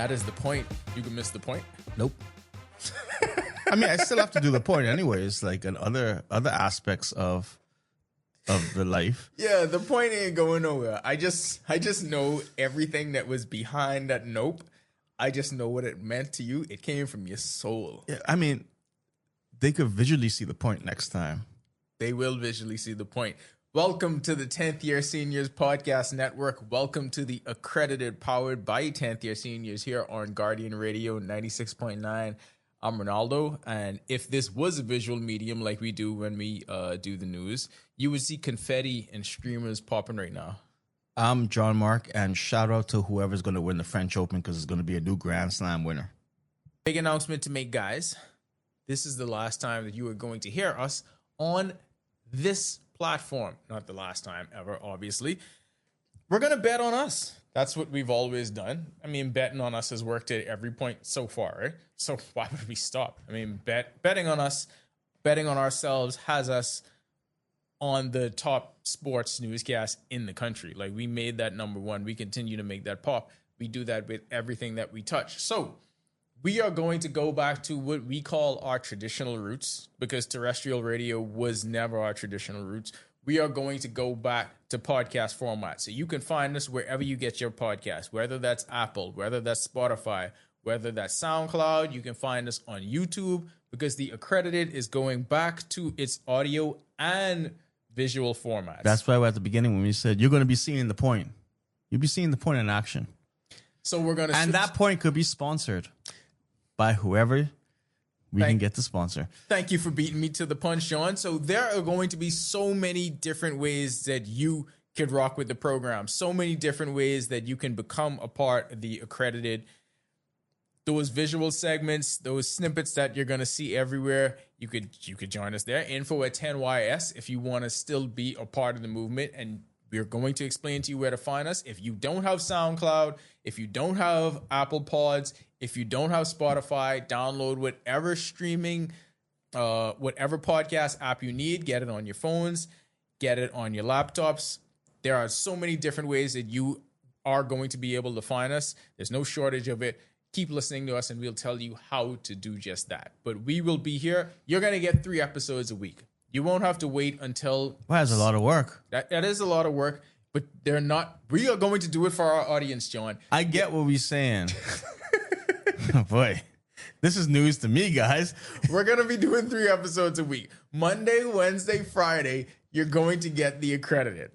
that is the point. You can miss the point. Nope. I mean, I still have to do the point anyways, like in other aspects of the life. Yeah, the point ain't going nowhere. I just know everything that was behind that nope. I just know what it meant to you. It came from your soul. Yeah, I mean, they could visually see the point next time. They will visually see the point. Welcome to the 10th Year Seniors Podcast Network. Welcome to the Accredited, powered by 10th Year Seniors here on Guardian Radio 96.9. I'm Ronaldo, and if this was a visual medium like we do when we do the news, you would see confetti and streamers popping right now. I'm John Mark, and shout out to whoever's going to win the French Open because it's going to be a new Grand Slam winner. Big announcement to make, guys. This is the last time that you are going to hear us on this platform. Not the last time ever, obviously. We're going to bet on us. That's what we've always done. I mean, betting on us has worked at every point so far, right? So why would we stop? I mean, betting on us, betting on ourselves has us on the top sports newscast in the country. Like, we made that number one. We continue to make that pop. We do that with everything that we touch. So we are going to go back to what we call our traditional roots, because terrestrial radio was never our traditional roots. We are going to go back to podcast format. So you can find us wherever you get your podcast, whether that's Apple, whether that's Spotify, whether that's SoundCloud. You can find us on YouTube, because the Accredited is going back to its audio and visual formats. That's why at the beginning when we said you're going to be seeing the point. You'll be seeing the point in action. So we're going to... And that point could be sponsored by whoever we can get to sponsor. Thank you for beating me to the punch, John. So there are going to be so many different ways that you could rock with the program. So many different ways that you can become a part of the Accredited. Those visual segments, those snippets that you're going to see everywhere, you could join us there. Info at 10YS if you want to still be a part of the movement, and we're going to explain to you where to find us. If you don't have SoundCloud, if you don't have Apple Pods, if you don't have Spotify, download whatever streaming, whatever podcast app you need. Get it on your phones, get it on your laptops. There are so many different ways that you are going to be able to find us. There's no shortage of it. Keep listening to us and we'll tell you how to do just that. But we will be here. You're going to get 3 episodes a week. You won't have to wait until... Well, that's a lot of work. That is a lot of work, but they're not... We are going to do it for our audience, John. I get what we're saying. Oh, boy. This is news to me, guys. We're going to be doing 3 episodes a week. Monday, Wednesday, Friday, you're going to get the Accredited.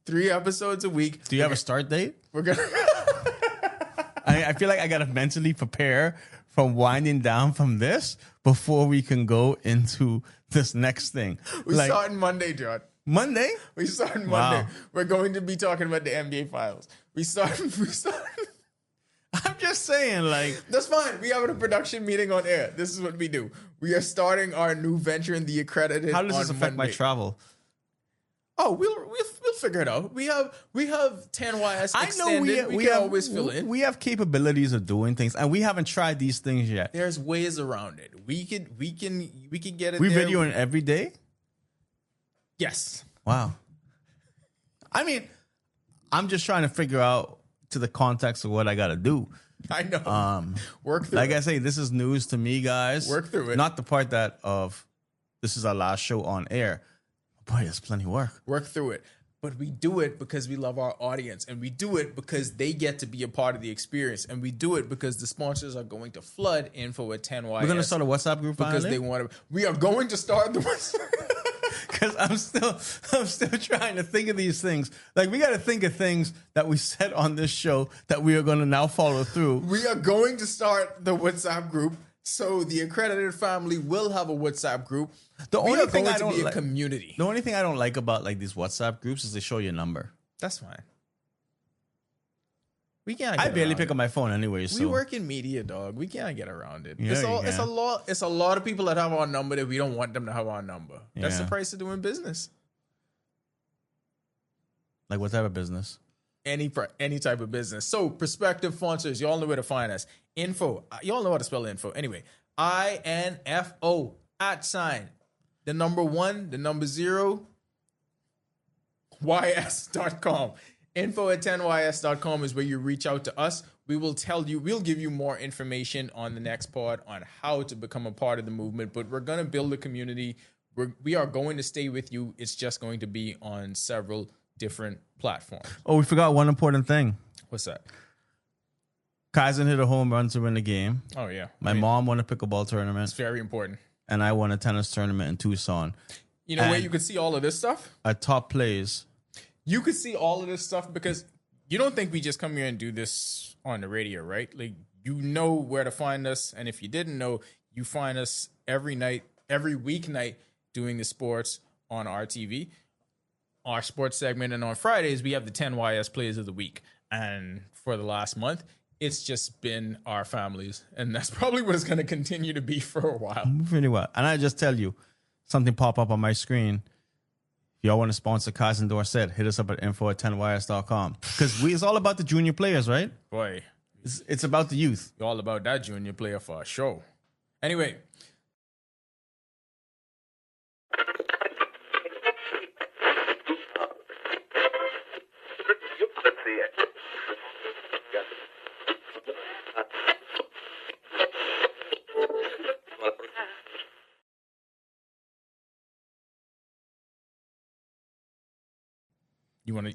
3 episodes a week. Do you have a start date? We're going to... I feel like I got to mentally prepare from winding down from this before we can go into this next thing. We're starting Monday, John. Monday? We starting Monday. Wow. We're going to be talking about the NBA finals. We start. I'm just saying, like... That's fine. We have a production meeting on air. This is what we do. We are starting our new venture in the Accredited. How does this affect Monday. my travel? Oh, we'll figure it out. We have 10YS extended. I know we can have, always fill in. We have capabilities of doing things, and we haven't tried these things yet. There's ways around it. We can get it. We there. videoing every day? Yes. Wow. I mean, I'm just trying to figure out to the context of what I got to do. I know. Work through like it. I say, this is news to me, guys. Work through it. Not the part that of this is our last show on air. Boy, there's plenty of work. Work through it. But we do it because we love our audience, and we do it because they get to be a part of the experience, and we do it because the sponsors are going to flood info at 10YS. We're going to start a WhatsApp group because finally? they want to. We are going to start the WhatsApp. Because I'm still trying to think of these things. Like, we got to think of things that we said on this show that we are going to now follow through. We are going to start the WhatsApp group. So the Accredited family will have a WhatsApp group. The only thing I to don't be a like, community. The only thing I don't like about like these WhatsApp groups is they show your number. That's fine. We can't. I barely pick up my phone anyway. So we work in media, dog. We can't get around it. Yeah, It's a lot of people that have our number that we don't want them to have our number. That's the price of doing business. Like, what type of business? Any type of business. So prospective sponsors, y'all know where to find us. Info. Y'all know how to spell info. Anyway, INFO @ the number 1, the number 0, ys.com. Info at 10ys.com is where you reach out to us. We will tell you, we'll give you more information on the next pod on how to become a part of the movement, but we're going to build a community. We are going to stay with you. It's just going to be on several different platforms. Oh, we forgot one important thing. What's that? Kaizen hit a home run to win the game. Oh, yeah. My mom won a pickleball tournament. It's very important. And I won a tennis tournament in Tucson. You know where you could see all of this stuff? At Top Plays. You could see all of this stuff because you don't think we just come here and do this on the radio, right? Like, you know where to find us. And if you didn't know, you find us every night, every weeknight doing the sports on RTV, our sports segment. And on Fridays, we have the 10 YS plays of the week. And for the last month, it's just been our families. And that's probably what it's going to continue to be for a while. Really well. And I just tell you, something pop up on my screen. If y'all want to sponsor Kaizen Dorset, hit us up at info@10ys.com. Because it's all about the junior players, right? Boy, it's about the youth. All about that junior player for sure. Anyway.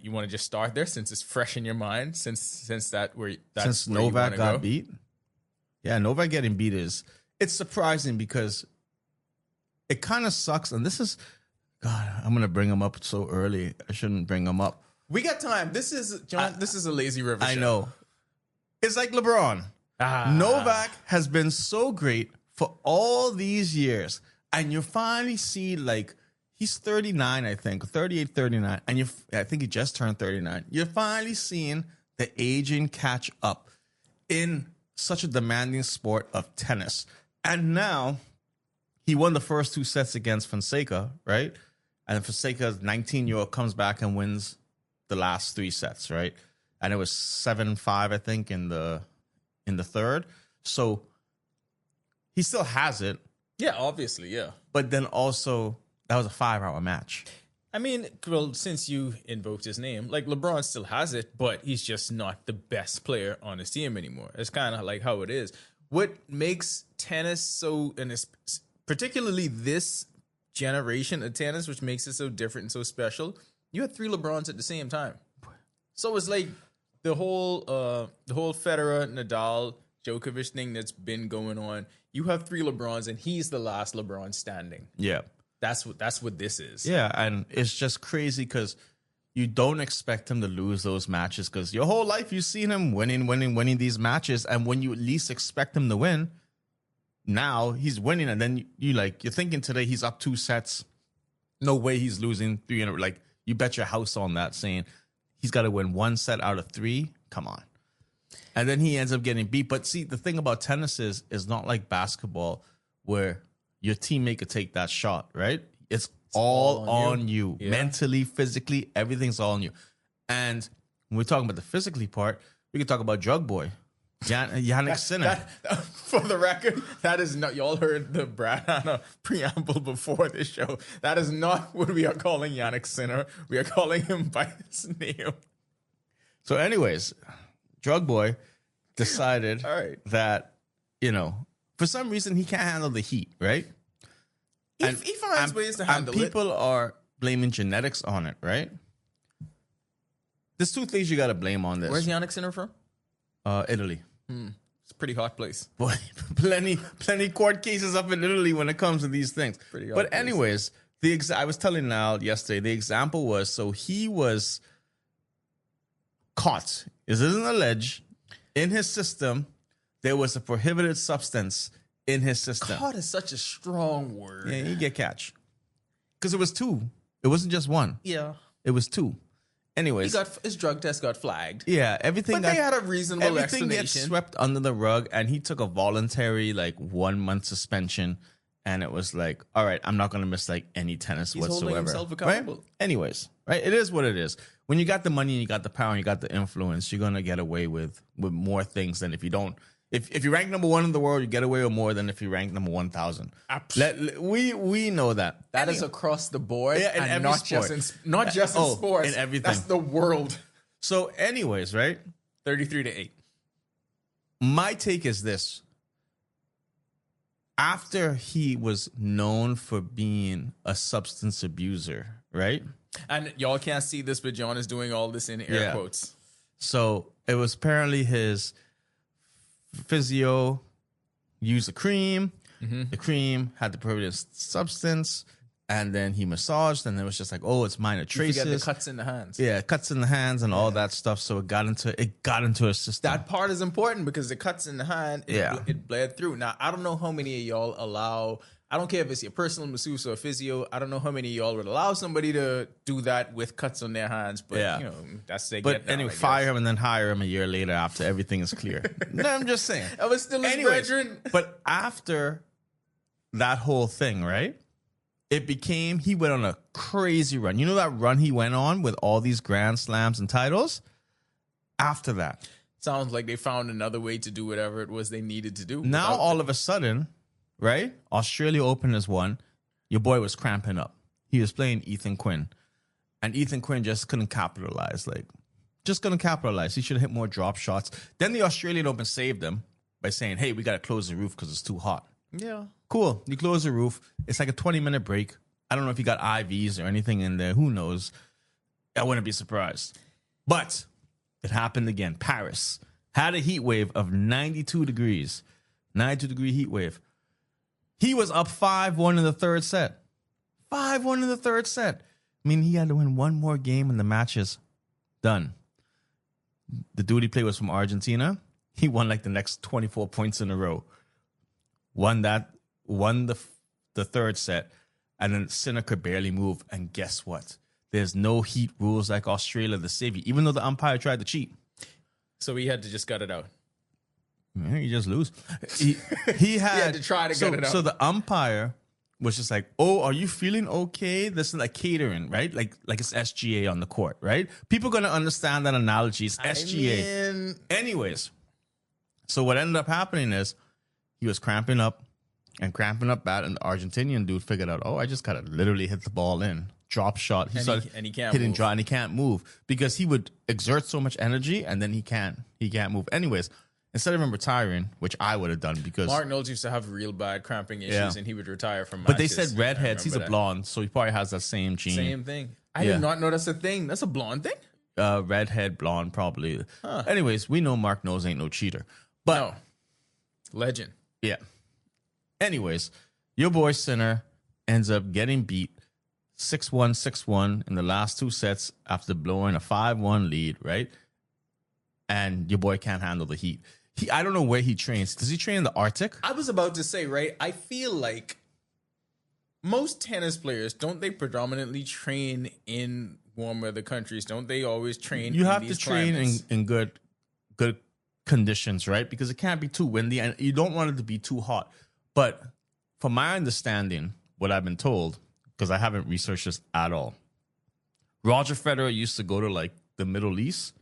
You want to just start there since it's fresh in your mind since Novak got beat. Yeah, Novak getting beat it's surprising because it kind of sucks. And this is, God, I'm gonna bring him up so early. I shouldn't bring him up. We got time. This is John. This is a lazy river. I know. It's like LeBron. Novak has been so great for all these years, and you finally see like. He's 39, I think, 38, 39. And I think he just turned 39. You're finally seeing the aging catch up in such a demanding sport of tennis. And now he won the first 2 sets against Fonseca, right? And Fonseca's 19-year-old comes back and wins the last 3 sets, right? And it was 7-5, I think, in the third. So he still has it. Yeah, obviously, yeah. But then also... that was a 5-hour match. I mean, well, since you invoked his name, like LeBron still has it, but he's just not the best player on his team anymore. It's kind of like how it is. What makes tennis so, and it's particularly this generation of tennis, which makes it so different and so special, you had 3 LeBrons at the same time. So it's like the whole Federer, Nadal, Djokovic thing that's been going on. You have 3 LeBrons, and he's the last LeBron standing. Yeah. That's what this is. Yeah, and it's just crazy because you don't expect him to lose those matches because your whole life you've seen him winning these matches, and when you at least expect him to win, now he's winning, and then you're thinking today he's up 2 sets, no way he's losing 3. Like you bet your house on that, saying he's got to win 1 set out of 3. Come on, and then he ends up getting beat. But see, the thing about tennis is not like basketball where your teammate could take that shot, right? It's all on you. Yeah. Mentally, physically, everything's all on you. And when we're talking about the physically part, we can talk about Drug Boy, Yannick Sinner. For the record, that is not, y'all heard the Brad Hanna preamble before this show. That is not what we are calling Yannick Sinner. We are calling him by his name. So anyways, Drug Boy decided that, for some reason, he can't handle the heat, right? He finds ways to handle it. And people are blaming genetics on it, right? There's 2 things you got to blame on this. Where's Yannick Sinner from? Italy. It's a pretty hot place. Boy, plenty court cases up in Italy when it comes to these things. But anyways, I was telling Niall yesterday, the example was, so he was caught. This isn't alleged. In his system, there was a prohibited substance in his system. Caught is such a strong word. Yeah, you get catch. Because it was 2. It wasn't just 1. Yeah. It was 2. Anyways. His drug test got flagged. Yeah, everything. But they had a reasonable explanation. Everything gets swept under the rug, and he took a voluntary 1-month suspension. And it was like, all right, I'm not going to miss any tennis He's whatsoever. Holding himself accountable. Right? Anyways, right? It is what it is. When you got the money and you got the power and you got the influence, you're going to get away with more things than if you don't. If you rank number 1 in the world, you get away with more than if you rank number 1,000. We know that. That is across the board. Yeah, in every not sport. Just in sports. In everything. That's the world. So anyways, right? 33-8. my take is this. After he was known for being a substance abuser, right? And y'all can't see this, but John is doing all this in air quotes. So it was apparently his physio used a cream. The cream had the prohibited substance, and then he massaged, and it was just like, oh, it's minor traces. You forget the cuts in the hands. Yeah, cuts in the hands and all that stuff. So it got into his system. That part is important because the cuts in the hand, it bled through. Now, I don't know how many of y'all allow, I don't care if it's your personal masseuse or physio, I don't know how many of y'all would allow somebody to do that with cuts on their hands, but you know, that's they But get anyway, now, fire him and then hire him a year later after everything is clear. No, I'm just saying. I was still his brethren. But after that whole thing, right? He went on a crazy run. You know that run he went on with all these Grand Slams and titles? After that. Sounds like they found another way to do whatever it was they needed to do. Now, all of a sudden, right? Australia Open is one. Your boy was cramping up. He was playing Ethan Quinn. And Ethan Quinn just couldn't capitalize. Just couldn't capitalize. He should have hit more drop shots. Then the Australian Open saved him by saying, hey, we got to close the roof because it's too hot. Yeah. Cool. You close the roof. It's like a 20-minute break. I don't know if you got IVs or anything in there. Who knows? I wouldn't be surprised. But it happened again. Paris had a heat wave of 92 degrees. 92-degree heat wave. He was up 5-1 in the third set. 5-1 in the third set. I mean, he had to win one more game and the match is done. The dude he played was from Argentina. He won like the next 24 points in a row. Won the third set, and then Sinner could barely move. And guess what? There's no heat rules like Australia to save you, even though the umpire tried to cheat. So he had to just gut it out. Man, you just lose. He had to try to gut it out. So the umpire was just like, "Oh, are you feeling okay?" This is like catering, right? Like it's SGA on the court, right? People are gonna understand that analogy. It's SGA. Anyways, so what ended up happening is he was cramping up bad, and the Argentinian dude figured out, oh, I just gotta literally hit the ball in. Drop shot. He can't hitting move. draw, and he can't move because he would exert so much energy, and then he can't move. Anyways, instead of him retiring, which I would have done because Mark Knowles used to have real bad cramping issues, and he would retire from matches. But they said redheads. He's a blonde, so he probably has that same gene. Same thing. I did not know that's a thing. That's a blonde thing? Redhead, blonde, probably. Anyways, we know Mark Knowles ain't no cheater. But no. Legend. Yeah. Anyways, your boy Sinner ends up getting beat 6-1, 6-1 in the last two sets after blowing a 5-1 lead, right? And your boy can't handle the heat. I don't know where he trains. Does he train in the Arctic? I was about to say, right? I feel like most tennis players, don't they predominantly train in warm weather countries? Don't they always train You in have these to train climates? in good conditions, right? Because it can't be too windy and you don't want it to be too hot. But from my understanding, what I've been told, because I haven't researched this at all, Roger Federer used to go to like the Middle East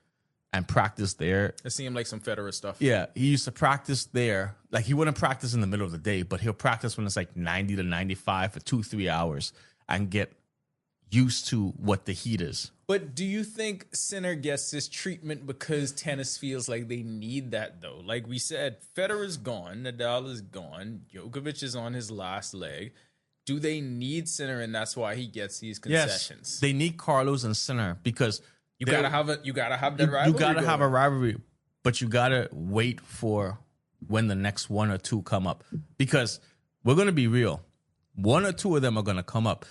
and practice there. It seemed like some Federer stuff. Yeah, he used to practice there. Like he wouldn't practice in the middle of the day, but he'll practice when it's like 90 to 95 for 2-3 hours and get used to what the heat is. But do you think Sinner gets this treatment because tennis feels like they need that, though? Like we said, Federer's gone, Nadal is gone, Djokovic is on his last leg. Do they need Sinner, and that's why he gets these concessions? Yes, they need Carlos and Sinner because you gotta have that rivalry. You gotta have a rivalry, but you gotta wait for when the next one or two come up. Because we're gonna be real, one or two of them are gonna come up.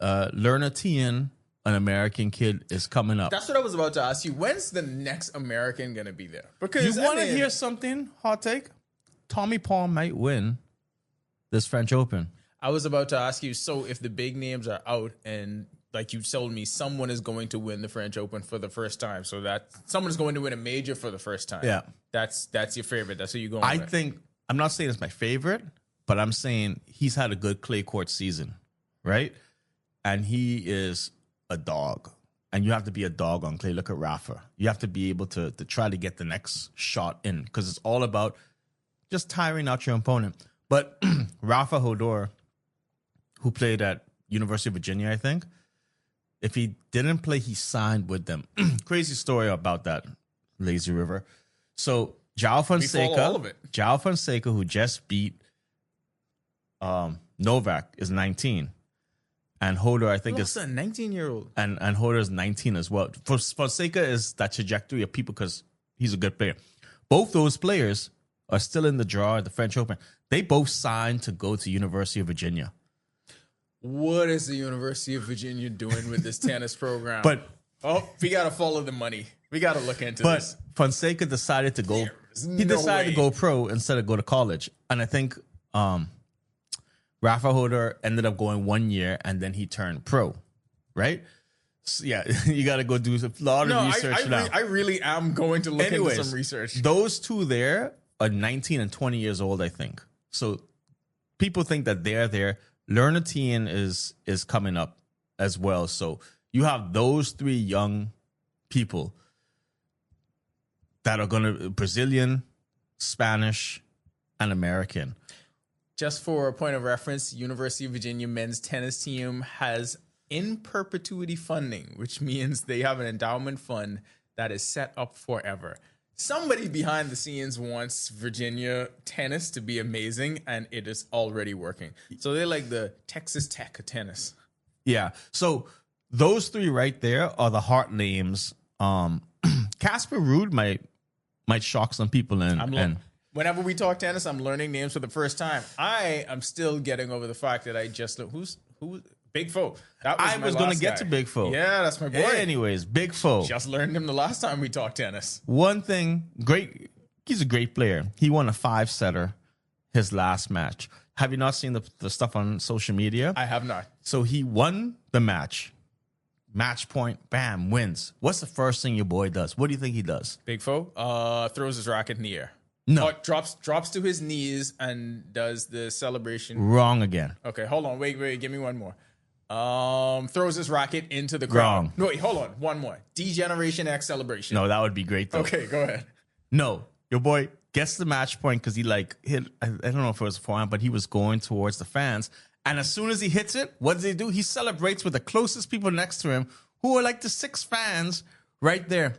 Lerner Tien, an American kid, is coming up. That's what I was about to ask you. When's the next American gonna be there? Because you want to hear something? Hot take: Tommy Paul might win this French Open. I was about to ask you, so if the big names are out and like you told me, someone is going to win the French Open for the first time, so that someone is going to win a major for the first time. Yeah. That's your favorite. That's who you're going with. think, I'm not saying it's my favorite, but I'm saying he's had a good clay court season, right? And he is a dog. And you have to be a dog on clay. Look at Rafa. You have to be able to try to get the next shot in because it's all about just tiring out your opponent. But Rafa Hodor, who played at University of Virginia, I think, if he didn't play, he signed with them. Crazy story about that, Lazy River. So João We follow all of Fonseca. it. João Fonseca, who just beat Novak, is 19, and Holder, I think, Lost is a 19-year-old. and Holder is 19 as well. For Fonseca is that trajectory of people because he's a good player. Both those players are still in the draw at the French Open. They both signed to go to University of Virginia. What is the University of Virginia doing with this tennis program? But we got to follow the money. We got to look into but this. Fonseca decided to go. There's He no decided way. to go pro instead of go to college. And I think Rafa Holder ended up going 1 year and then he turned pro, right? So, yeah, you got to go do a lot of research now. I really am going to look Anyways, into some research. those two there are 19 and 20 years old, I think. So people think that they're there. Lerner-Tien is coming up as well. So you have those three young people that are going to Brazilian, Spanish, and American. Just for a point of reference, University of Virginia men's tennis team has in perpetuity funding, which means they have an endowment fund that is set up forever. Somebody behind the scenes wants Virginia tennis to be amazing, and it is already working. So they're like the Texas Tech of tennis. Yeah. So those three right there are the heart names. Casper Ruud might shock some people and Whenever we talk tennis, I'm learning names for the first time. I am still getting over the fact that I just who's Big Foe. I was going to get to Big Foe. Yeah, that's my boy. Anyways, Big Foe. Just learned him the last time we talked tennis. One thing, great. He's a great player. He won a 5-setter his last match. Have you not seen the stuff on social media? I have not. So he won the match. Match point, bam, wins. What's the first thing your boy does? What do you think he does? Big Foe throws his racket in the air. No. Drops to his knees and does the celebration. Wrong again. Okay, hold on. Wait, give me one more. Throws his racket into the crowd. Wrong. No, wait, hold on. One more. D-Generation X celebration. No, that would be great though. Okay, go ahead. No, your boy gets the match point because he like hit. I don't know if it was a forehand, but he was going towards the fans. And as soon as he hits it, what does he do? He celebrates with the closest people next to him, who are like the 6 fans right there.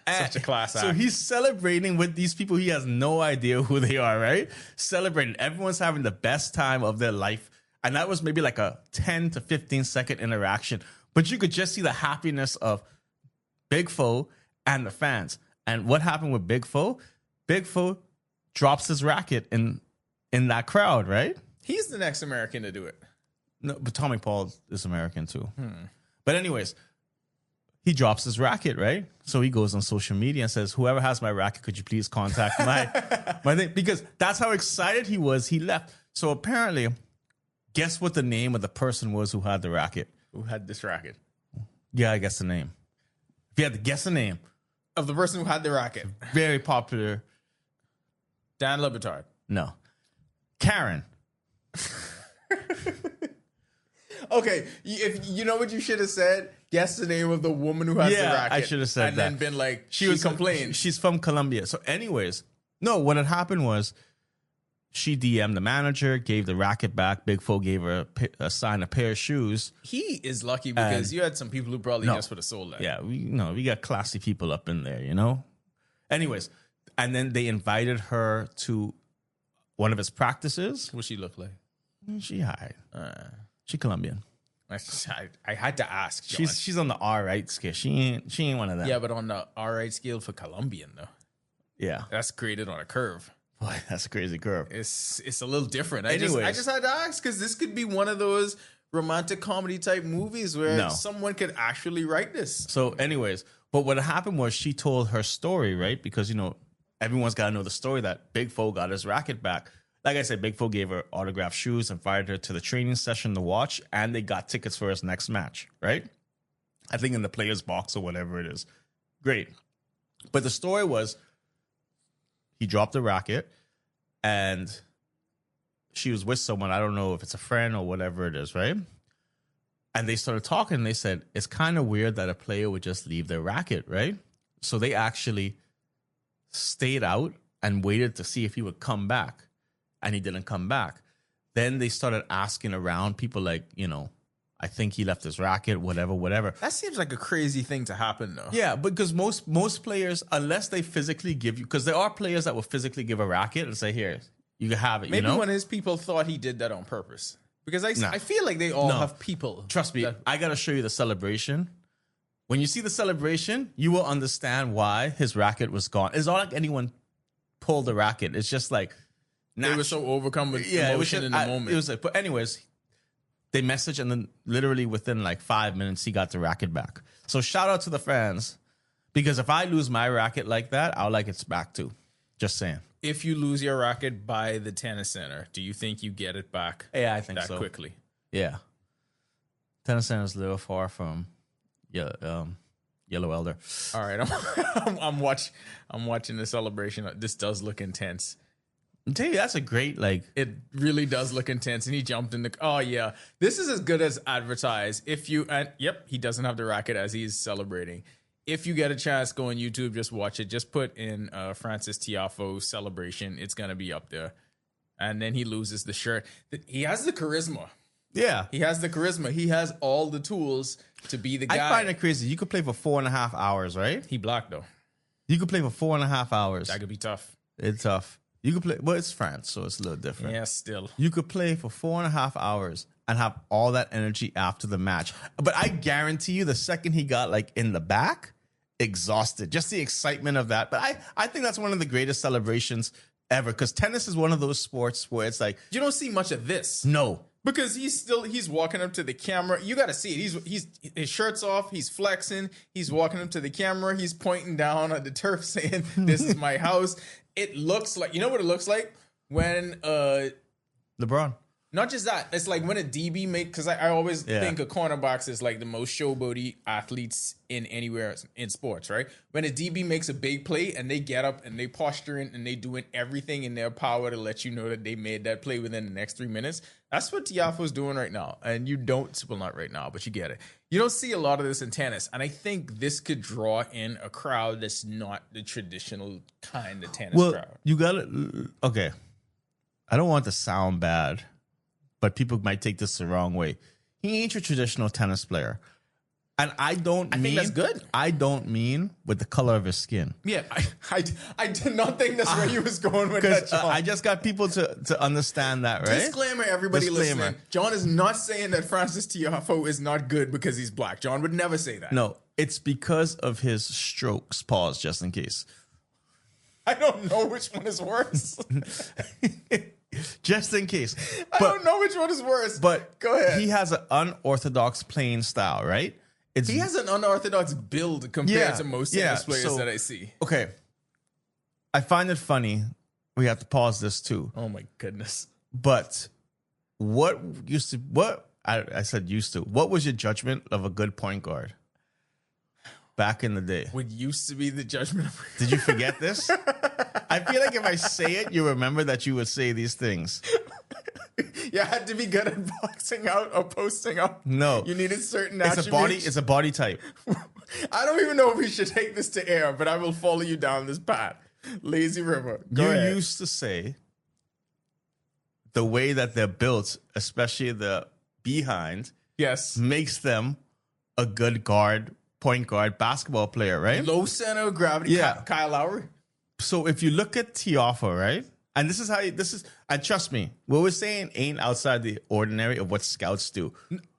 Such a class So act. he's celebrating with these people. He has no idea who they are, right? Celebrating. Everyone's having the best time of their life. And that was maybe like a 10 to 15 second interaction. But you could just see the happiness of Big Foe and the fans. And what happened with Big Foe? Big Foe drops his racket in that crowd, right? He's the next American to do it. No, but Tommy Paul is American too. But anyways, he drops his racket, right? So he goes on social media and says, whoever has my racket, could you please contact my thing? Because that's how excited he was. He left. So apparently, guess what the name of the person was who had the racket? Who had this racket? Yeah, I guess the name. If you had to guess the name. Of the person who had the racket. Very popular. Dan Le Batard. No. Karen. Okay, if you know what you should have said, guess the name of the woman who has the racket. I should have said and that. then been like, she complained. She's from Colombia. So anyways, no, what had happened was she DM'd the manager, gave the racket back. Big Foe gave her a sign a pair of shoes. He is lucky because you had some people who probably just would have sold that. Yeah, we got classy people up in there, you know? Anyways, and then they invited her to one of his practices. What she look like? She high. She Colombian. I had to ask. John. She's on the all right scale. She ain't one of them. Yeah, but on the all right scale for Colombian though. Yeah. That's graded on a curve. Boy, that's a crazy curve. It's a little different. I Anyways. just had to ask because this could be one of those romantic comedy type movies where someone could actually write this. So, anyways, but what happened was she told her story, right? Because everyone's got to know the story that Big Foe got his racket back. Like I said, Big Foe gave her autographed shoes, invited her to the training session to watch, and they got tickets for his next match, right? I think in the player's box or whatever it is. Great. But the story was he dropped the racket and she was with someone. I don't know if it's a friend or whatever it is, right? And they started talking and they said, it's kind of weird that a player would just leave their racket, right? So they actually stayed out and waited to see if he would come back. And he didn't come back. Then they started asking around people like, I think he left his racket, whatever. That seems like a crazy thing to happen, though. Yeah, because most players, unless they physically give you, because there are players that will physically give a racket and say, here, you can have it. Maybe you know? one of his people thought he did that on purpose. Because I feel like they all have people. Trust me, I got to show you the celebration. When you see the celebration, you will understand why his racket was gone. It's not like anyone pulled the racket. It's just like... They were so overcome with emotion in the moment. It was like, but anyways, they messaged, and then literally within like 5 minutes, he got the racket back. So shout out to the fans, because if I lose my racket like that, I'll like it's back too. Just saying. If you lose your racket by the tennis center, do you think you get it back? Yeah, I think that so. Quickly. Yeah. Tennis center is a little far from Yellow Elder. All right, I'm watching the celebration. This does look intense. I'm telling you, that's a great, like... It really does look intense, and he jumped in the... Oh, yeah. This is as good as advertised. He doesn't have the racket as he's celebrating. If you get a chance, go on YouTube, just watch it. Just put in Francis Tiafoe celebration. It's going to be up there. And then he loses the shirt. He has the charisma. Yeah. He has the charisma. He has all the tools to be the guy. I find it crazy. You could play for 4.5 hours, right? He blocked, though. You could play for 4.5 hours. That could be tough. It's tough. You could play... Well, it's France, so it's a little different. Yeah, still. You could play for 4.5 hours and have all that energy after the match. But I guarantee you, the second he got like in the back, exhausted. Just the excitement of that. But I think that's one of the greatest celebrations ever, because tennis is one of those sports where it's like... You don't see much of this. No. Because he's walking up to the camera. You got to see it. He's his shirt's off. He's flexing. He's walking up to the camera. He's pointing down at the turf saying, "This is my house." It looks like, you know what it looks like when LeBron. Not just that. It's like when a DB because I always think a cornerback is like the most showboaty athletes in anywhere in sports, right? When a DB makes a big play and they get up and they posturing and they doing everything in their power to let you know that they made that play within the next 3 minutes. That's what Tiafoe's doing right now. And you don't, well, not right now, but you get it. You don't see a lot of this in tennis. And I think this could draw in a crowd that's not the traditional kind of tennis crowd. You got to, okay. I don't want to sound bad, but people might take this the wrong way. He ain't your traditional tennis player. And I think that's good. I don't mean with the color of his skin. Yeah, I did not think that's where he was going with that, John. I just got people to understand that, right? Disclaimer, everybody listening. John is not saying that Francis Tiafoe is not good because he's black. John would never say that. No, it's because of his strokes. Pause, just in case. I don't know which one is worse. Just in case. I don't know which one is worse. But go ahead. He has an unorthodox playing style, right? He has an unorthodox build compared to most tennis players that I see. Okay. I find it funny. We have to pause this too. Oh my goodness. But what said used to. What was your judgment of a good point guard back in the day? What used to be the judgment of... Did you forget this? I feel like if I say it, you remember that you would say these things. You had to be good at boxing out or posting up. No. You needed certain attributes. It's a body type. I don't even know if we should take this to air, but I will follow you down this path. Lazy River. Go ahead. You used to say the way that they're built, especially the behind, makes them a good point guard, basketball player, right? Low center of gravity. Yeah. Kyle Lowry. So if you look at Tiafoe, right? And this is how and trust me, what we're saying ain't outside the ordinary of what scouts do.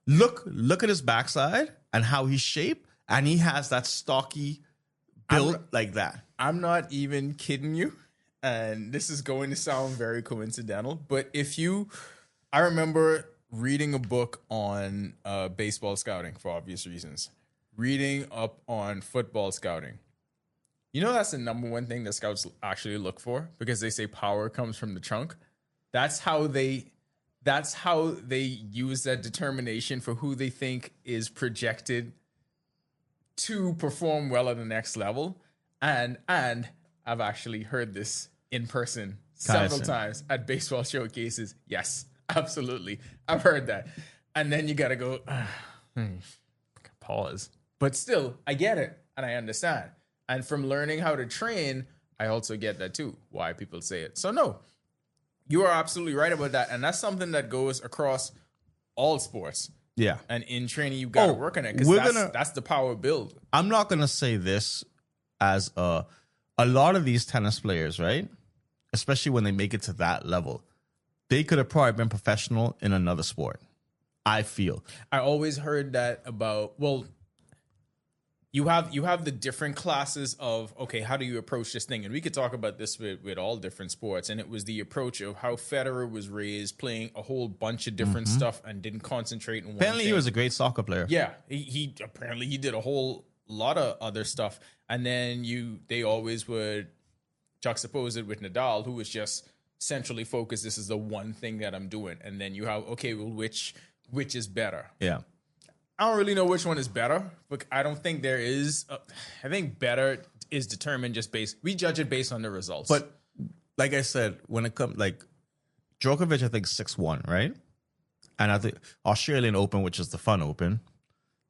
Look at his backside and how he's shaped, and he has that stocky build like that. I'm not even kidding you, and this is going to sound very coincidental, but I remember reading a book on baseball scouting for obvious reasons, reading up on football scouting. You know, that's the number one thing that scouts actually look for, because they say power comes from the trunk. That's how they use that determination for who they think is projected to perform well at the next level. And I've actually heard this in person several times at baseball showcases. Yes, absolutely. I've heard that. And then you got to go, pause. But still, I get it and I understand. And from learning how to train, I also get that too, why people say it. So no, you are absolutely right about that. And that's something that goes across all sports. Yeah. And in training, you got to work on it because that's the power build. I'm not going to say this as a lot of these tennis players, right? Especially when they make it to that level, they could have probably been professional in another sport. I feel. I always heard that about, well, you have the different classes of, okay, how do you approach this thing? And we could talk about this with all different sports. And it was the approach of how Federer was raised, playing a whole bunch of different stuff and didn't concentrate in one Apparently, thing. he was a great soccer player. Yeah, he apparently he did a whole lot of other stuff. And then they always would juxtapose it with Nadal, who was just centrally focused. This is the one thing that I'm doing. And then you have, okay, well, which is better? Yeah. I don't really know which one is better, but I don't think there is. I think better is determined just we judge it based on the results. But like I said, when it comes, like Djokovic, I think 6-1, right? And I think Australian Open, which is the fun open,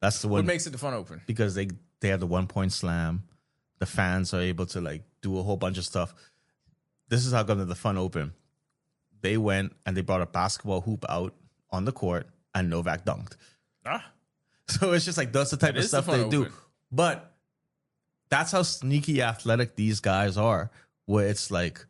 that's the one. What makes it the fun open? Because they have the 1 point slam. The fans are able to like do a whole bunch of stuff. This is how come the fun open. They went and they brought a basketball hoop out on the court and Novak dunked. So it's just like that's the type of stuff they do. But that's how sneaky athletic these guys are, where it's like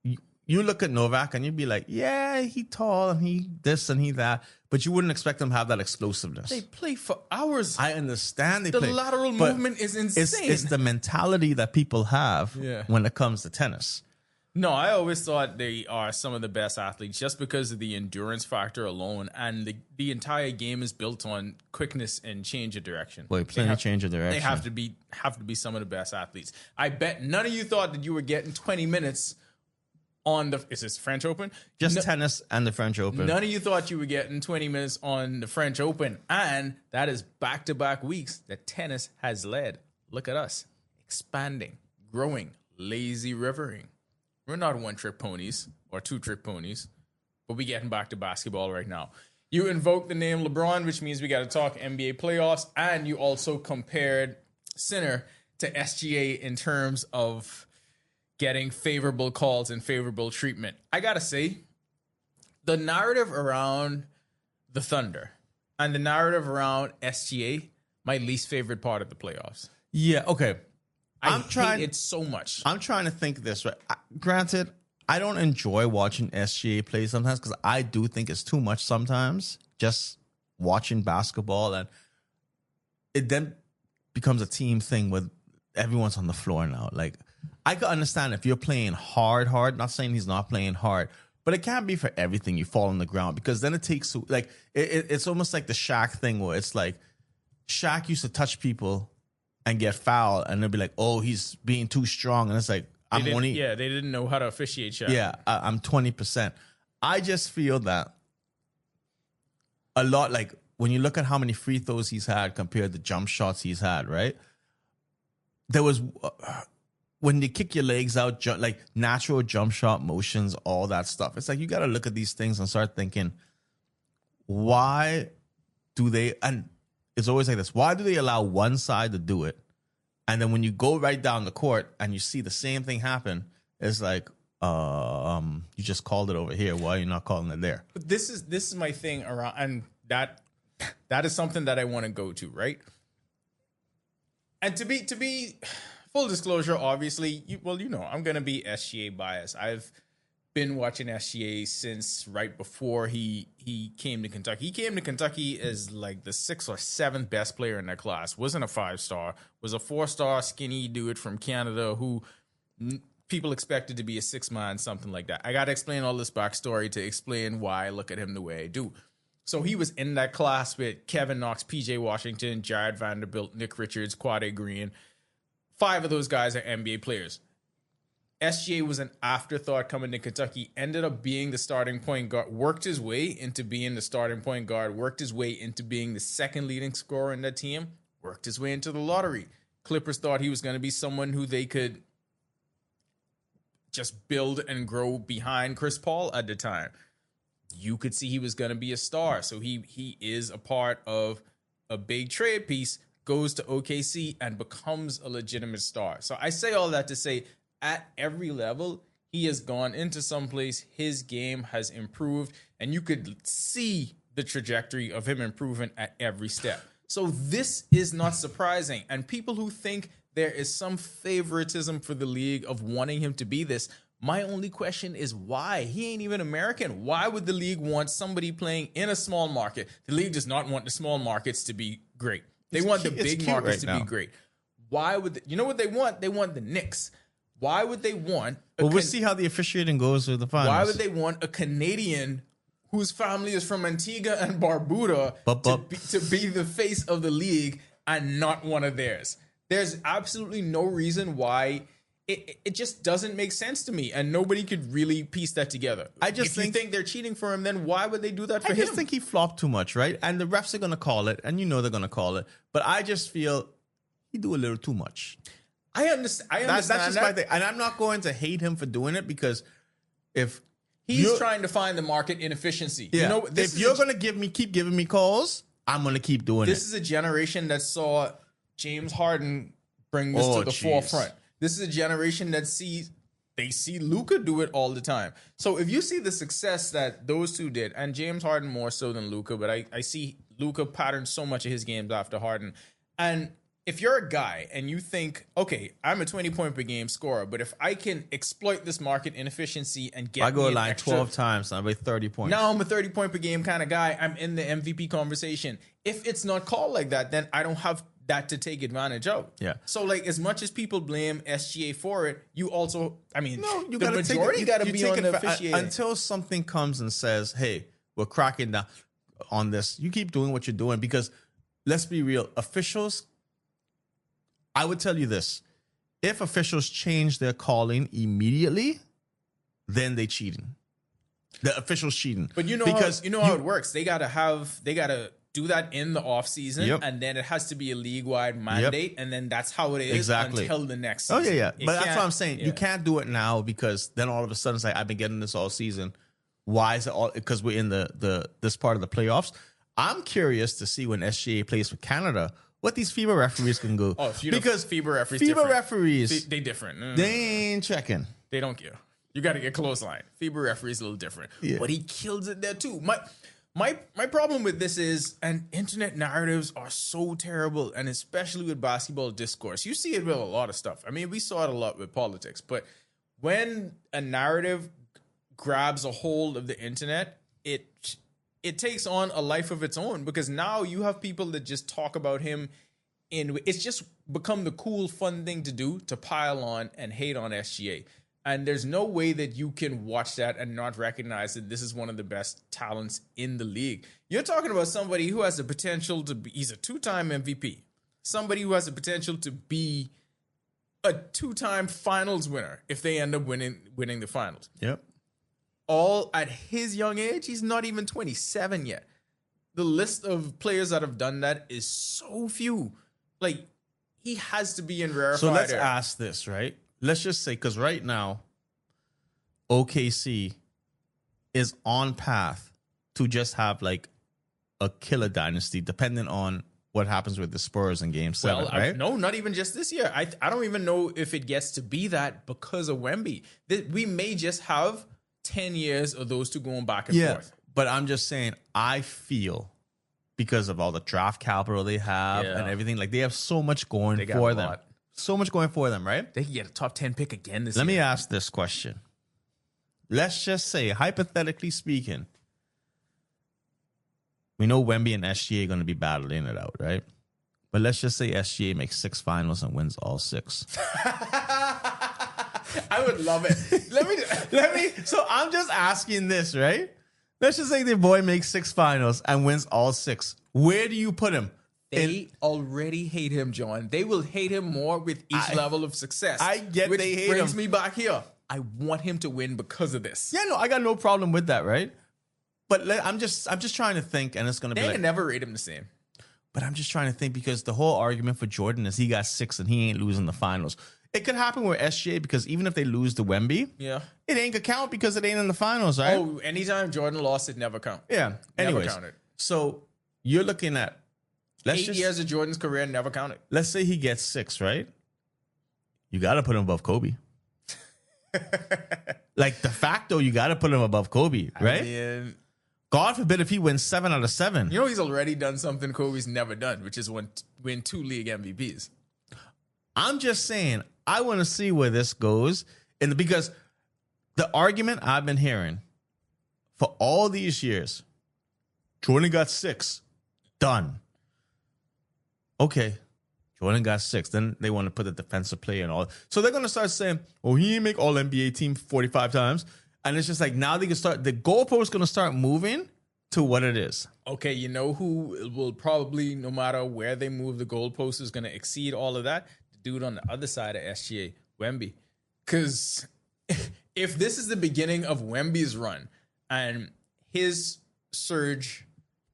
you look at Novak and you'd be like, yeah, he tall and he this and he that, but you wouldn't expect them to have that explosiveness. They play for hours. I understand the lateral movement is insane. It's the mentality that people have when it comes to tennis. No, I always thought they are some of the best athletes just because of the endurance factor alone, and the entire game is built on quickness and change of direction. Wait, plenty of change of direction. They have to be some of the best athletes. I bet none of you thought that you were getting 20 minutes on is this French Open? Just tennis and the French Open. None of you thought you were getting 20 minutes on the French Open, and that is back-to-back weeks that tennis has led. Look at us, expanding, growing, lazy rivering. We're not one-trick ponies or two-trick ponies, but we getting back to basketball right now. You invoked the name LeBron, which means we got to talk NBA playoffs, and you also compared Sinner to SGA in terms of getting favorable calls and favorable treatment. I got to say, the narrative around the Thunder and the narrative around SGA, my least favorite part of the playoffs. Yeah, okay. I hate it so much. I'm trying to think this, right? Granted, I don't enjoy watching SGA play sometimes because I do think it's too much sometimes, just watching basketball. And it then becomes a team thing with everyone's on the floor now. Like, I could understand if you're playing hard, not saying he's not playing hard, but it can't be for everything you fall on the ground because then it takes, like, it's almost like the Shaq thing where it's like Shaq used to touch people and get fouled, and they'll be like, "Oh, he's being too strong," and it's like, they didn't know how to officiate Shaq. Yeah, I'm 20%. I just feel that a lot, like when you look at how many free throws he's had compared to jump shots he's had, right? There was when you kick your legs out, like natural jump shot motions, all that stuff. It's like you got to look at these things and start thinking, why do they? And it's always like this. Why do they allow one side to do it? And then when you go right down the court and you see the same thing happen, it's like, you just called it over here. Why are you not calling it there? But this is my thing around, and that is something that I want to go to, right? And to be full disclosure, obviously, I'm gonna be SGA biased. I've been watching SGA since right before he came to Kentucky. He came to Kentucky as like the 6th or 7th best player in their class. Wasn't a 5-star. Was a 4-star skinny dude from Canada who people expected to be a 6-man, something like that. I got to explain all this backstory to explain why I look at him the way I do. So he was in that class with Kevin Knox, PJ Washington, Jared Vanderbilt, Nick Richards, Quade Green. 5 of those guys are NBA players. SGA was an afterthought coming to Kentucky, ended up being the starting point guard, worked his way into being the starting point guard, worked his way into being the second leading scorer in that team, worked his way into the lottery. Clippers thought he was going to be someone who they could just build and grow behind Chris Paul at the time. You could see he was going to be a star. So he is a part of a big trade piece, goes to OKC and becomes a legitimate star. So I say all that to say, at every level, he has gone into some place. His game has improved, and you could see the trajectory of him improving at every step. So this is not surprising. And people who think there is some favoritism for the league of wanting him to be this, my only question is why? He ain't even American. Why would the league want somebody playing in a small market? The league does not want the small markets to be great. They want the big markets to be great. Why would you know what they want? They want the Knicks. Why would they want? Well, we'll see how the officiating goes with the finals. Why would they want a Canadian whose family is from Antigua and Barbuda to be the face of the league and not one of theirs? There's absolutely no reason why. It just doesn't make sense to me, and nobody could really piece that together. If you think they're cheating for him, then why would they do that for him? I just think he flopped too much, right? And the refs are going to call it, and you know they're going to call it. But I just feel he do a little too much. I understand. That's just my thing. And I'm not going to hate him for doing it because if he's trying to find the market inefficiency. Yeah. You know, if you're going to keep giving me calls, I'm going to keep doing it. This is a generation that saw James Harden bring this to the forefront. This is a generation that see Luka do it all the time. So if you see the success that those two did, and James Harden more so than Luka, but I see Luka pattern so much of his games after Harden. And if you're a guy and you think, okay, I'm a 20-point per game scorer, but if I can exploit this market inefficiency and get I go line 12 times, I'll be 30 points. Now I'm a 30-point per game kind of guy. I'm in the MVP conversation. If it's not called like that, then I don't have that to take advantage of. Yeah. So like as much as people blame SGA for it, you also, I mean, no, you the majority got to be on the officiating. Until something comes and says, hey, we're cracking down on this. You keep doing what you're doing because let's be real. Officials, I would tell you this. If officials change their calling immediately, then they cheating. The officials cheating. But you know how it works. They got to do that in the off season, and then it has to be a league-wide mandate, and then that's how it is until the next season. Oh, yeah. But that's what I'm saying. Yeah. You can't do it now because then all of a sudden it's like, I've been getting this all season. Why is it all? Because we're in this part of the playoffs. I'm curious to see when SGA plays for Canada, what these FIBA referees can go. Oh, because FIBA referees, they different. They ain't checking. They don't care. You got to get close line. FIBA referees a little different, but he kills it there too. My problem with this is, and internet narratives are so terrible, and especially with basketball discourse. You see it with a lot of stuff. I mean, we saw it a lot with politics, but when a narrative grabs a hold of the internet, it takes on a life of its own, because now you have people that just talk about him it's just become the cool, fun thing to do, to pile on and hate on SGA. And there's no way that you can watch that and not recognize that this is one of the best talents in the league. You're talking about somebody who has the potential to be, he's a 2-time MVP. Somebody who has the potential to be a 2-time finals winner if they end up winning the finals. Yep. All at his young age, he's not even 27 yet. The list of players that have done that is so few. Like, he has to be in rarefied. So let's ask this, right? Let's just say, because right now, OKC is on path to just have like a killer dynasty, depending on what happens with the Spurs in Game 7, right? No, not even just this year. I don't even know if it gets to be that because of Wemby. We may just have 10 years of those two going back and forth. But I'm just saying, I feel because of all the draft capital they have and everything, like they have so much going for them. So much going for them, right? They can get a top 10 pick again this year. Let me ask this question. Let's just say, hypothetically speaking, we know Wemby and SGA are going to be battling it out, right? But let's just say SGA makes 6 finals and wins all 6. I would love it. Let me. So I'm just asking this, right? Let's just say the boy makes 6 finals and wins all 6. Where do you put him? They already hate him, John. They will hate him more with each level of success. I get they hate him. Which brings me back here. I want him to win because of this. Yeah, no, I got no problem with that, right? But I'm just trying to think, and it's going to be they like... can never rate him the same. But I'm just trying to think, because the whole argument for Jordan is he got 6 and he ain't losing the finals. It could happen with SGA, because even if they lose to Wemby, it ain't gonna count because it ain't in the finals, right? Oh, anytime Jordan lost, it never count. Yeah. Anyways, never counted. So you're looking at 8 years of Jordan's career never counted. Let's say he gets 6, right? You got to put him above Kobe. Like de facto, you got to put him above Kobe, right? I mean, God forbid if he wins 7 out of 7. You know he's already done something Kobe's never done, which is win 2 league MVPs. I'm just saying, I want to see where this goes. Because the argument I've been hearing for all these years, Jordan got 6. Done. Okay. Jordan got 6. Then they want to put the defensive player and all. So they're going to start saying, well, he didn't make all NBA team 45 times. And it's just like now they can start, the goalpost is going to start moving to what it is. Okay, you know who will probably, no matter where they move the goalpost, is going to exceed all of that? The dude on the other side of SGA, Wemby. Because if this is the beginning of Wemby's run and his surge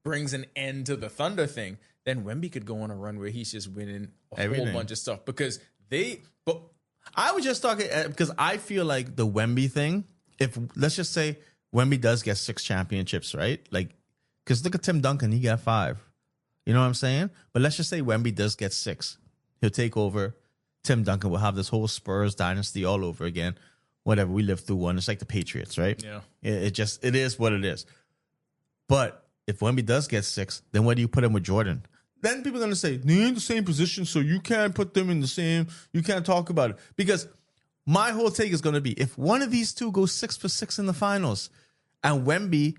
brings an end to the Thunder thing, then Wemby could go on a run where he's just winning a whole bunch of stuff. Because I was just talking, because I feel like the Wemby thing, if let's just say Wemby does get 6 championships, right? Like, because look at Tim Duncan, he got 5. You know what I'm saying? But let's just say Wemby does get 6. He'll take over. Tim Duncan will have this whole Spurs dynasty all over again. Whatever, we lived through one. It's like the Patriots, right? Yeah. It is what it is. But if Wemby does get 6, then where do you put him with Jordan? Then people are going to say, they're in the same position, so you can't put them in the same, you can't talk about it. Because my whole take is going to be, if one of these two goes 6 for 6 in the finals, and Wemby,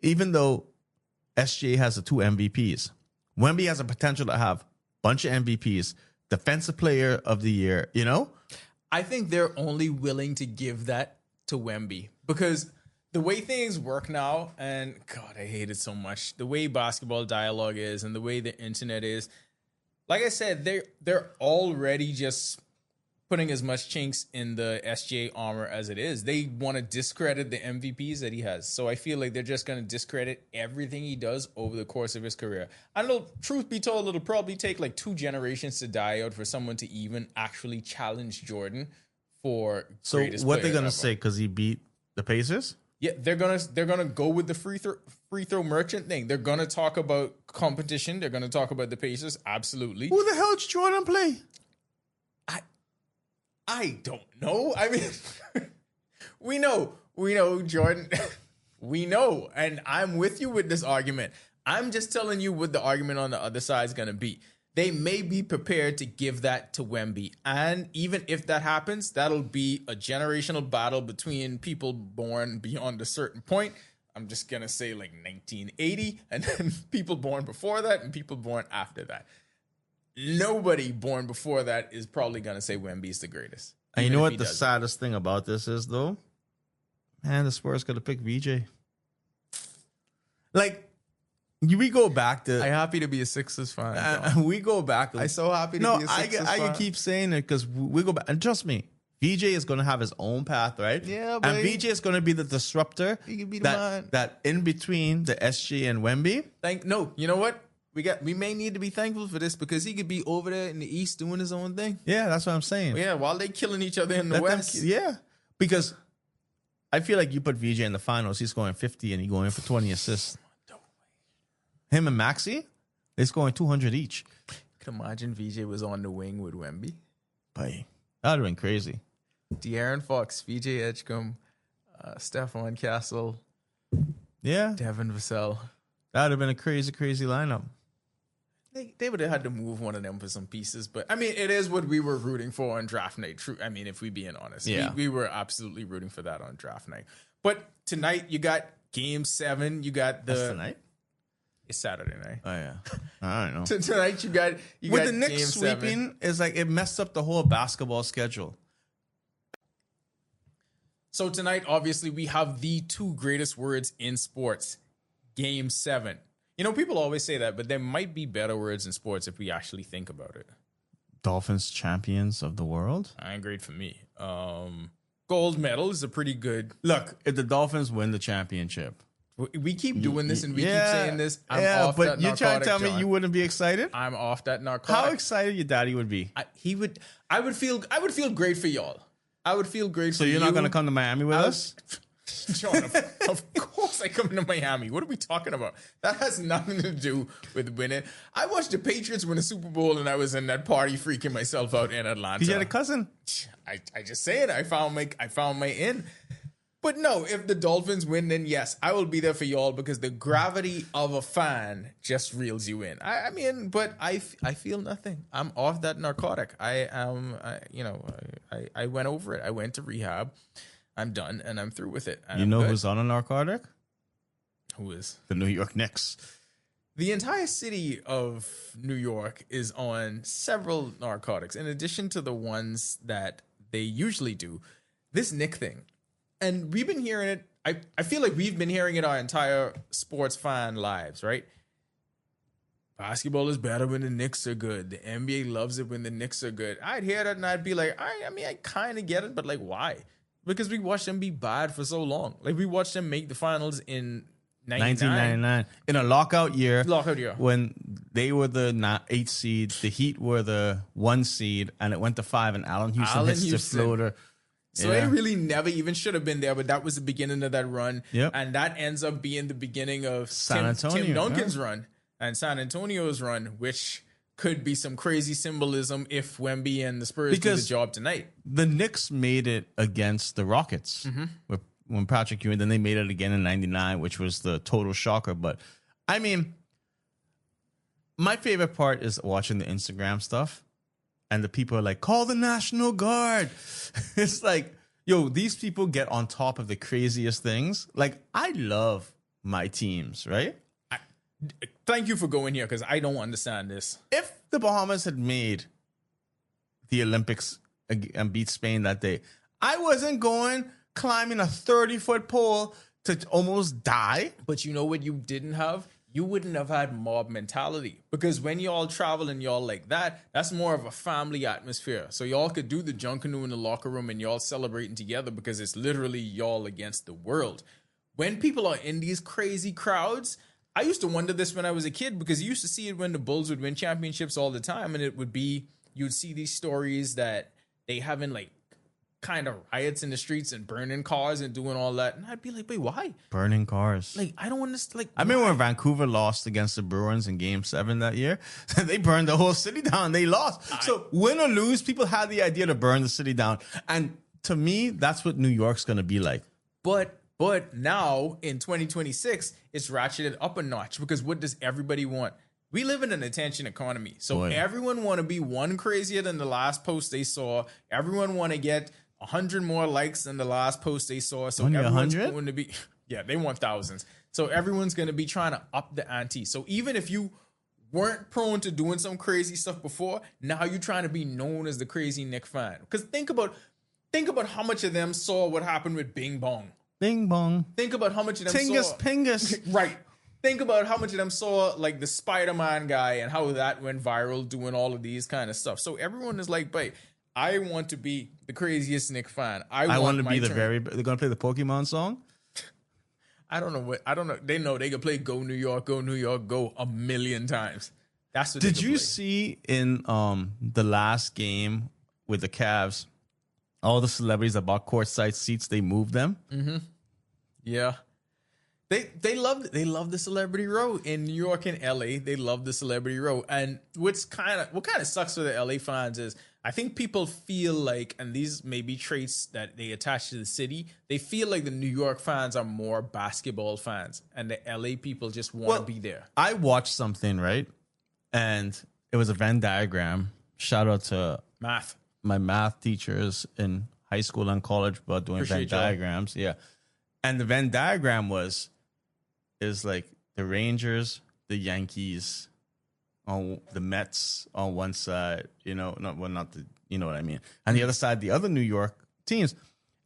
even though SGA has the 2 MVPs, Wemby has a potential to have a bunch of MVPs, defensive player of the year, you know? I think they're only willing to give that to Wemby because the way things work now, and God, I hate it so much, the way basketball dialogue is and the way the internet is, like I said, they're already just putting as much chinks in the SGA armor as it is. They want to discredit the MVPs that he has. So I feel like they're just going to discredit everything he does over the course of his career. I know, truth be told, it'll probably take like 2 generations to die out for someone to even actually challenge Jordan for greatest So what player they're going to ever. say, because he beat the Pacers? Yeah, they're gonna go with the free throw merchant thing. They're gonna talk about competition. They're gonna talk about the Pacers. Absolutely. Who the hell did Jordan play? I don't know. I mean, we know Jordan. We know, and I'm with you with this argument. I'm just telling you what the argument on the other side is gonna be. They may be prepared to give that to Wemby. And even if that happens, that'll be a generational battle between people born beyond a certain point. I'm just going to say like 1980, and then people born before that and people born after that. Nobody born before that is probably going to say Wemby's the greatest. And you even know if what he the doesn't. saddest thing about this is, though? Man, the Spurs got to pick VJ. Like, we go back to... I'm happy to be a Sixers fan. we go back... I'm so happy to be a Sixers fan. I can keep saying it because we go back... And trust me, VJ is going to have his own path, right? Yeah, and buddy. VJ is going to be the disruptor. He can be the man. That in between the SG and Wemby. No, you know what? We may need to be thankful for this because he could be over there in the East doing his own thing. Yeah, that's what I'm saying. Yeah, while they killing each other in the Let them- West. yeah, because I feel like you put VJ in the finals, he's scoring 50 and he's going for 20 assists. Him and Maxey, they're scoring 200 each. Could imagine VJ was on the wing with Wemby. Boy, that would have been crazy. De'Aaron Fox, VJ Edgecombe, Stephon Castle, Yeah, Devin Vassell. that would have been a crazy, crazy lineup. They would have had to move one of them for some pieces. But, I mean, it is what we were rooting for on draft night. True. I mean, if we being honest. Yeah. We were absolutely rooting for that on draft night. But tonight, you got Game 7. You got the... That's tonight? It's Saturday night. Oh, yeah. I don't know. Tonight, you got With the Game Knicks 7. sweeping, it's like it messed up the whole basketball schedule. So tonight, obviously, we have the 2 greatest words in sports. Game 7. You know, people always say that, but there might be better words in sports if we actually think about it. Dolphins champions of the world? Ain't great for me. Gold medal is a pretty good... Look, if the Dolphins win the championship. We keep doing this and we keep saying this. I'm off but that you're trying to narcotic, tell me John. you wouldn't be excited? I'm off that narcotic. How excited your daddy would be? I would feel great for y'all. I would feel great So for you. you're not going to come to Miami with us? John, of course I come to Miami. What are we talking about? That has nothing to do with winning. I watched the Patriots win a Super Bowl and I was in that party freaking myself out in Atlanta. Because you had a cousin. I just saying I found my in. But no, if the Dolphins win, then yes, I will be there for y'all because the gravity of a fan just reels you in. I mean, but I feel nothing. I'm off that narcotic. I went over it. I went to rehab. I'm done and I'm through with it. You know who's on a narcotic? Who is? The New York Knicks. The entire city of New York is on several narcotics, in addition to the ones that they usually do. This Nick thing. And we've been hearing it. I feel like we've been hearing it our entire sports fan lives, right? Basketball is better when the Knicks are good. The NBA loves it when the Knicks are good. I'd hear that and I'd be like, I mean, I kind of get it, but like, why? Because we watched them be bad for so long. Like, we watched them make the finals in 1999 in a lockout year. Lockout year. When they were the 8th seed, the Heat were the 1 seed, and it went to 5, and Allen Houston hits the floater. So it really never even should have been there, but that was the beginning of that run. Yep. And that ends up being the beginning of San Tim Antonio, Duncan's run and San Antonio's run, which could be some crazy symbolism if Wemby and the Spurs do the job tonight. The Knicks made it against the Rockets when Patrick Ewing, then they made it again in 99, which was the total shocker. But, I mean, my favorite part is watching the Instagram stuff. And the people are like, call the National Guard. It's like, yo, these people get on top of the craziest things. Like, I love my teams, right? Thank you for going here because I don't understand this. If the Bahamas had made the Olympics and beat Spain that day, I wasn't going climbing a 30-foot pole to almost die. But you know what you didn't have? You wouldn't have had mob mentality because when y'all travel and y'all like that, that's more of a family atmosphere. So y'all could do the junk canoe in the locker room and y'all celebrating together because it's literally y'all against the world. When people are in these crazy crowds, I used to wonder this when I was a kid because you used to see it when the Bulls would win championships all the time. And it would be, you'd see these stories that they having like kind of riots in the streets and burning cars and doing all that. And I'd be like, wait, why? Burning cars. Like, I don't understand. Like, I remember when Vancouver lost against the Bruins in Game 7 that year. They burned the whole city down. They lost. So win or lose, people had the idea to burn the city down. And to me, that's what New York's going to be like. But now in 2026, it's ratcheted up a notch because what does everybody want? We live in an attention economy. So everyone want to be one crazier than the last post they saw. Everyone want to get 100 more likes than the last post they saw. So only everyone's 100? going to be, yeah, they want thousands. So everyone's going to be trying to up the ante. So even if you weren't prone to doing some crazy stuff before, now you're trying to be known as the crazy Nick fan. Because think about how much of them saw what happened with Bing Bong. Bing Bong. Think about how much of them Tingus saw. Pingus. Right. Think about how much of them saw like the Spider-Man guy and how that went viral doing all of these kind of stuff. So everyone is like, babe, I want to be the craziest Nick fan. I want to be the they're going to play the Pokemon song? I don't know. They know they can play Go New York, Go New York, Go a million times. That's what Did you see in the last game with the Cavs, all the celebrities that bought courtside seats, they moved them? Mm-hmm. Yeah. They love the celebrity row in New York and LA. They love the celebrity row. And what kind of sucks for the LA fans is I think people feel like, and these may be traits that they attach to the city, they feel like the New York fans are more basketball fans and the LA people just want to be there. I watched something, right? And it was a Venn diagram. Shout out to my math teachers in high school and college about doing Venn diagrams. Yeah. And the Venn diagram is like the Rangers, the Yankees, on the Mets on one side, you know what I mean. On the other side, the other New York teams,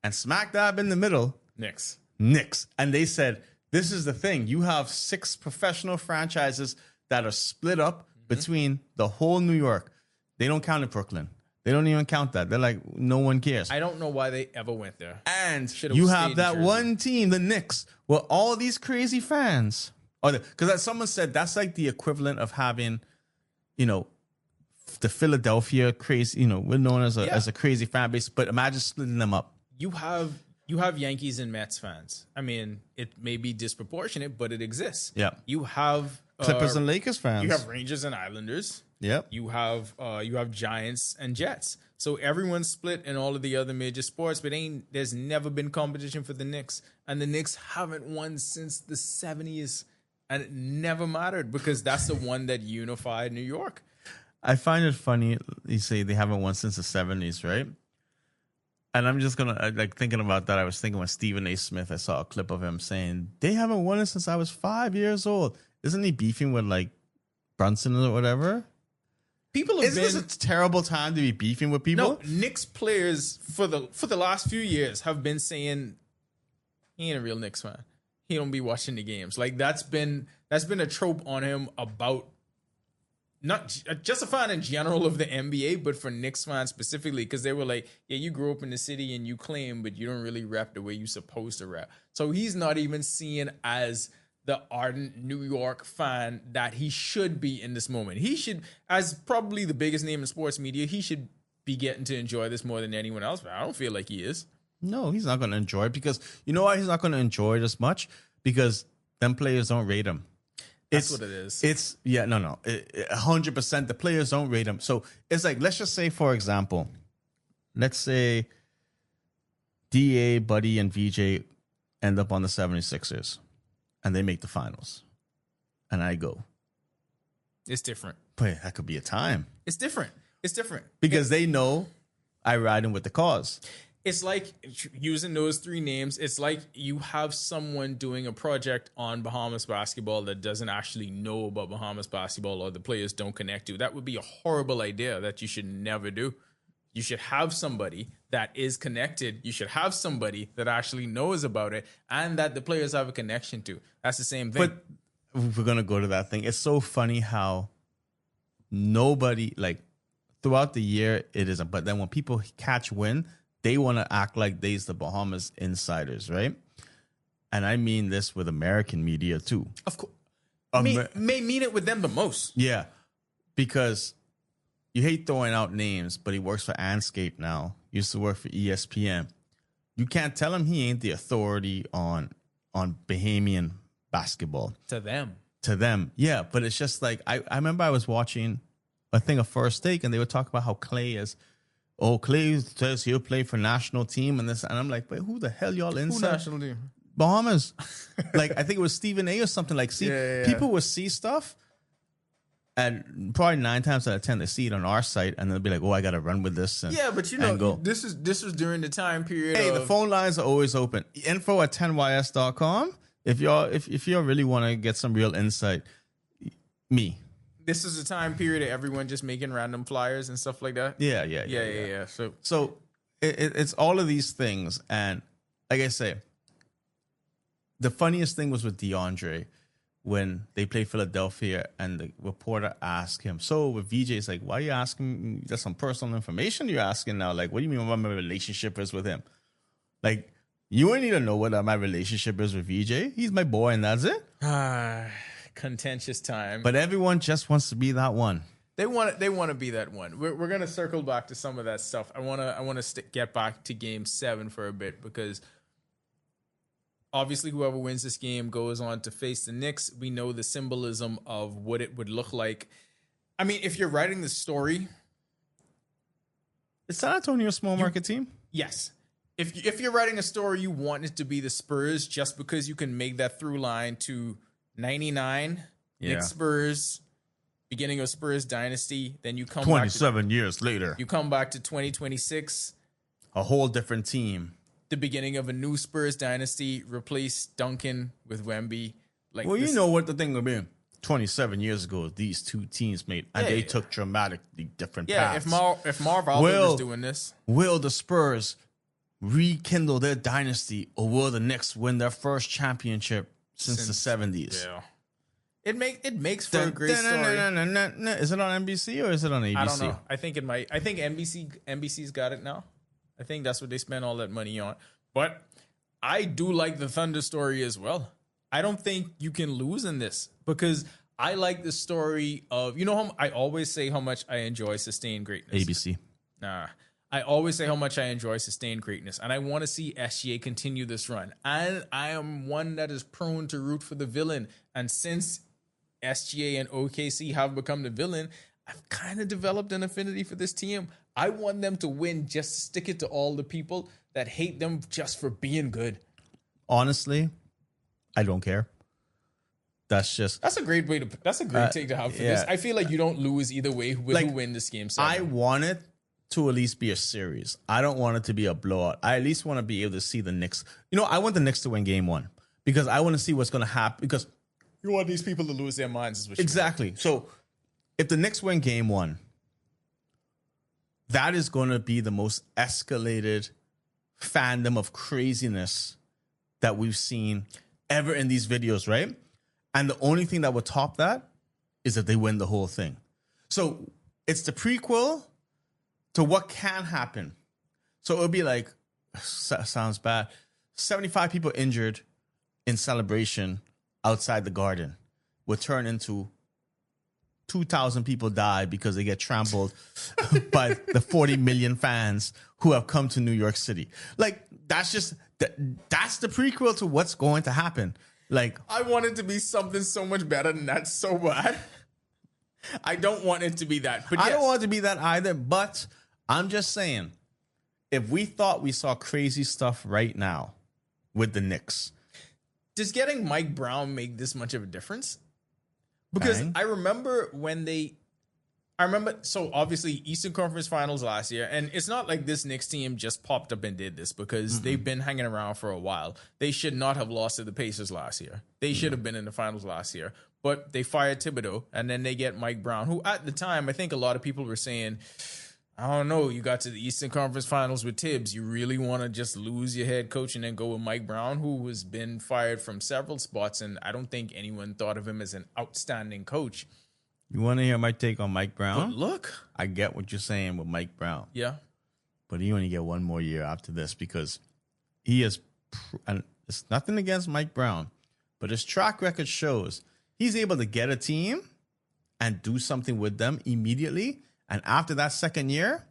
and smack dab in the middle, Knicks. And they said, this is the thing. You have 6 professional franchises that are split up between the whole New York. They don't count in Brooklyn. They don't even count that. They're like, no one cares. I don't know why they ever went there. And you have that one team, the Knicks, with all these crazy fans. Because someone said that's like the equivalent of having, the Philadelphia crazy, we're known as a crazy fan base, but imagine splitting them up. You have Yankees and Mets fans. I mean, it may be disproportionate, but it exists. Yeah. You have Clippers and Lakers fans. You have Rangers and Islanders. Yep. You have Giants and Jets. So everyone's split in all of the other major sports, but there's never been competition for the Knicks. And the Knicks haven't won since the 70s. And it never mattered because that's the one that unified New York. I find it funny. You say they haven't won since the 70s, right? And I'm just gonna like thinking about that. I was thinking when Stephen A. Smith, I saw a clip of him saying they haven't won it since I was 5 years old. Isn't he beefing with like Brunson or whatever? People have Isn't this a terrible time to be beefing with people? No, Knicks players for the last few years have been saying he ain't a real Knicks fan. He don't be watching the games. Like that's been a trope on him about not just a fan in general of the NBA, but for Knicks fans specifically, because they were like, yeah, you grew up in the city and you claim, but you don't really rap the way you're supposed to rap. So he's not even seen as the ardent New York fan that he should be in this moment. He should, as probably the biggest name in sports media, he should be getting to enjoy this more than anyone else, but I don't feel like he is. No, he's not going to enjoy it because you know why he's not going to enjoy it as much? Because them players don't rate him. That's what it is. It's 100%. The players don't rate him. So it's like, let's just say, for example, let's say DA, Buddy, and VJ end up on the 76ers and they make the finals. And I go. It's different. But that could be a time. It's different. It's different. Because they know I ride him with the cause. It's like using those three names. It's like you have someone doing a project on Bahamas basketball that doesn't actually know about Bahamas basketball or the players don't connect to. That would be a horrible idea that you should never do. You should have somebody that is connected. You should have somebody that actually knows about it and that the players have a connection to. That's the same thing. But we're going to go to that thing. It's so funny how nobody, like, throughout the year, it isn't. But then when people catch wind, they want to act like they's the Bahamas insiders, right? And I mean this with American media too. Of course. May mean it with them the most. Yeah. Because you hate throwing out names, but he works for Anscape now. Used to work for ESPN. You can't tell him he ain't the authority on Bahamian basketball. To them. Yeah. But it's just like, I remember I was watching a thing of First Take and they would talk about how Clay is. Oh, Clay says he'll play for national team and this, and I'm like, wait, who the hell y'all inside? Who national team? Bahamas. Like, I think it was Stephen A or something. Like, see, people would see stuff, and probably 9 times out of 10 they see it on our site, and they'll be like, oh, I got to run with this. And, but you know, this was during the time period. Hey, the phone lines are always open. Info at 10ys.com. If y'all really want to get some real insight, me. This is a time period of everyone just making random flyers and stuff like that. Yeah. So it's all of these things, and like I say, the funniest thing was with DeAndre when they played Philadelphia, and the reporter asked him, "So with VJ, it's like, why are you asking? That's some personal information you're asking now. Like, what do you mean what my relationship is with him? Like, you ain't need to know what my relationship is with VJ. He's my boy, and that's it." Contentious time, but everyone just wants to be that one. They want to be that one. We're gonna circle back to some of that stuff. I want to get back to Game 7 for a bit because obviously whoever wins this game goes on to face the Knicks. We know the symbolism of what it would look like. I mean, if you're writing the story, is San Antonio a small market team? Yes. If you're writing a story, you want it to be the Spurs just because you can make that through line to 99, Knicks Spurs, beginning of Spurs dynasty. Then you come 27 years later. You come back to 2026. A whole different team. The beginning of a new Spurs dynasty. Replace Duncan with Wemby. Like, well, you know what the thing will be. 27 years ago, these two teams made, and they took dramatically different paths. If Marv Albert was doing this. Will the Spurs rekindle their dynasty, or will the Knicks win their first championship since the 70s? Yeah. It makes for a great story. Is it on NBC or is it on ABC? I don't know. I think it might. I think NBC's got it now. I think that's what they spent all that money on. But I do like the Thunder story as well. I don't think you can lose in this because I like the story of, you know, how I always say how much I enjoy sustained greatness. ABC. I always say how much I enjoy sustained greatness, and I want to see SGA continue this run. And I am one that is prone to root for the villain. And since SGA and OKC have become the villain, I've kind of developed an affinity for this team. I want them to win, just stick it to all the people that hate them just for being good. Honestly, I don't care. That's a great way to. That's a great take to have for this. I feel like you don't lose either way with who win this game 7. I want it to at least be a series. I don't want it to be a blowout. I at least want to be able to see the Knicks. I want the Knicks to win game 1 because I want to see what's going to happen. Because you want these people to lose their minds, is what exactly. So if the Knicks win game 1, that is going to be the most escalated fandom of craziness that we've seen ever in these videos, right? And the only thing that would top that is if they win the whole thing. So it's the prequel to what can happen. So it'll be like, sounds bad, 75 people injured in celebration outside the Garden would turn into 2,000 people die because they get trampled by the 40 million fans who have come to New York City. Like, that's the prequel to what's going to happen. Like, I want it to be something so much better than that so bad. I don't want it to be that. But I don't want it to be that either, but I'm just saying, if we thought we saw crazy stuff right now with the Knicks. Does getting Mike Brown make this much of a difference? Because I remember so obviously Eastern Conference Finals last year, and it's not like this Knicks team just popped up and did this because they've been hanging around for a while. They should not have lost to the Pacers last year. They should have been in the finals last year, but they fired Thibodeau, and then they get Mike Brown, who at the time, I think a lot of people were saying, I don't know, you got to the Eastern Conference Finals with Tibbs. You really want to just lose your head coach and then go with Mike Brown, who has been fired from several spots, and I don't think anyone thought of him as an outstanding coach. You want to hear my take on Mike Brown? But look. I get what you're saying with Mike Brown. Yeah. But he only get one more year after this because he is, and it's nothing against Mike Brown, but his track record shows he's able to get a team and do something with them immediately. And after that second year,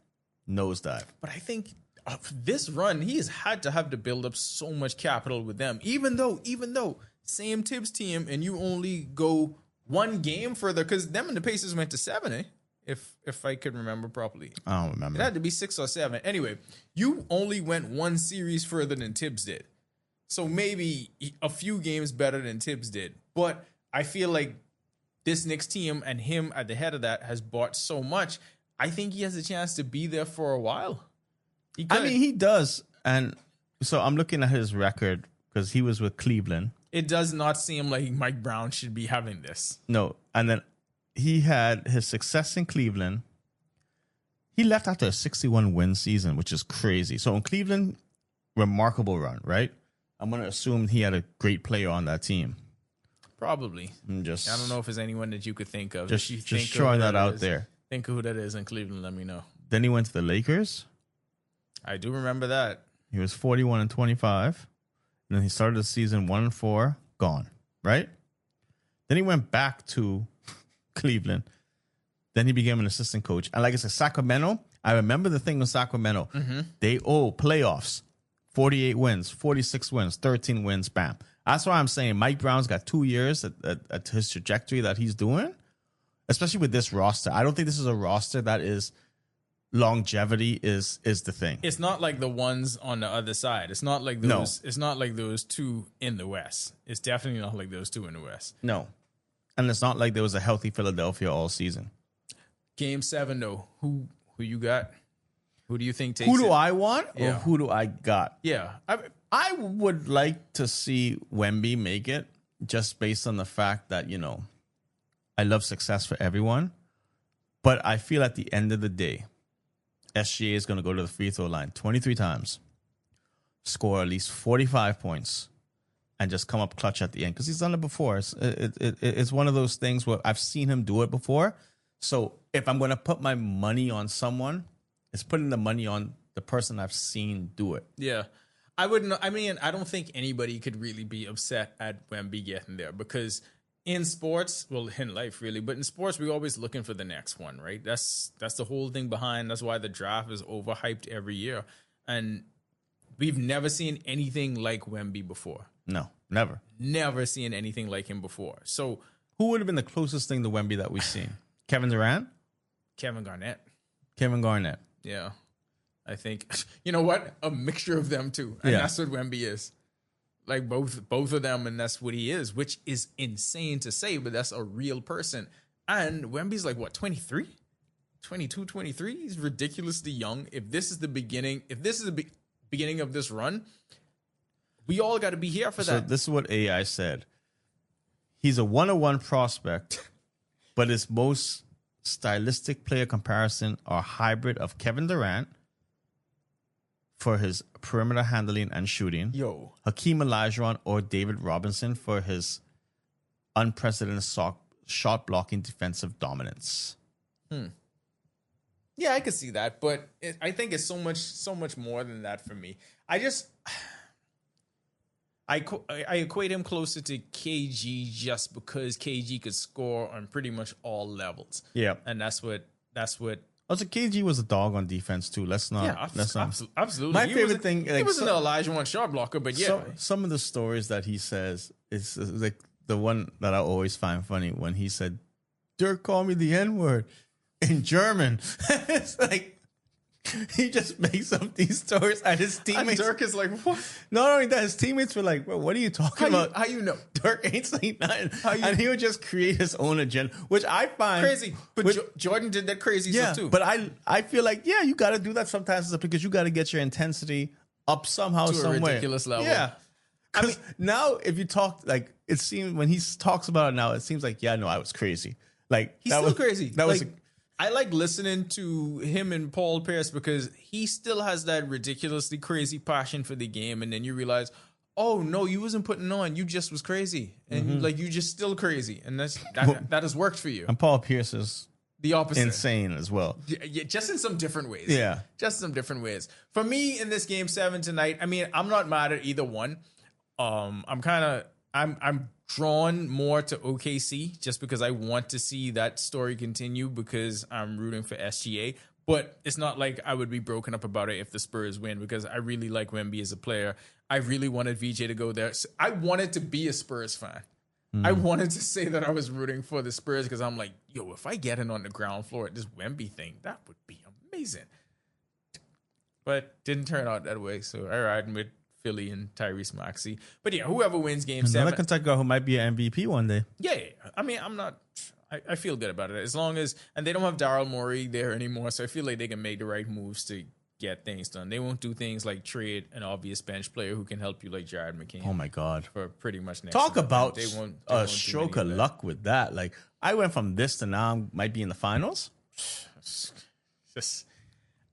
nosedive. But I think this run, he has had to have to build up so much capital with them. Even though same Tibbs team, and you only go one game further, because them and the Pacers went to 7, if I could remember properly. I don't remember. It had to be 6 or 7. Anyway, you only went one series further than Tibbs did. So maybe a few games better than Tibbs did. But I feel like this Knicks team and him at the head of that has bought so much. I think he has a chance to be there for a while. I mean, he does. And so I'm looking at his record because he was with Cleveland. It does not seem like Mike Brown should be having this. No. And then he had his success in Cleveland. He left after a 61-win season, which is crazy. So in Cleveland, remarkable run, right? I'm going to assume he had a great player on that team. Probably. I don't know if there's anyone that you could think of. Just throwing that out there. Think of who that is in Cleveland. Let me know. Then he went to the Lakers. I do remember that. He was 41-25. And then he started the season 1-4, gone, right? Then he went back to Cleveland. Then he became an assistant coach. And like I said, Sacramento, I remember the thing with Sacramento. They owe playoffs. 48 wins, 46 wins, 13 wins, bam. That's why I'm saying Mike Brown's got 2 years at his trajectory that he's doing, especially with this roster. I don't think this is a roster that is longevity is the thing. It's not like the ones on the other side. It's not like those. No. It's not like those two in the West. It's definitely not like those two in the West. No, and it's not like there was a healthy Philadelphia all season. Game 7 though, who you got? Who do you think takes it? Who do I want or who do I got? Yeah. I would like to see Wemby make it just based on the fact that, I love success for everyone. But I feel at the end of the day, SGA is going to go to the free throw line 23 times, score at least 45 points, and just come up clutch at the end. Because he's done it before. It's one of those things where I've seen him do it before. So if I'm going to put my money on someone, it's putting the money on the person I've seen do it. Yeah. I wouldn't. I mean, I don't think anybody could really be upset at Wemby getting there because in sports, well, in life really, but in sports, we're always looking for the next one, right? That's the whole thing behind. That's why the draft is overhyped every year, and we've never seen anything like Wemby before. No, never. Never seen anything like him before. So, who would have been the closest thing to Wemby that we've seen? Kevin Durant? Kevin Garnett. Kevin Garnett. Yeah. I think, you know what? A mixture of them too. And that's what Wemby is. Like both of them, and that's what he is, which is insane to say, but that's a real person. And Wemby's like, what, 23? 22, 23? He's ridiculously young. If this is the beginning of this run, we all got to be here for that. So this is what AI said. He's a 101 prospect, but his most stylistic player comparison are hybrid of Kevin Durant for his perimeter handling and shooting, Hakeem Olajuwon or David Robinson for his unprecedented shot blocking defensive dominance. Yeah, I could see that, but I think it's so much more than that for me. I equate him closer to KG just because KG could score on pretty much all levels. Yeah, and that's what. Also, KG was a dog on defense too. Let's not. Absolutely. My favorite thing. He was an Olajuwon shot blocker, but yeah. Some of the stories that he says is like the one that I always find funny when he said, "Dirk called me the N-word in German." It's like he just makes up these stories, and his teammates. And Dirk is like, "What?" Not only that, his teammates were like, "Bro, what are you talking about? How you know? Dirk ain't saying nothing." And he would just create his own agenda, which I find crazy. But Jordan did that crazy stuff too. But I feel like, you got to do that sometimes because you got to get your intensity up somehow, some way. To a ridiculous level. Yeah. Because now, if you talk, like, it seems when he talks about it now, it seems like, I was crazy. Like, he's still crazy. That was. I like listening to him and Paul Pierce because he still has that ridiculously crazy passion for the game, and then you realize, oh no, you wasn't putting on, you just was crazy, and you just still crazy, and that has worked for you. And Paul Pierce is the opposite, insane as well. Yeah, just in some different ways. Yeah, just some different ways. For me in this game 7 tonight, I mean, I'm not mad at either one. I'm drawn more to OKC just because I want to see that story continue because I'm rooting for SGA. But it's not like I would be broken up about it if the Spurs win because I really like Wemby as a player. I really wanted VJ to go there. So I wanted to be a Spurs fan. I wanted to say that I was rooting for the Spurs because I'm like, yo, if I get in on the ground floor at this Wemby thing, that would be amazing. But didn't turn out that way. So I ride with Philly and Tyrese Maxey. But yeah, whoever wins game 7. Another Kentucky girl who might be an MVP one day. Yeah. I mean, I feel good about it. As long as, and they don't have Daryl Morey there anymore, so I feel like they can make the right moves to get things done. They won't do things like trade an obvious bench player who can help you like Jared McCain. Oh my God. For pretty much next Talk season. about they won't a stroke of luck with that. Like, I went from this to now I might be in the finals. Just...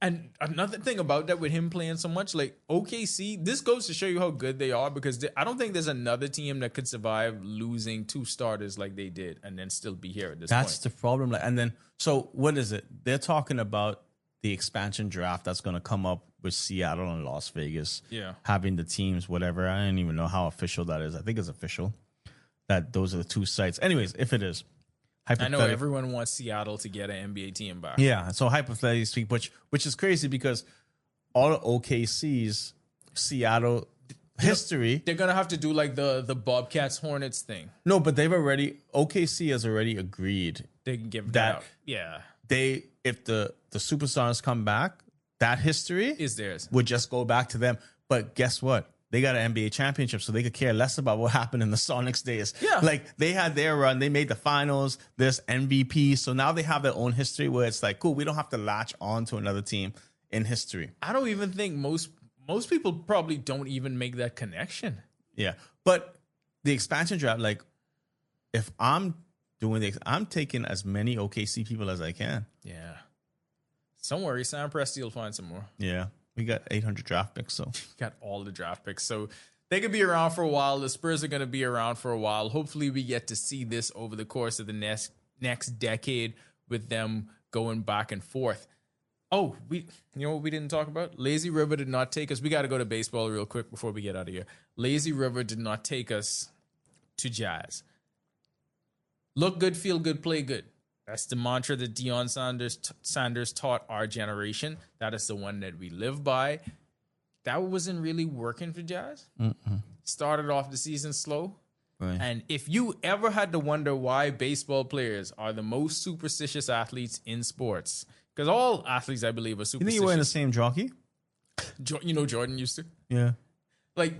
And another thing about that with him playing so much, like OKC, this goes to show you how good they are because I don't think there's another team that could survive losing 2 starters like they did and then still be here at this point. That's the problem. Like, and then, so what is it? They're talking about the expansion draft that's going to come up with Seattle and Las Vegas. Yeah. Having the teams, whatever. I don't even know how official that is. I think it's official that those are the 2 sites. Anyways, if it is. I know everyone wants Seattle to get an NBA team back. Yeah, so hypothetically speaking, which is crazy because all of OKC's Seattle history, they're gonna have to do like the Bobcats Hornets thing. No, but OKC has already agreed they can give that out. Yeah, if the superstars come back, that history is theirs. Would just go back to them. But guess what? They got an NBA championship, so they could care less about what happened in the Sonics days. Yeah. Like, they had their run. They made the finals. There's MVP. So now they have their own history where it's like, cool, we don't have to latch on to another team in history. I don't even think most people probably don't even make that connection. Yeah. But the expansion draft, like, if I'm doing I'm taking as many OKC people as I can. Yeah. Don't worry, Sam Presti will find some more. Yeah. We got 800 draft picks, so. Got all the draft picks. So they could be around for a while. The Spurs are going to be around for a while. Hopefully we get to see this over the course of the next decade with them going back and forth. Oh, you know what we didn't talk about? Lazy River did not take us. We got to go to baseball real quick before we get out of here. Lazy River did not take us to Jazz. Look good, feel good, play good. That's the mantra that Deion Sanders taught our generation. That is the one that we live by. That wasn't really working for Jazz. Started off the season slow. Right. And if you ever had to wonder why baseball players are the most superstitious athletes in sports, because all athletes, I believe, are You superstitious. think you're wearing the same jockey? You know, Jordan used to. Yeah. Like,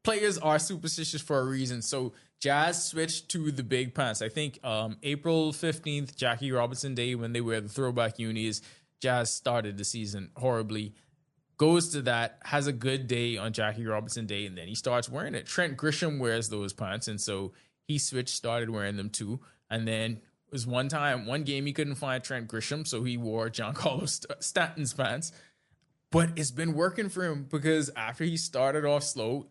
players are superstitious for a reason. So Jazz switched to the big pants. I think April 15th, Jackie Robinson Day, when they wear the throwback unis, Jazz started the season horribly. Goes to that, has a good day on Jackie Robinson Day, and then he starts wearing it. Trent Grisham wears those pants, and so he switched, started wearing them too. And then it was one game he couldn't find Trent Grisham, so he wore Giancarlo Stanton's pants. But it's been working for him because after he started off slow,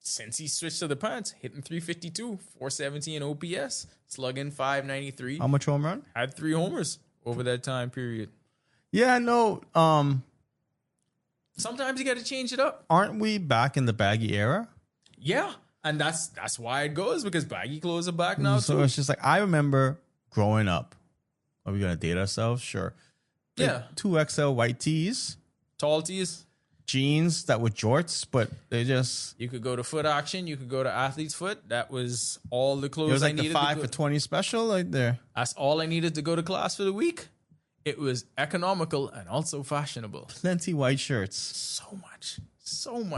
since he switched to the pants, hitting 352, 417 OPS, slugging 593. How much home run? Had 3 homers over that time period. Yeah, no. Sometimes you got to change it up. Aren't we back in the baggy era? Yeah, and that's why it goes, because baggy clothes are back now So too. it's just like, I remember growing up. Are we gonna date ourselves? Sure. Yeah, 2XL white tees, tall tees. jeans that were jorts, but they just, You could go to Foot Action. You could go to Athlete's Foot. That was all the clothes it was I like the needed. 5 for 20 special right there. That's all I needed to go to class for the week. It was economical and also fashionable. Plenty white shirts. So much.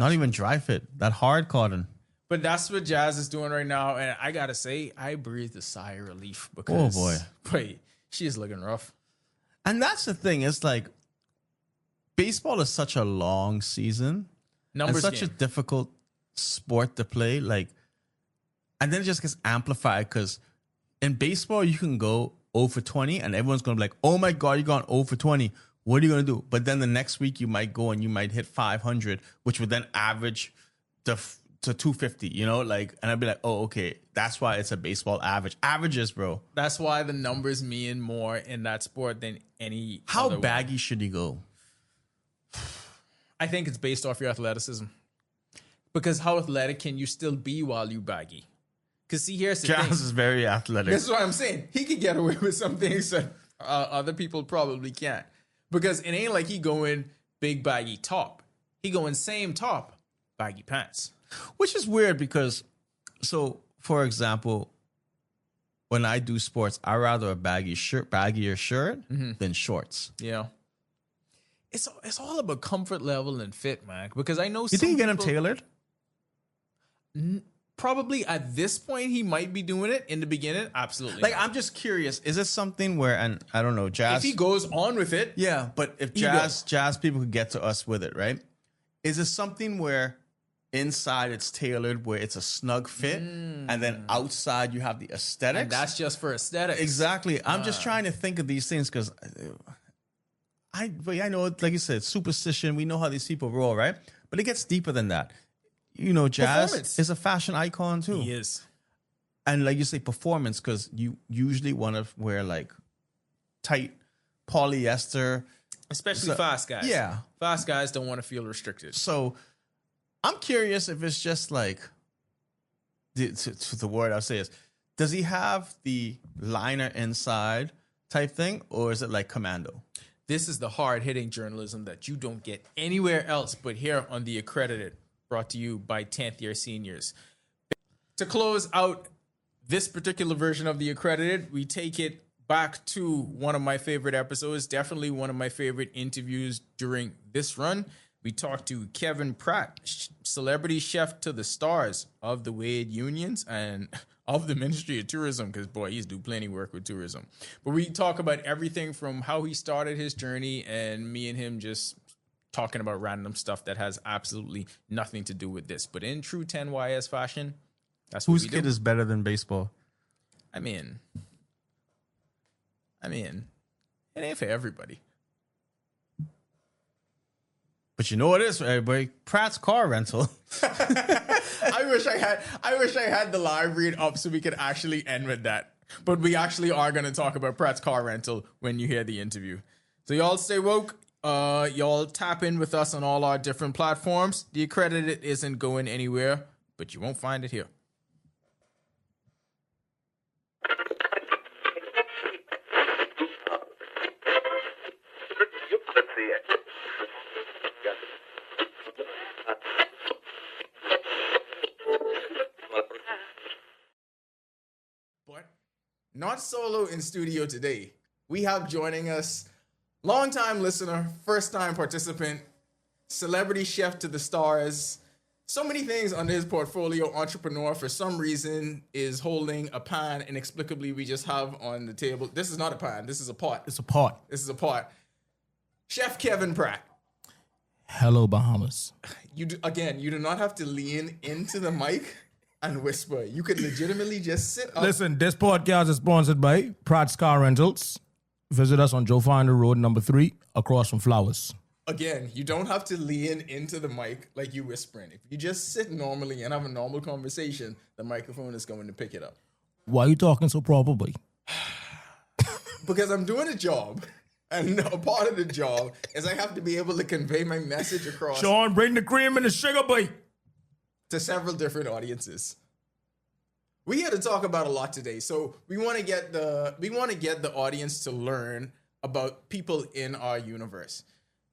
Not even dry fit. That hard cotton. But that's what Jazz is doing right now, and I gotta say, I breathed a sigh of relief because, boy, she is looking rough. And that's the thing. It's like, baseball is such a long season. Numbers and such game. a difficult sport to play. Like, and then it just gets amplified because in baseball, you can go 0 for 20 and everyone's going to be like, oh my God, you're going 0 for 20. What are you going to do? But then the next week you might go and you might hit 500, which would then average to 250, you know, like, and I'd be like, oh, okay, that's why it's a baseball average. Averages, bro. That's why the numbers mean more in that sport than any How other baggy should he go? I think it's based off your athleticism. Because how athletic can you still be while you baggy? Because see, here's the thing. Jazz is very athletic. That's what I'm saying. He could get away with some things that other people probably can't. Because it ain't like he going big baggy top. He going same top, baggy pants. Which is weird because, so for example, when I do sports, I rather a baggier shirt than shorts. Yeah. It's all about comfort level and fit, man. Because I know You think you get them tailored? Probably at this point he might be doing it. In the beginning, absolutely. Like, I'm just curious. Is it something where, and I don't know, Jazz. If he goes on with it, yeah, but if jazz people could get to us with it, right? Is it something where inside it's tailored, where it's a snug fit, and then outside you have the aesthetics? and that's just for aesthetics. Exactly. I'm just trying to think of these things because I know, like you said, superstition. We know how these people roll, right? But it gets deeper than that. You know, Jazz Performance. is a fashion icon too. He is. And like you say, performance, because you usually want to wear like tight polyester. Especially fast guys. Yeah. Fast guys don't want to feel restricted. So I'm curious if it's just like, the word I'll say is, does he have the liner inside type thing, or is it like commando? This is the hard-hitting journalism that you don't get anywhere else but here on The Accredited, brought to you by 10th year seniors. To close out this particular version of The Accredited, we take it back to one of my favorite episodes, definitely one of my favorite interviews during this run. We talked to Kevin Pratt, celebrity chef to the stars of the Wade Unions and of the Ministry of Tourism, because, boy, he's do plenty of work with tourism. But we talk about everything from how he started his journey and me and him just talking about random stuff that has absolutely nothing to do with this. But in true 10YS fashion, that's what Whose we do. kid is better than baseball? I mean, it ain't for everybody. But you know what it is for everybody? Pratt's car rental. I wish I had the live read up so we could actually end with that. But we actually are going to talk about Pratt's car rental when you hear the interview. So y'all stay woke. Y'all tap in with us on all our different platforms. The Accredited isn't going anywhere, but you won't find it here. not solo in studio today. We have joining us longtime listener, first time participant, celebrity chef to the stars. So many things under his portfolio. Entrepreneur, for some reason, is holding a pan. Inexplicably, we just have on the table. This is not a pan. This is a pot. It's a pot. This is a pot. Chef Kevin Pratt. Hello, Bahamas. You do not have to lean into the mic and whisper. You could legitimately just sit up. Listen, this podcast is sponsored by Pratt's Car Rentals. Visit us on Joe Finder Road, number 3, across from Flowers. Again, you don't have to lean into the mic like you whispering. If you just sit normally and have a normal conversation, the microphone is going to pick it up. Why are you talking so proper, boy? Because I'm doing a job, and a part of the job is I have to be able to convey my message across Sean, bring the cream and the sugar, boy. to several different audiences. We had to talk about a lot today, so we want to get the audience to learn about people in our universe.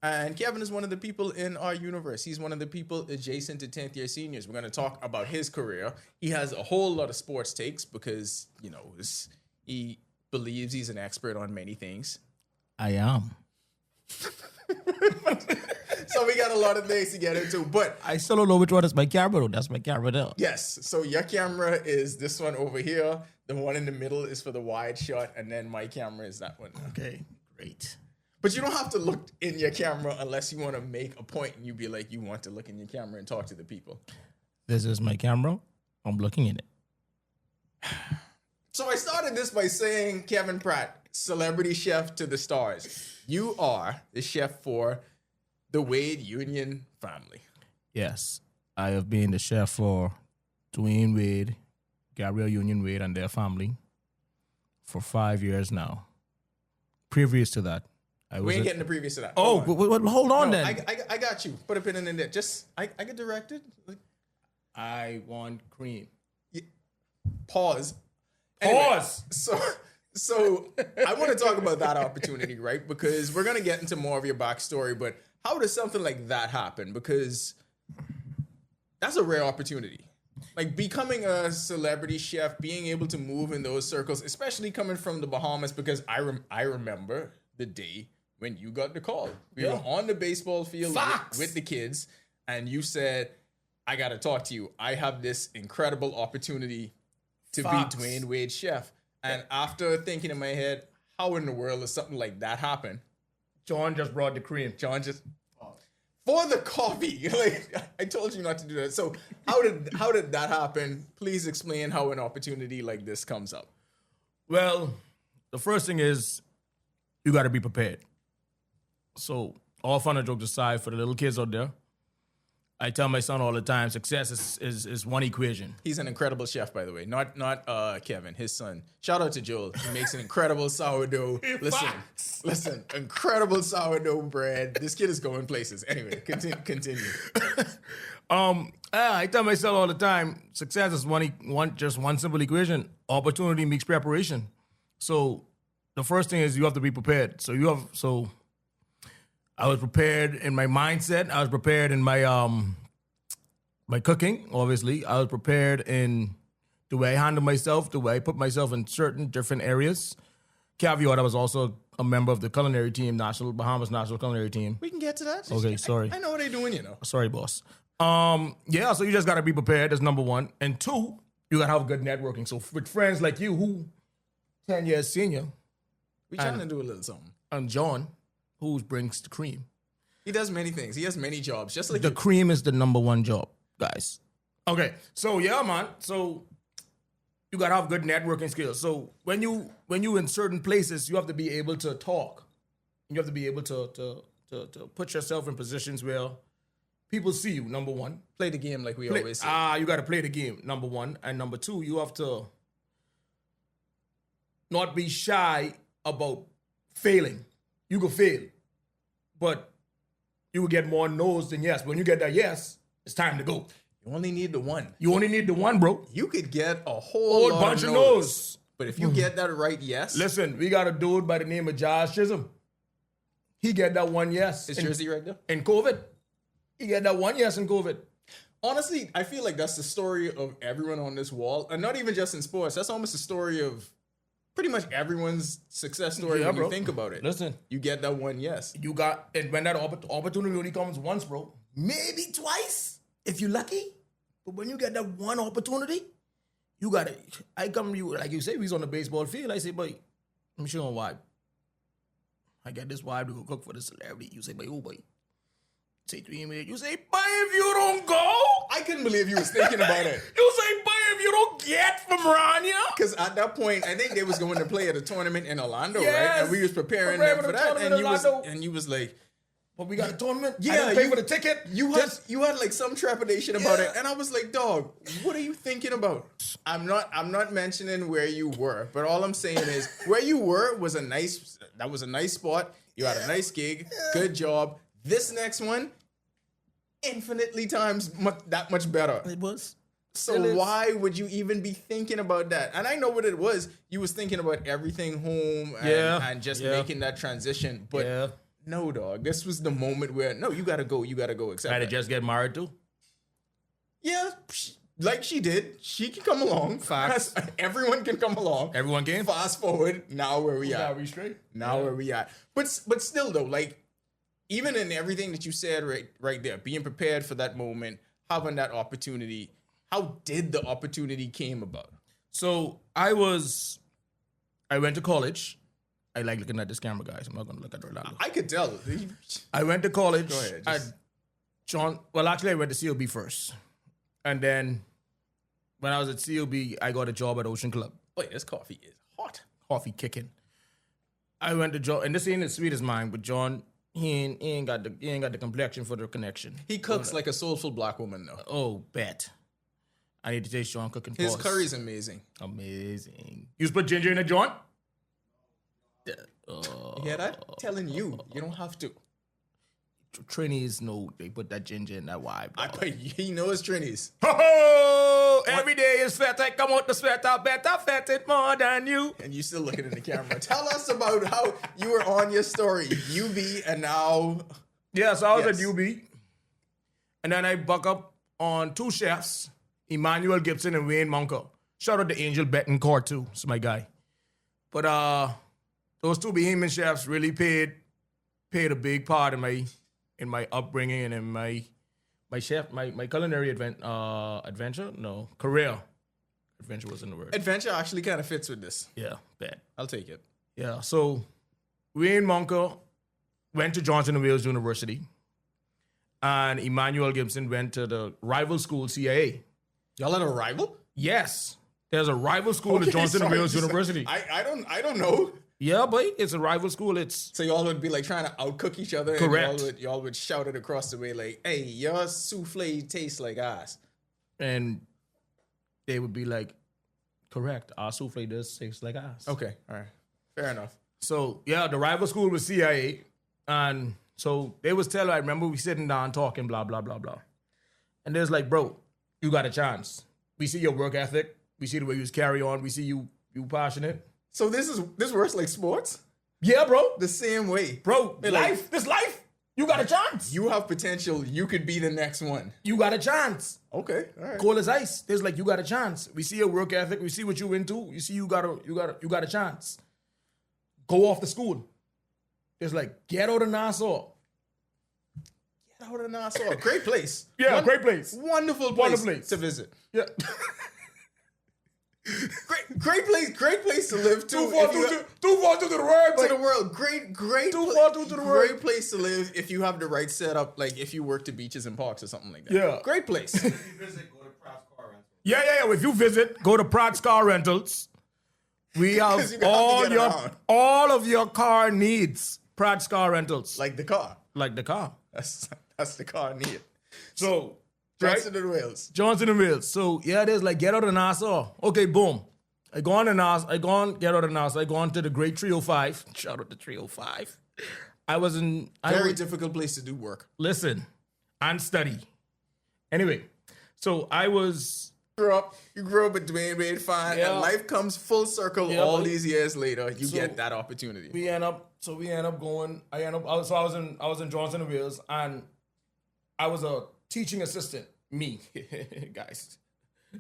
And Kevin is one of the people in our universe. He's one of the people adjacent to 10th year seniors. We're going to talk about his career. He has a whole lot of sports takes because, he believes he's an expert on many things. I am. So we got a lot of things to get into, but I still don't know which one is my camera, though. That's my camera there. yes. So your camera is this one over here. The one in the middle is for the wide shot. And then my camera is that one. Okay, great. But you don't have to look in your camera unless you want to make a point and you be like, you want to look in your camera and talk to the people. This is my camera. I'm looking in it. So I started this by saying, Kevin Pratt, celebrity chef to the stars. You are the chef for the Wade Union family. Yes, I have been the chef for Dwayne Wade, Gabrielle Union Wade, and their family for 5 years now. Previous to that, We ain't getting the previous to that. Oh, hold on No, then. I got you. Put a pin in there. Just, I get directed. Like, I want cream. pause. Pause. So I want to talk about that opportunity, right? Because we're going to get into more of your backstory, but how does something like that happen? Because that's a rare opportunity. Like becoming a celebrity chef, being able to move in those circles, especially coming from the Bahamas, because I remember the day when you got the call. We were on the baseball field with the kids, and you said, I got to talk to you. I have this incredible opportunity to be Dwayne Wade's chef. And after thinking in my head, how in the world does something like that happen? John just brought the cream. John just for the coffee. Like I told you not to do that. So how did that happen? Please explain how an opportunity like this comes up. Well, the first thing is you got to be prepared. So all fun and jokes aside, for the little kids out there, I tell my son all the time, success is one equation. He's an incredible chef, by the way. Not Kevin, his son. Shout out to Joel. He makes an incredible sourdough. Listen, incredible sourdough bread. This kid is going places. Anyway, continue. I tell myself all the time, success is just one simple equation. Opportunity meets preparation. So the first thing is you have to be prepared. I was prepared in my mindset. I was prepared in my my cooking, obviously. I was prepared in the way I handle myself, the way I put myself in certain different areas. Caveat, I was also a member of the culinary team, Bahamas National Culinary Team. We can get to that. Okay, sorry. I know what they're doing, Sorry, boss. So you just got to be prepared. That's number one. And two, you got to have good networking. So with friends like you, who 10 years senior. We trying to do a little something. And John, who brings the cream. He does many things. He has many jobs. Just like the cream is the number one job, guys. Okay, so yeah, man. So you gotta have good networking skills. So when you in certain places, you have to be able to talk. You have to be able to put yourself in positions where people see you. Number one, play the game like we always say. You gotta play the game. Number one, and number two, you have to not be shy about failing. You could fail, but you will get more no's than yes. When you get that yes, it's time to go. You only need the one. You only need the one, bro. You could get a whole bunch of no's. But if you get that right yes. Listen, we got a dude by the name of Josh Chisholm. He get that one yes. Is Jersey right there? In COVID. He get that one yes in COVID. Honestly, I feel like that's the story of everyone on this wall. And not even just in sports. That's almost the story of pretty much everyone's success story when bro. you think about it. Listen. You get that one yes. You got, and when that opportunity only comes once, bro, maybe twice, if you're lucky. But when you get that one opportunity, you got it. I come to you, like you say, we was on the baseball field. I say, boy, I'm sure on why. I get this wife to go cook for the celebrity. You say, boy, oh boy. Say 3 minutes. You say, boy, if you don't go. I couldn't believe you was thinking about it. You say, boy, if you don't get from Rania. Because at that point, I think they was going to play at a tournament in Orlando, Yes. right? And we was preparing them for that. And you was like, But we got a tournament. yeah, I didn't pay for the ticket. You had like some trepidation about it, and I was like, dog, what are you thinking about? I'm not mentioning where you were, but all I'm saying is where you were was a nice spot. You had a nice gig, good job. This next one, infinitely times that much better. It was. So why would you even be thinking about that? And I know what it was. You was thinking about everything home and just making that transition. But no, dog. This was the moment where, no, you got to go. You got to go. Accept Had to that. just get married too? Yeah, like she did. She can come along. Facts. Everyone can come along. Everyone can? Fast forward. Now where we at? Now we straight. Now where we at? But still though, like even in everything that you said right there, being prepared for that moment, having that opportunity. How did the opportunity came about? So I went to college. I like looking at this camera, guys. I'm not gonna look at Orlando. I could tell. I went to college. Go ahead, I went to COB first. And then when I was at COB, I got a job at Ocean Club. Wait, this coffee is hot. Coffee kicking. I went to John, and this ain't as sweet as mine, but John, he ain't got the complexion for the connection. He cooks like a soulful black woman though. Oh, bet. I need to taste John cooking. His curry's amazing. Amazing. You just put ginger in a joint? You hear that? Telling you, you don't have to. Trinities know they put that ginger in that vibe. He knows Trinities. Ho! Every day is fat. I come out the sweat. I bet I fat it more than you. And you still looking in the camera. Tell us about how you were on your story, UB, and now. Yeah, so I was at UB, and then I buck up on two chefs, Emmanuel Gibson and Wayne Monker. Shout out to Angel Betancourt too. It's my guy. But those two Bahamian chefs really played a big part in my upbringing and in my culinary adventure. No, career. Adventure wasn't the word. Adventure actually kind of fits with this. Yeah, bad. I'll take it. Yeah, so Wayne Monker went to Johnson & Wales University, and Emmanuel Gibson went to the rival school, CIA. Y'all had a rival? Yes, there's a rival school at Johnson & Wales University. I don't know. Yeah, boy, it's a rival school. So y'all would be like trying to outcook each other. Correct. And y'all would shout it across the way like, "Hey, your souffle tastes like ass." And they would be like, "Correct, our souffle does taste like ass." Okay, all right, fair enough. So yeah, the rival school was CIA, and so they was telling. I remember we sitting down talking, blah blah blah blah, and there's like, "Bro, you got a chance. We see your work ethic. We see the way you carry on. We see you passionate." So this works like sports? Yeah, bro. The same way. Bro, Like, this life, you got a chance. You have potential. You could be the next one. You got a chance. Okay, all right. Cold as ice. There's like, you got a chance. We see your work ethic. We see what you into. You see you got a chance. Go off to school. There's like, get out of Nassau. Get out of Nassau. Great place. Yeah, great place. Wonderful place to visit. Yeah. Great place to live too. Too far to the world. To the world. Great Too far to the world. Great place to live if you have the right setup, like if you work to beaches and parks or something like that. Yeah. Great place. If you visit, go to Pratt's Car Rental. Yeah. If you visit, go to Pratt's Car Rentals. We have 'Cause you have to get around. all of your car needs. Pratt's Car Rentals. Like the car. Like the car. That's the car need. So, Johnson and Wales. Johnson & Wales. So, yeah, there's like, get out of Nassau. Okay, boom. I go on to Nassau. Get out of Nassau. I go on to the great 305. Shout out to 305. Very difficult place to do work. Listen, and study. Anyway, so You grew up with Dwayne Wade Fine, Yeah. and life comes full circle Yeah, all but- these years later. You So, get that opportunity. we end up going. I was in Johnson & Wales, and I was a teaching assistant. Me, guys.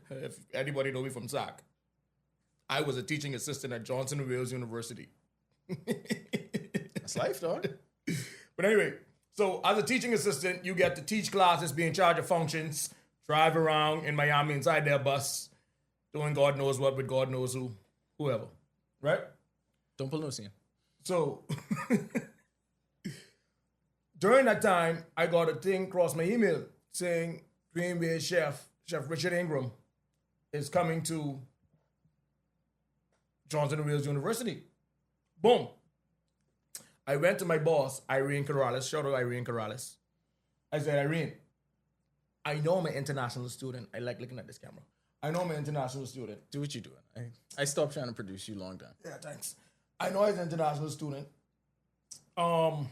If anybody know me from SAC, I was a teaching assistant at Johnson & Wales University. That's life, dog. But anyway, so as a teaching assistant, you get to teach classes, be in charge of functions, drive around in Miami inside their bus, doing God knows what with God knows who, whoever, right? Don't pull no scene. So during that time, I got a thing across my email saying Green Bay Chef Richard Ingram is coming to Johnson & Wales University. Boom. I went to my boss, Irene Corrales. Shout out Irene Corrales. I said, Irene, I know I'm an international student. I like looking at this camera. I know I'm an international student. Do what you're doing. I stopped trying to produce you long time. Yeah, thanks. I know I'm an international student. I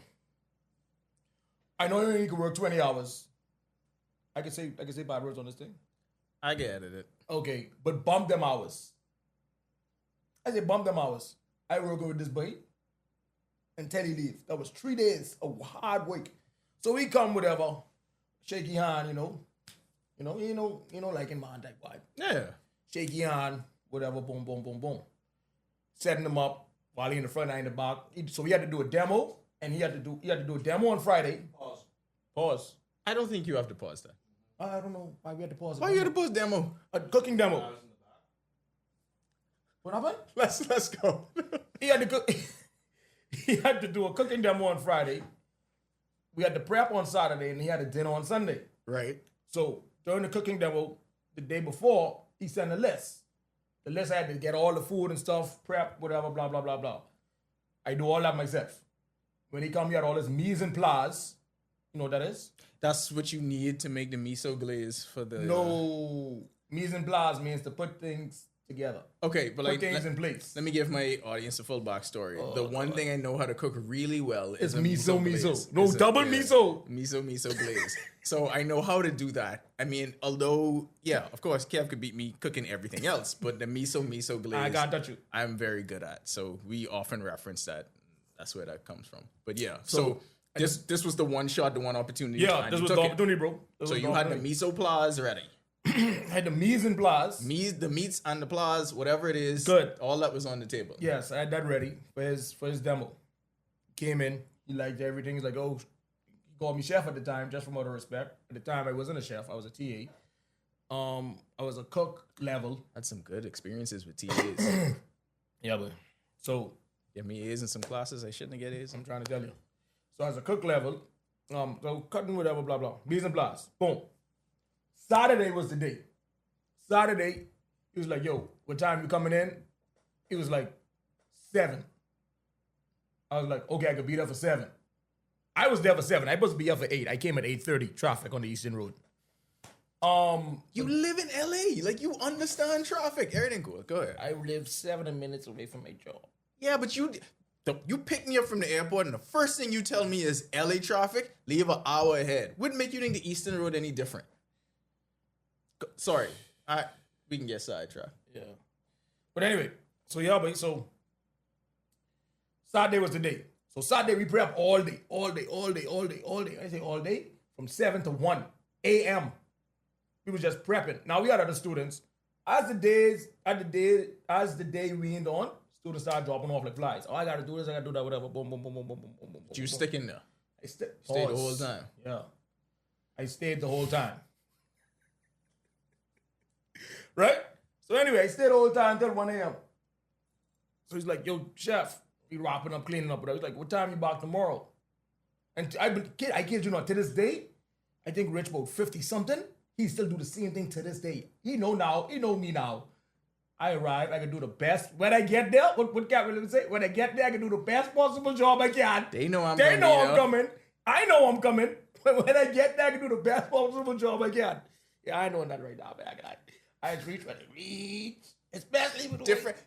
know you can work 20 hours. I can say bad words on this thing. I get edited. Okay, but bump them hours. I said bump them hours. I work with this boy and Teddy leave. That was 3 days of hard work. So we come whatever, shaky hand, like in man type vibe. Yeah. Shaky hand, whatever, boom, boom, boom, boom. Setting them up while he in the front, I in the back. So we had to do a demo, and he had to do a demo on Friday. Pause. I don't think you have to pause that. I don't know why we had to pause. Why you had to pause demo? A cooking demo. What happened? Let's go. He had to cook. He had to do a cooking demo on Friday. We had the prep on Saturday, and he had a dinner on Sunday. Right. So during the cooking demo, the day before, he sent a list. The list I had to get all the food and stuff, prep, whatever, blah, blah, blah, blah. I do all that myself. When he come, he had all his mise en place. You know what that is? That's what you need to make the miso glaze for the... No. Mise en place means to put things together. Okay, but Put things in place. Let me give my audience a full backstory. The one thing I know how to cook really well is It's a miso. glaze. No, double miso. Miso glaze. So I know how to do that. I mean, although, yeah, of course, Kev could beat me cooking everything else, but the miso glaze, I can't touch you. I'm very good at. So we often reference that. That's where that comes from. But yeah, so this was the one shot, the one opportunity. Yeah, and this you was took the it. opportunity, bro. So you had the miso plaws ready. I had the mise en place. The meats and the plaws, whatever it is. Good. All that was on the table. Yes, I had that ready for his demo. Came in, he liked everything. He's like, oh, he called me chef at the time, just from out of respect. At the time, I wasn't a chef. I was a TA. I was a cook level. Had some good experiences with TAs. Yeah, but so Give me A's in some classes. I shouldn't get A's. I'm trying to tell you. So as a cook level, so cutting whatever, blah, blah. Mise en place. Boom. Saturday was the day. Saturday, he was like, yo, what time you coming in? He was like, 7. I was like, okay, I could be there for 7. I was there for 7. I supposed to be there for 8. I came at 8:30, traffic on the Eastern Road. You live in LA. Like, you understand traffic. Everything cool. Go ahead. I live 7 minutes away from my job. Yeah, but you pick me up from the airport, and the first thing you tell me is LA traffic, leave an hour ahead. Wouldn't make you think the Eastern Road any different. Sorry. We can get sidetracked. Yeah. But anyway, so Saturday was the day. So Saturday we prep all day. I say all day from 7 to 1 a.m. We was just prepping. Now we had other students. As the day weaned on, students started dropping off like flies. Oh, I gotta do this, I gotta do that, whatever. Boom, boom, boom, boom, boom, boom, boom, boom. Did you stick in there? I Stayed the whole time. Yeah. I stayed the whole time. Right? So anyway, I stayed the whole time until 1 a.m. So he's like, yo, chef, we wrapping up, cleaning up. But I was like, what time you back tomorrow? And I kid you not, to this day, I think Rich about 50-something, he still do the same thing to this day. He know me now. I arrive, I can do the best. When I get there, what Captain Williams say? When I get there, I can do the best possible job I can. They know I'm coming. I know I'm coming. But when I get there, I can do the best possible job I can. Yeah, I know that right now, man. I reach when I reach. Especially with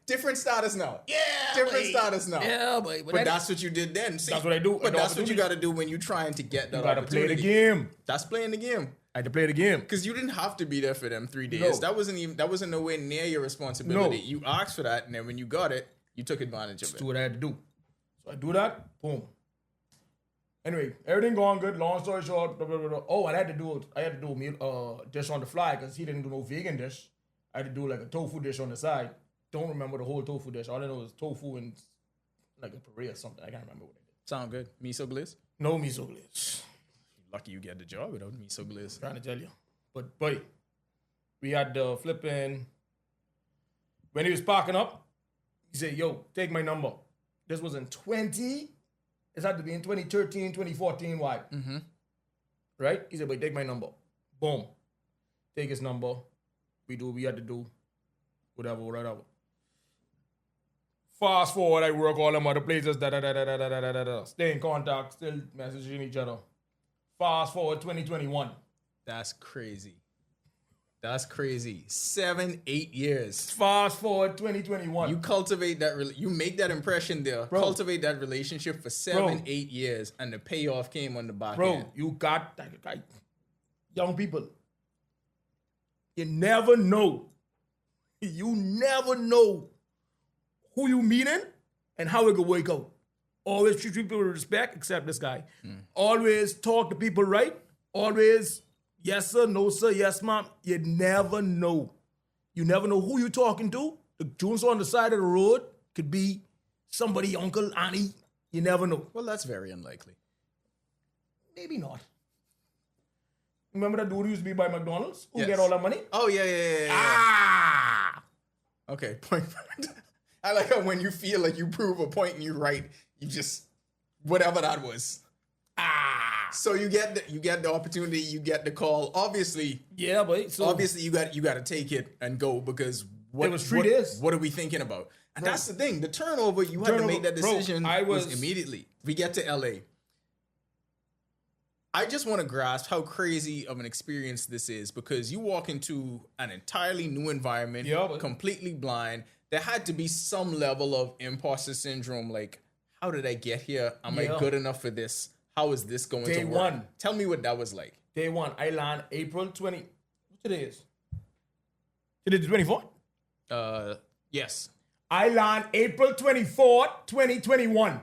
different status now. Yeah, different status now. Yeah, but that's what you did then. See, that's what I do. But that's what you got to do when you're trying to get that You got to play opportunity. the game. That's playing the game. I had to play the game. Because you didn't have to be there for them 3 days. No. That wasn't nowhere near your responsibility. No. You asked for that, and then when you got it, you took advantage of That's it. what I had to do. So I do that, boom. Anyway, everything going good. Long story short, blah, blah, blah, blah. Oh, I had to do a meal dish on the fly because he didn't do no vegan dish. I had to do like a tofu dish on the side. don't remember the whole tofu dish. All I know is tofu and like a puree or something. I can't remember what it is. Sound good. Miso glaze. No miso glaze. Lucky you get the job without miso glaze. Trying to tell you. But boy, we had the flipping. When he was parking up, he said, yo, take my number. This was in 20. It had to be in 2013, 2014, why? Mm-hmm. Right? He said, boy, take my number. Boom. Take his number. We do what we had to do. Whatever. Fast forward, I work all them other places. Stay in contact, still messaging each other. Fast forward 2021. That's crazy. 7, 8 years. Fast forward 2021. You cultivate that. You make that impression there. Bro. Cultivate that relationship for 7, Bro. 8 years, and the payoff came on the back Bro, end. you got young people. You never know. You never know who you meeting and how it could work out. Always treat people with respect, except this guy. Always talk to people right. Always, yes sir, no sir, yes ma'am. You never know. You never know who you talking to. The Jones on the side of the road could be somebody, uncle, auntie. You never know. Well, that's very unlikely. Maybe not. Remember that dude who used to be by McDonald's? Who Yes. get all that money? Oh yeah. Ah! Okay, point. I like how when you feel like you prove a point and you're right, you just whatever that was. Ah! So you get the opportunity, you get the call. Obviously, Yeah, but so obviously you got to take it and go because what It was 3 days. What are we thinking about? And that's the thing. The turnover, you had to make that Bro, decision. I was was- immediately. We get to LA. I just want to grasp how crazy of an experience this is because you walk into an entirely new environment, Yeah, but- completely blind. There had to be some level of imposter syndrome. Like, how did I get here? Am I Yeah. good enough for this? How is this going Day to work? one. Tell me what that was like. Day one, I land April 20. What today is? Today the 24th? Yes. I land April 24th, 2021.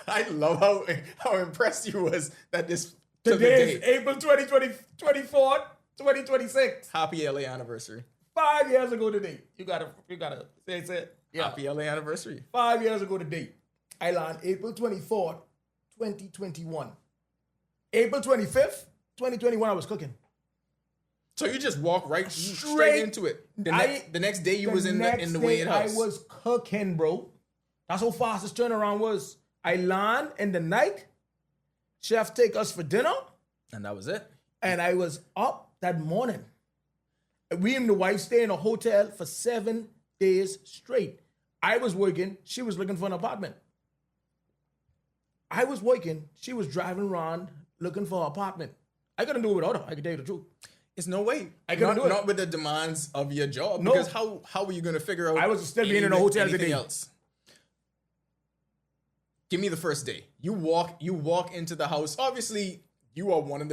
I love how impressed you was that this took a Today is day. April 24th, 2026. Happy LA anniversary. 5 years ago today. You gotta say it. Yeah. Happy LA anniversary. 5 years ago today. I land April 24th, 2021. April 25th, 2021, I was cooking. So you just walk right straight into it. The next day you was in the Wade house. I was cooking, bro. That's how fast this turnaround was. I land in the night. Chef take us for dinner. And that was it. And I was up that morning. We and the wife stay in a hotel for 7 days straight. I was working. She was looking for an apartment. I was working. She was driving around looking for an apartment. I couldn't do it without her. I can tell you the truth. It's no way. I couldn't do it. Not with the demands of your job. No. Because how were you going to figure out I was still being in a hotel anything today. else? Give me the first day. You walk into the house. Obviously, you are one of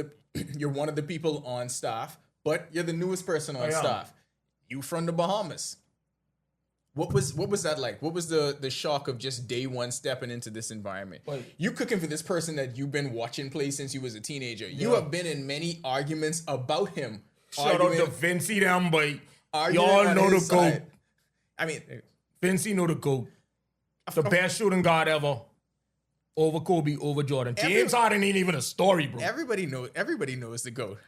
the people on staff, but you're the newest person on I am. staff. You from the Bahamas. What was that like? What was the shock of just day one stepping into this environment? Well, You cooking for this person that you've been watching play since you was a teenager. You Yeah. have been in many arguments about him. Shout out to Vincey them, boy. arguing Y'all on know his the GOAT. side. I mean, Vincey know the GOAT. The best shooting guard ever. Over Kobe, over Jordan. James Harden ain't even a story, bro. everybody knows the GOAT.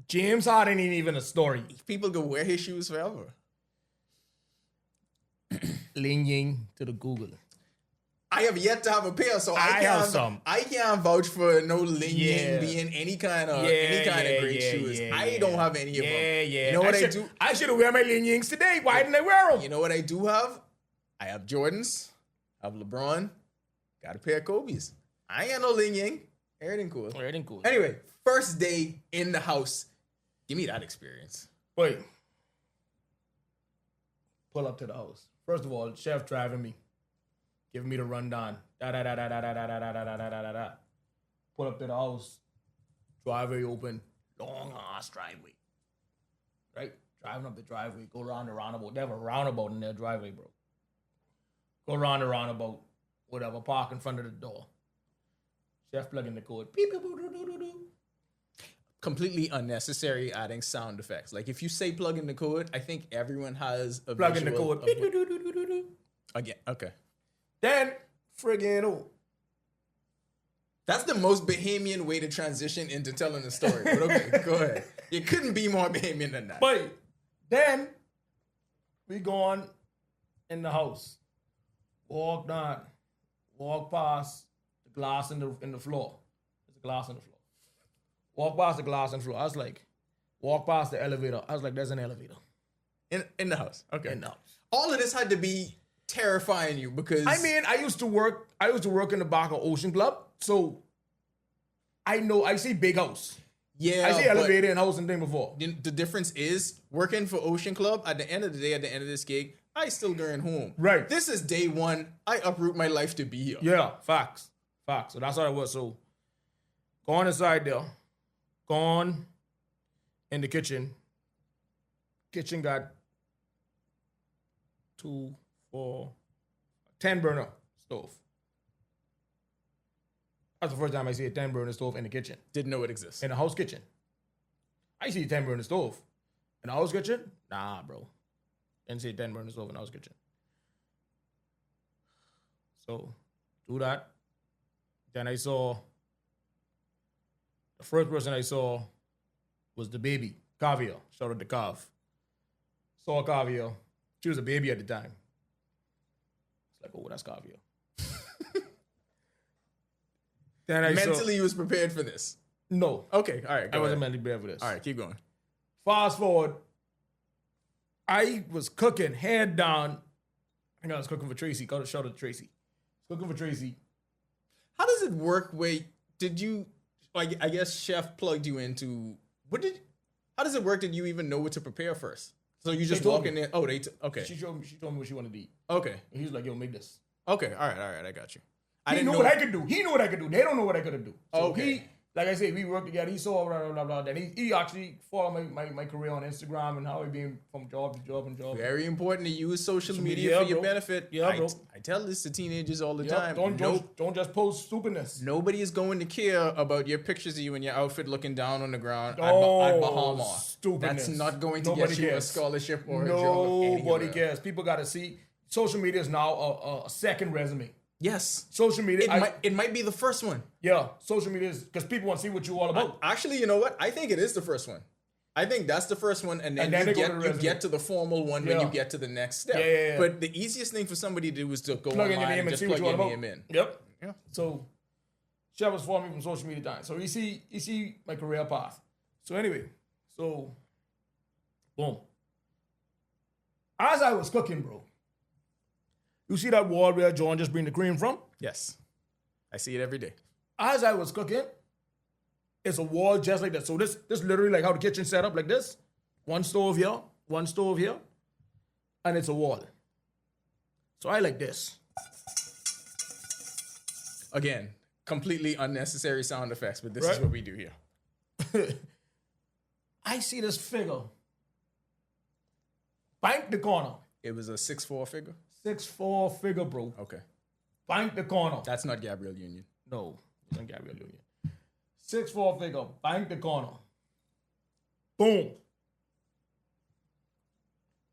James Harden ain't even a story. People go wear his shoes forever. Ling Ying to the Google. I have yet to have a pair, so I have some. I can't vouch for no Ling Yeah. Ying being any kind of great shoes. I yeah. don't have any of them. Yeah. You know what I should, do? I should have wear my Ling Yings today. Why didn't I wear them? You know what I do have? I have Jordans. I have LeBron. Got a pair of Kobe's. I ain't got no Ling Ying. Everything cool. Everything cool. Anyway, first day in the house. Give me that experience. Wait. Pull up to the house. First of all, chef driving me. Giving me the rundown. Da da da da da da da da da da da da da da. Pull up to the house. Driveway open. Long ass driveway. Right? Driving up the driveway. Go around the roundabout. They have a roundabout in their driveway, bro. Go around the roundabout. Whatever. Park in front of the door. Chef plug in the code. Beep, beep, boop, doo, doo, doo, doo. completely unnecessary adding sound effects. Like if you say plug in the code, I think everyone has a Plug in the visual code. of- Again, okay. Then friggin' That's the most Bahamian way to transition into telling a story. But okay, go ahead. It couldn't be more Bahamian than that. But then we gone in the house, walk down, walk past the glass in the floor. There's a glass on the floor. Walk past the glass on the floor. I was like, walk past the elevator. I was like, there's an elevator In the house. Okay. in the house. All of this had to be terrifying you because I mean, I used to work in the back of Ocean Club, so I see big house. yeah, I see but elevator and house and thing before. the difference is working for Ocean Club. At the end of the day, at the end of this gig, I still going home. Right. This is day one. I uproot my life to be here. Yeah, facts. So that's how it was. So gone inside there, gone in the kitchen. Kitchen got 2, 4, 10 burner stove. That's the first time I see a 10 burner stove in the kitchen. Didn't know it exists. In the house kitchen. I see a 10 burner stove. In the house kitchen? Nah, bro. Didn't see a 10 burner stove in the house kitchen. So, do that. Then I saw, the first person I saw was the baby, Kavia. Shout out to Kav. Saw Kavia. She was a baby at the time. It's like, oh, that's Kavia. Then I Mentally, you was prepared for this. no, Okay, all right. I Go wasn't ahead. mentally prepared for this. All right, keep going. Fast forward, I was cooking, head down. I think I was cooking for Tracy. Got a shout out to Tracy. Cooking for Tracy. How does it work? Wait, did you? Like, I guess Chef plugged you into. How does it work? Did you even know what to prepare first? So you just told walk in there. Oh, okay. She told me what she wanted to eat. Okay. And he was like, yo, make this. Okay. All right. I got you. He knew what I could do. He knew what I could do. They don't know what I could do. So Okay. he, like I said, we worked together. He saw blah, blah, blah, blah. Then he actually followed my career on Instagram and how he been from job to job and job. Very important to use social media media, for your bro. benefit. Yeah, bro. I tell this to teenagers all the Yep, time. don't just post stupidness. Nobody is going to care about your pictures of you in your outfit looking down on the ground at Oh, Bahama. stupidness. That's not going to Nobody get you a cares. scholarship or a job. Nobody anywhere. cares. People got to see. Social media is now a second resume. Yes. Social media, It might be the first one. yeah, social media is because people want to see what you all about. Actually, you know what? I think it is the first one. I think that's the first one, and then, they you go to the get resume. to the formal one when Yeah. you get to the next step. Yeah. But the easiest thing for somebody to do is to go Plug in your online name and and just see what plug you all your about. name in. Yep. Yeah. So, Chef was following me from social media time. So he see my career path. So anyway, boom. As I was cooking, bro, you see that wall where John just bring the cream from? Yes. I see it every day. As I was cooking, it's a wall just like that. So this literally like how the kitchen set up like this. One stove here, and it's a wall. So I like this. Again, completely unnecessary sound effects, but this is Right. what we do here. I see this figure. Bank the corner. It was a 6'4" figure. 6'4" figure, bro. Okay. Bank the corner. That's not Gabrielle Union. No, it's not Gabrielle Union. 6'4" figure. Bank the corner. Boom.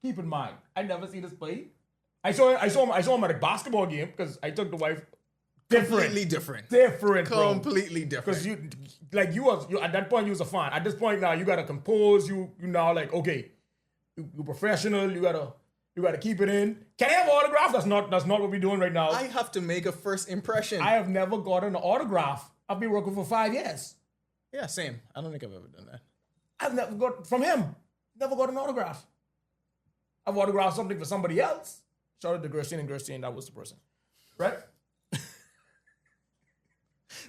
Keep in mind, I never see this play. I saw him at a basketball game because I took the wife. Completely different. Different, bro. Completely different. Because you at that point you was a fan. At this point now you gotta compose. You now like okay, you're professional. You gotta keep it in. Can I have an autograph? That's not what we're doing right now. I have to make a first impression. I have never gotten an autograph. I've been working for 5 years. Yeah, same. I don't think I've ever done that. I've never got from him. Never got an autograph. I've autographed something for somebody else. Shout out to Gerstein and Gerstein. That was the person, right?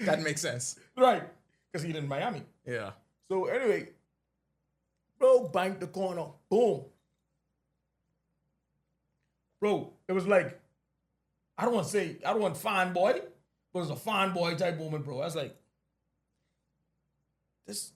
That makes sense. Right, because he's in Miami. Yeah. So anyway, bro, bank the corner, boom. Bro, it was like, I don't want fanboy, but it was a fanboy type moment, bro. I was like, this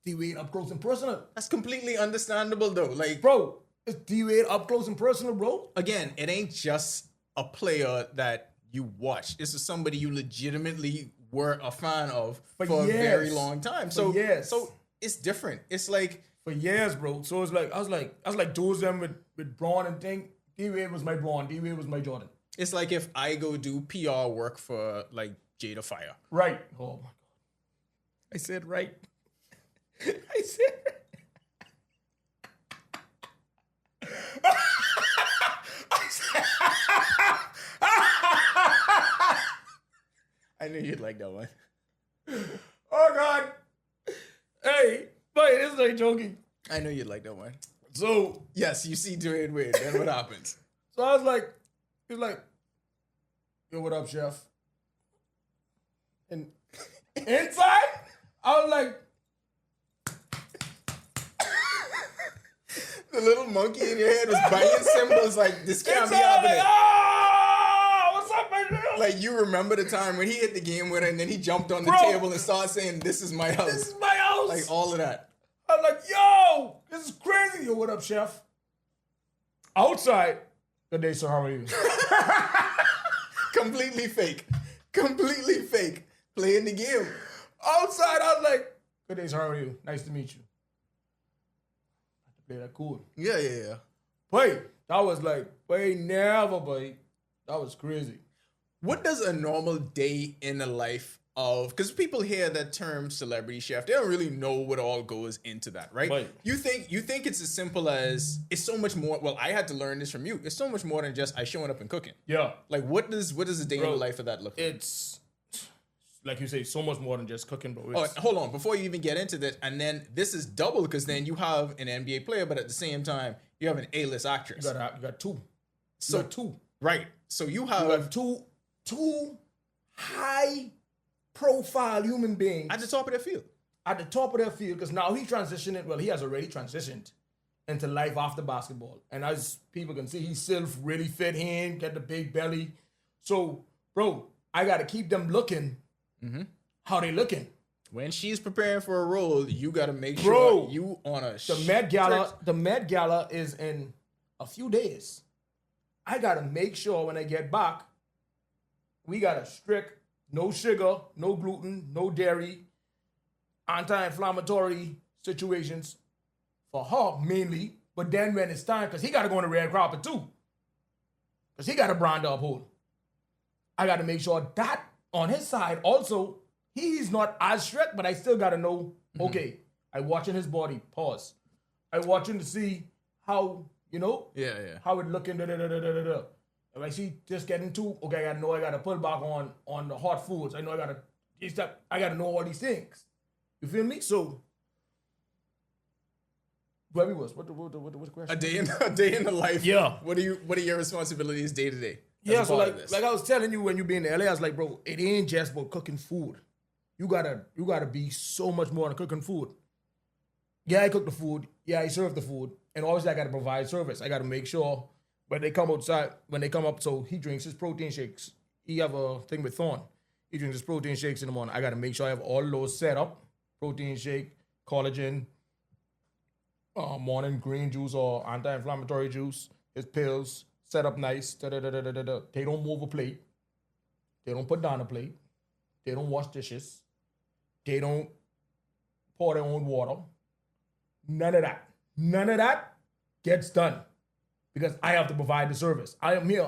D-Wade up close and personal. That's completely understandable though. Like, Bro, it's D-Wade up close and personal, bro. again, it ain't just a player that you watch. This is somebody you legitimately were a fan of for a years. very long time. So years. so it's different. It's like For years, bro. So it's like I was like two of them with Braun and thing. D-Wade was my Braun. D-Wade was my Jordan. it's like if I go do PR work for like Jada Fire. Right. Oh my god. I said right. I said right. I knew you'd like that one. Oh god. Hey, but this is like joking. I knew you'd like that one. So Yes, you see Dwayne Wade, then what happens? So I was like, he was like, yo, what up, chef? And inside, I was like, The little monkey in your head was biting symbols like this can't be inside, I was happening. like, oh, what's up, my girl? Like you remember the time when he hit the game winner and then he jumped on the Bro. table and started saying, "This is my house." This is my house. Like all of that. I was like, yo, this is crazy. Yo, what up, chef? Outside, good day, sir. How are you? Completely fake. Completely fake. Playing the game. Outside, I was like, good day, sir. How are you? Nice to meet you. I had to play that cool. Yeah, yeah, yeah. Boy, that was like, boy, never, boy. That was crazy. What does a normal day in the life of, because people hear that term celebrity chef, they don't really know what all goes into that, right? Right. You think it's as simple as, it's so much more. Well, I had to learn this from you. It's so much more than just I showing up and cooking. Yeah. Like what does a day in Bro, the life of that look like? It's like you say, so much more than just cooking, bro. Oh, It's, hold on, before you even get into that, and then this is double because then you have an NBA player, but at the same time you have an A-list actress. you got two. So- You got two. Right. So you You have have two high profile human beings at the top of their field. at the top of their field, because now he transitioned, well, he has already transitioned into life after basketball. And as people can see, he's still really fit in, got the big belly. So, bro, I got to keep them looking how they looking. When she's preparing for a role, you got to make Bro, sure you on a The Met Gala is in a few days. I got to make sure when I get back, we got a strict no sugar, no gluten, no dairy, anti-inflammatory situations for her mainly. But then when it's time, because he got to go on the red carpet too, because he got a brand to uphold. I got to make sure that on his side also, he's not as strict, but I still got to know, okay, I watching his body, pause. I watching to see how, Yeah. how it looking, da-da-da-da-da-da. If I see just getting too, okay, I gotta pull back on the hot foods. I know I gotta know all these things. You feel me? So, where we was? What the question? A day in the life. Yeah. What are your responsibilities day to day? Yeah, so like I was telling you when you be in LA, I was like, bro, it ain't just about cooking food. You gotta be so much more than cooking food. Yeah, I cook the food. Yeah, I serve the food. And obviously I gotta provide service. I gotta make sure when they come up, so he drinks his protein shakes. He have a thing with Thorn. He drinks his protein shakes in the morning. I gotta make sure I have all those set up. Protein shake, collagen, morning green juice or anti-inflammatory juice, his pills, set up nice. Da-da-da-da-da-da. They don't move a plate. They don't put down a plate. They don't wash dishes. They don't pour their own water. None of that. None of that gets done because I have to provide the service. I am here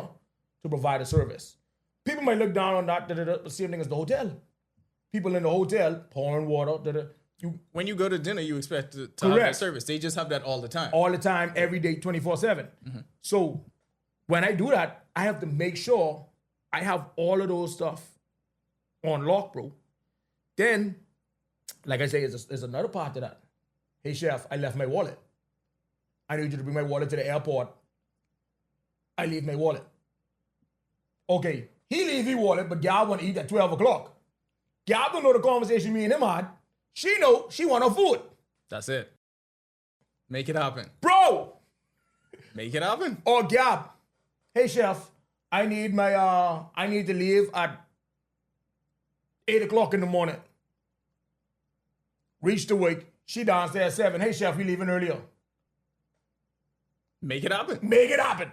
to provide a service. People might look down on that, the same thing as the hotel. People in the hotel pouring water. When you go to dinner, you expect to have that service. They just have that all the time. All the time, every day, 24/7. So when I do that, I have to make sure I have all of those stuff on lock, bro. Then, like I say, there's another part to that. Hey, chef, I left my wallet. I need you to bring my wallet to the airport. I leave my wallet. Okay, he leave his wallet, but Gab want to eat at 12 o'clock. Gab don't know the conversation me and him had. She know she want her food. That's it. Make it happen. Bro! Make it happen. Or Gab, hey chef, I need to leave at 8 o'clock in the morning. Reach the wake. She downstairs at 7. Hey chef, we leaving earlier. Make it happen. Make it happen.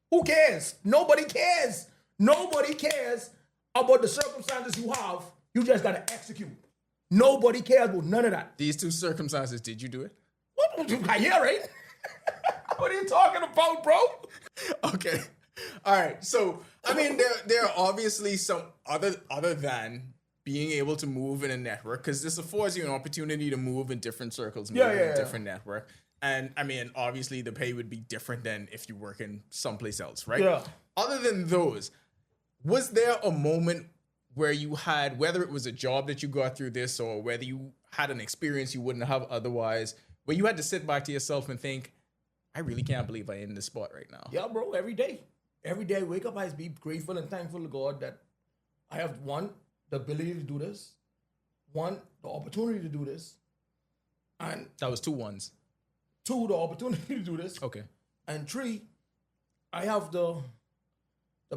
Who cares? Nobody cares. Nobody cares about the circumstances you have You just gotta execute. Nobody cares about none of that. These two circumstances, did you do it? What? Yeah, right? What are you talking about, bro? Okay. All right. So, I mean, there are obviously some other than being able to move in a network, because this affords you an opportunity to move in different circles, move in a different network. And I mean, obviously the pay would be different than if you work in someplace else, right? Yeah. Other than those, was there a moment where you had, whether it was a job that you got through this or whether you had an experience you wouldn't have otherwise, where you had to sit back to yourself and think, I really can't believe I'm in this spot right now? Yeah, bro, every day. Every day I wake up, I be grateful and thankful to God that I have, one, the ability to do this, one, the opportunity to do this, and That was 2 ones. two, the opportunity to do this, Okay. and three, I have the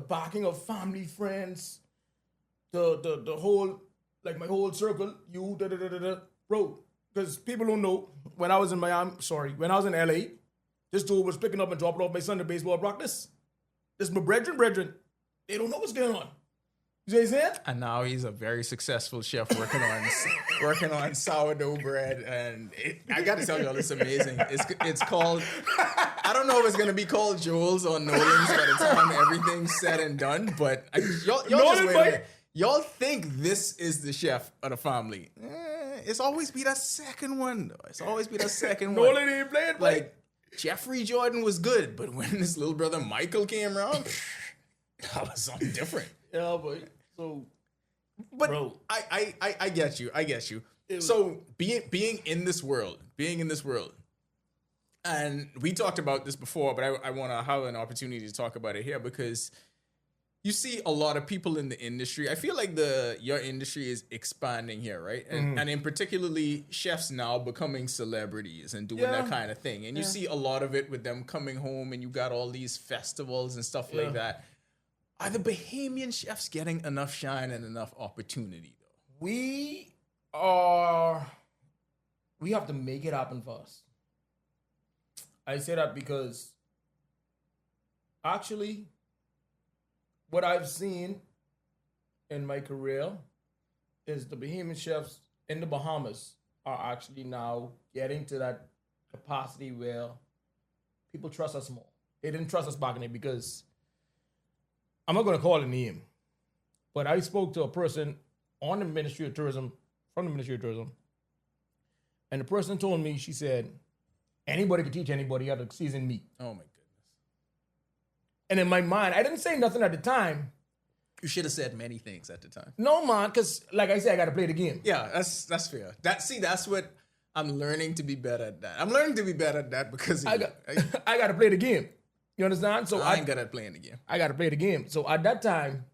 backing of family, friends, the whole, like my whole circle, you, bro, because people don't know, when I was in LA, this dude was picking up and dropping off my son to baseball practice. This is my brethren. They don't know what's going on. You see what I'm saying? And now he's a very successful chef working on sourdough bread, and I got to tell y'all, it's amazing. It's called, I don't know if it's gonna be called Joel's or Nolan's by the time everything's said and done, but y'all just Nolan, wait a minute. Y'all think this is the chef of the family? It's always be that second one. Though. It's always be that second one. Nolan ain't playing, Like Jeffrey Jordan was good, but when his little brother Michael came around, that was something different. Yeah, but so, But bro. I get you. I get you. So being in this world, and we talked about this before, but I want to have an opportunity to talk about it here because you see a lot of people in the industry. I feel like your industry is expanding here, right? And in particularly chefs now becoming celebrities and doing that kind of thing. And you see a lot of it with them coming home, and you got all these festivals and stuff like that. Are the Bahamian chefs getting enough shine and enough opportunity, though? We have to make it happen for us. I say that because actually, what I've seen in my career is the Bahamian chefs in the Bahamas are actually now getting to that capacity where people trust us more. They didn't trust us back in it because I'm not going to call a name, but I spoke to a person on the Ministry of Tourism, from the Ministry of Tourism, and the person told me, she said, anybody could teach anybody how to season meat. Oh my goodness. And in my mind, I didn't say nothing at the time. You should have said many things at the time. No, man, because like I said, I got to play the game. Yeah, that's fair. That's what I'm learning to be better at that. I'm learning to be better at that because I got to play the game. You understand? So I ain't good at playing the game. I got to play the game. So at that time,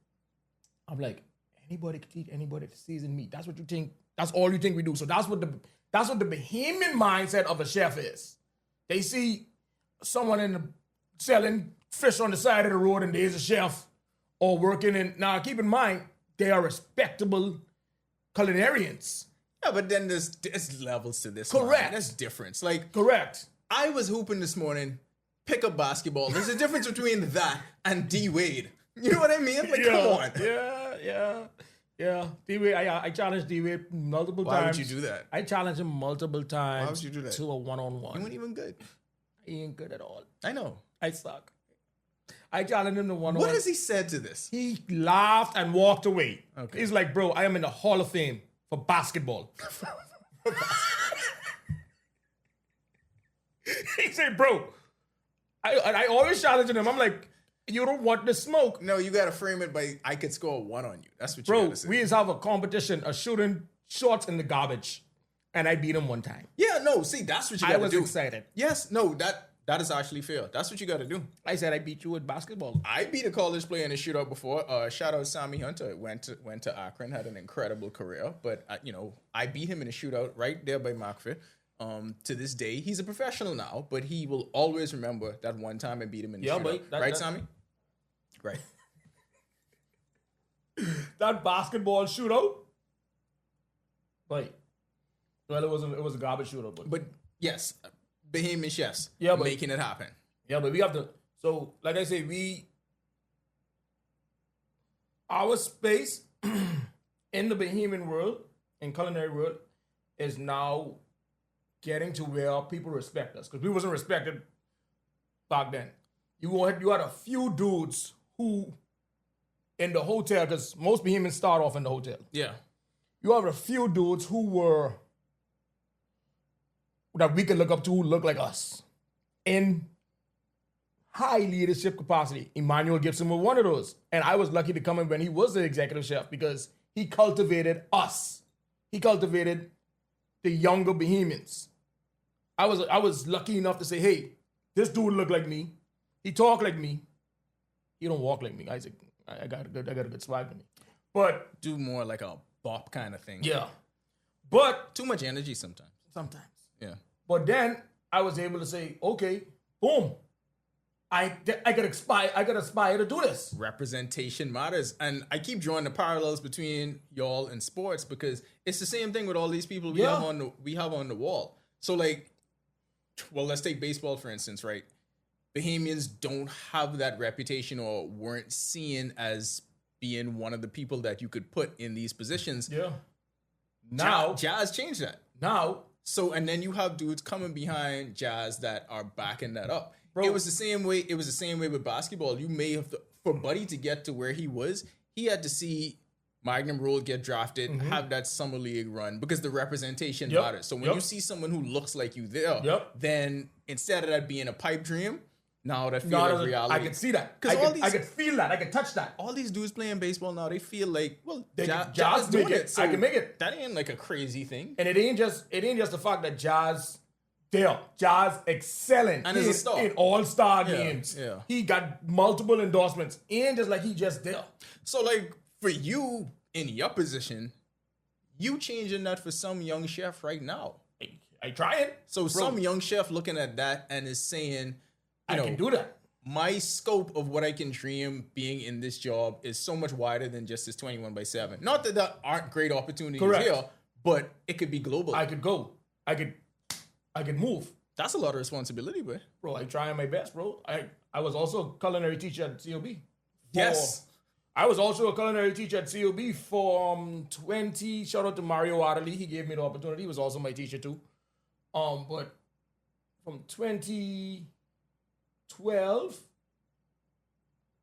I'm like, anybody can teach anybody to season meat. That's what you think. That's all you think we do. So that's what the Bahamian mindset of a chef is. They see someone selling fish on the side of the road, and there's a chef or working in. Now, keep in mind, they are respectable culinarians. Yeah, but then there's levels to this. Correct. Man. There's difference. Like Correct. I was hooping this morning, pick up basketball. There's a difference between that and D Wade. You know what I mean? Like, come on. Yeah. D-Wade, I challenged D-Wade multiple times. Why would you do that? I challenged him multiple times. Why would you do that? To a one-on-one. You weren't even good. He ain't good at all. I know. I suck. I challenged him to one-on-one. What has he said to this? He laughed and walked away. Okay. He's like, bro, I am in the Hall of Fame for basketball. He said, bro, I always challenge him. I'm like, you don't want the smoke. No, you got to frame it by I could score 1 on you. That's what you Bro, got to say. we used to have a competition of shooting shots in the garbage. And I beat him one time. Yeah, no, see, that's what you got to do. I was excited. Yes, no, that is actually fair. That's what you got to do. I said I beat you with basketball. I beat a college player in a shootout before. Shout out Sammy Hunter. Went to Akron, had an incredible career. But I beat him in a shootout right there by Markfit. To this day, he's a professional now, but he will always remember that one time I beat him in a shootout. Right, Sammy? Right. That basketball shootout. Wait. Well, it was a garbage shootout, But yes, Bahamian chefs but making it happen. Yeah, but we have to. So, like I say, our space in the Bahamian world, in culinary world, is now getting to where people respect us. Because we wasn't respected back then. You had a few dudes who, in the hotel, because most Bahamians start off in the hotel. Yeah. You have a few dudes who were, that we could look up to, who look like us. In high leadership capacity. Emmanuel Gibson was one of those. And I was lucky to come in when he was the executive chef because he cultivated us. He cultivated the younger Bahamians. I was lucky enough to say, hey, this dude look like me. He talk like me. He don't walk like me. Isaac, I got a good swag to me. But Do more like a bop kind of thing. yeah. But Too much energy sometimes. sometimes. Yeah. But then I was able to say, okay, boom. I could aspire to do this. Representation matters. And I keep drawing the parallels between y'all and sports because it's the same thing with all these people we have on the wall. So like, well, let's take baseball for instance, right? Bahamians don't have that reputation or weren't seen as being one of the people that you could put in these positions. Yeah. Now, Jazz changed that. now, So, and then you have dudes coming behind Jazz that are backing that up. Bro. It was the same way. It was the same way with basketball. You may have for Buddy to get to where he was, he had to see Magnum Roll get drafted, have that summer league run because the representation Yep. matters. So when Yep. you see someone who looks like you there, Yep. then instead of that being a pipe dream, now that feels no, like reality. I can see that. 'Cause I could feel that. I could touch that. all these dudes playing baseball now, they feel like, well, Jazz Jazz doing make it. it. So I can make it. that ain't like a crazy thing. And it ain't just the fact that Jazz excelling And is a star. in all-star Yeah, games. yeah. He got multiple endorsements and just like he just there. So, like, for you in your position, you changing that for some young chef right now. I try it. So, some young chef looking at that and is saying, I can do that. my scope of what I can dream being in this job is so much wider than just this 21/7. Not that there aren't great opportunities Correct. here, but it could be global. I could go. I could move. That's a lot of responsibility, bro. Bro, I try my best, bro. I was also a culinary teacher at COB. Yes. I was also a culinary teacher at COB for 20. Shout out to Mario Adderley. He gave me the opportunity. He was also my teacher too. But from 2012,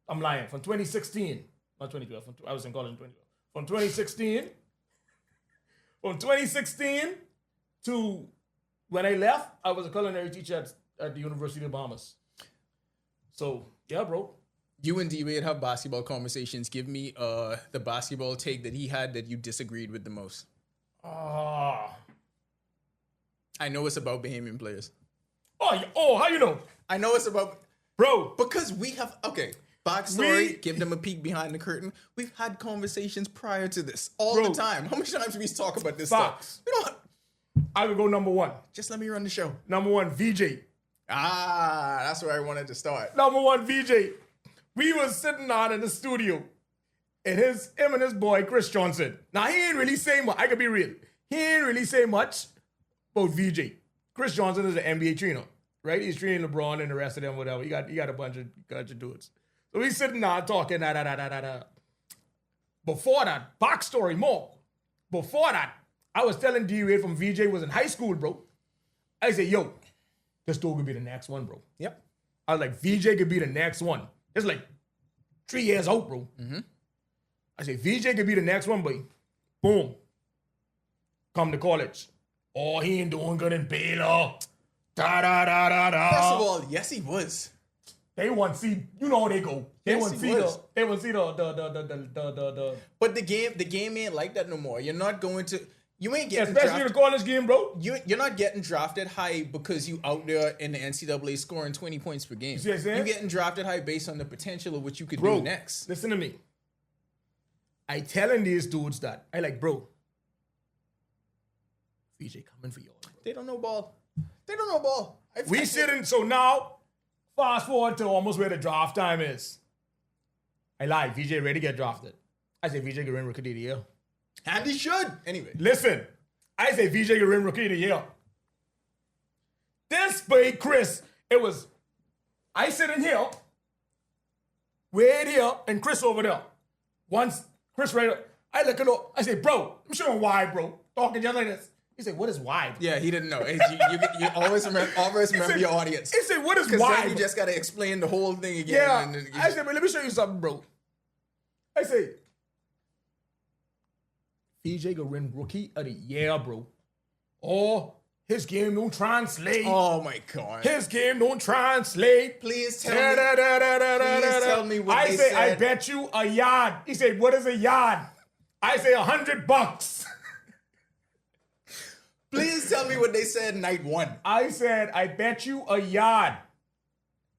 I'm lying. From 2016, not 2012. I was in college in 2012. From 2016 to when I left, I was a culinary teacher at the University of Bahamas. So yeah, bro. You and D-Wade have basketball conversations. Give me the basketball take that he had that you disagreed with the most. I know it's about Bahamian players. How you know? I know it's about... Bro, Because we have... Okay, backstory, give them a peek behind the curtain. We've had conversations prior to this all Bro. the time. How many times do we talk about this Facts. stuff? You know what? I would go number one. Just let me run the show. Number one, VJ. That's where I wanted to start. Number one, VJ. We was sitting on in the studio, and him and his boy, Chris Johnson. Now, he ain't really say much. I can be real. He ain't really say much about VJ. Chris Johnson is an NBA trainer, right? He's training LeBron and the rest of them, whatever. He got a bunch of dudes. So we sitting down talking, Before that, backstory more. Before that, I was telling D-Wade from VJ was in high school, bro. I said, yo, this dude could be the next one, bro. Yep. I was like, VJ could be the next one. It's like 3 years out, bro. I said, VJ could be the next one, boy. Boom. Come to college. Oh, he ain't doing good in Baylor. First of all, yes, he was. They want to see, you know how they go. They Yes, want to he see was. they want to see the But the game ain't like that no more. You're not going to... You ain't getting especially drafted. the college game, bro. You're not getting drafted high because you out there in the NCAA scoring 20 points per game. see what I'm saying? You're getting drafted high based on the potential of what you could Bro, do next. listen to me. I telling these dudes that I like, bro. VJ coming for y'all. Bro. They don't know ball. They don't know ball. We sitting, so now, fast forward to almost where the draft time is. I lied, VJ ready to get drafted. I say VJ could win Rookie of the Year. And he should. Anyway. Listen, I say VJ could win Rookie of the Year. This big Chris, it was, I sitting here, Wade here, and Chris over there. Once Chris right up, I look it up. I say, bro, I'm showing why, bro. Talking just like this. He said, what is why? Yeah, he didn't know. You always remember your audience. He said, what is Because why? then you just got to explain the whole thing again. Yeah. And then you I said, but let me show you something, bro. I say, VJ gonna win Rookie of the Year, bro. Oh, his game don't translate. oh my God. His game don't translate. Please tell me. Please tell me what I they say, said. I bet you a yard. He said, what is a yard? I say $100. Please tell me what they said night one. I said, I bet you a yard.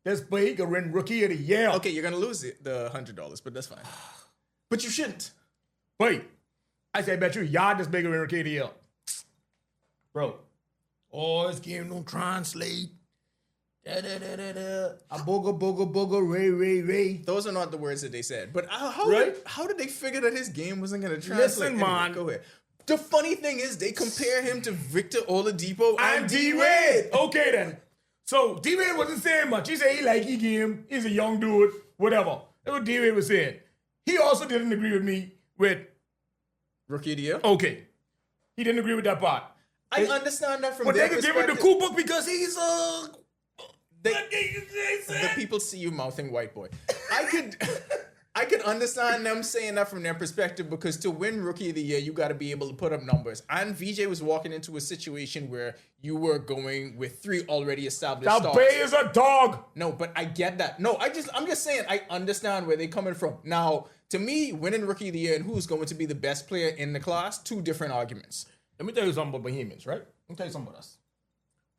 This boy gonna win Rookie of the Year. Okay, you're gonna lose the $100, but that's fine. But you shouldn't. Wait. I said, I bet you a yard this bigger than Rookie of the Year. Bro. Oh, this game don't translate. A booger, ray. Those are not the words that they said. But Right? how did they figure that his game wasn't gonna translate? Listen, Anyway, man. go ahead. The funny thing is, they compare him to Victor Oladipo And and D-Wade. Okay, then. So, D-Wade wasn't saying much. He said he like his game. He's a young dude. Whatever. That's what D-Wade was saying. He also didn't agree with me with, Rookie of the Year. okay. He didn't agree with that part. I understand that from But their they could give it the perspective. cool book because he's a... The people see you mouthing white boy. I could understand them saying that from their perspective because to win Rookie of the Year, you got to be able to put up numbers. And VJ was walking into a situation where you were going with 3 already established That stars. Bay is a dog. No, but I get that. No, I'm just saying I understand where they're coming from. Now, to me, winning Rookie of the Year and who's going to be the best player in the class, 2 different arguments. Let me tell you something about Bohemians, right? Let me tell you something about us.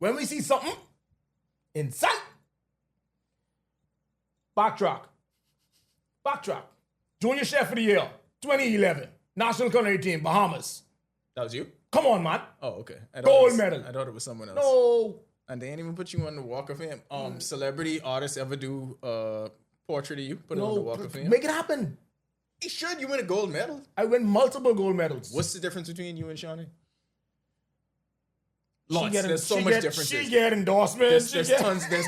When we see something in sight, backtrack. Junior Chef of the Year, 2011, National Culinary Team, Bahamas. That was you? Come on, man. Oh, okay. Gold medal. I thought it was someone else. No. And they didn't even put you on the Walk of Fame. Celebrity artists ever do portrait of you? Put it on the Walk of Fame? Make it happen. He should. You win a gold medal. I win multiple gold medals. What's the difference between you and Shawnee? She Lots. get- There's so she much get- differences. She get endorsements. There's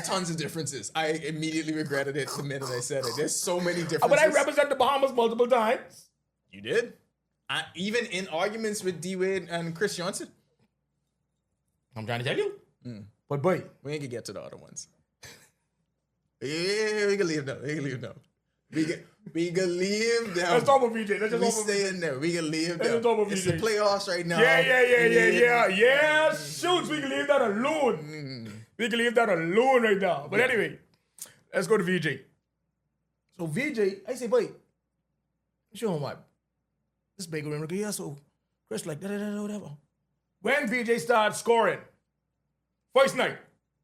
tons of differences. I immediately regretted it the minute I said it. There's so many differences. But I represent the Bahamas multiple times. You did? Even in arguments with D-Wade and Chris Johnson? I'm trying to tell you. But boy, We ain't gonna get to the other ones. Yeah, we can leave them. We can leave them. let's talk about VJ. Let's just We talk about stay in there. We can leave Let's them. talk about It's the VJ. playoffs right now. Yeah. Shoots, we can leave that alone. We can leave that alone right now. But anyway, let's go to VJ. So VJ, I say, boy, show him what. This big rim rookie, yeah, so Chris like, whatever. When VJ started scoring, first night,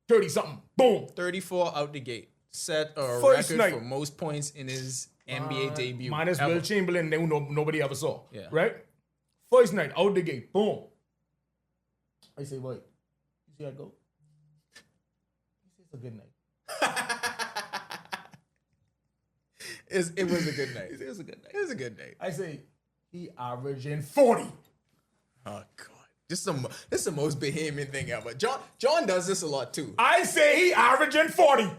30-something, boom. 34 out the gate. Set a First record night. for most points in his NBA debut. Minus ever. Will Chamberlain, nobody ever saw. Yeah. Right? First night, out the gate, boom. I say, wait, you see how I go? He says it's a good night. It was a good night. It was a good night. It was a good night. I say, he averaging 40. Oh God, this is the most Bahamian thing ever. John does this a lot too. I say he averaging 40.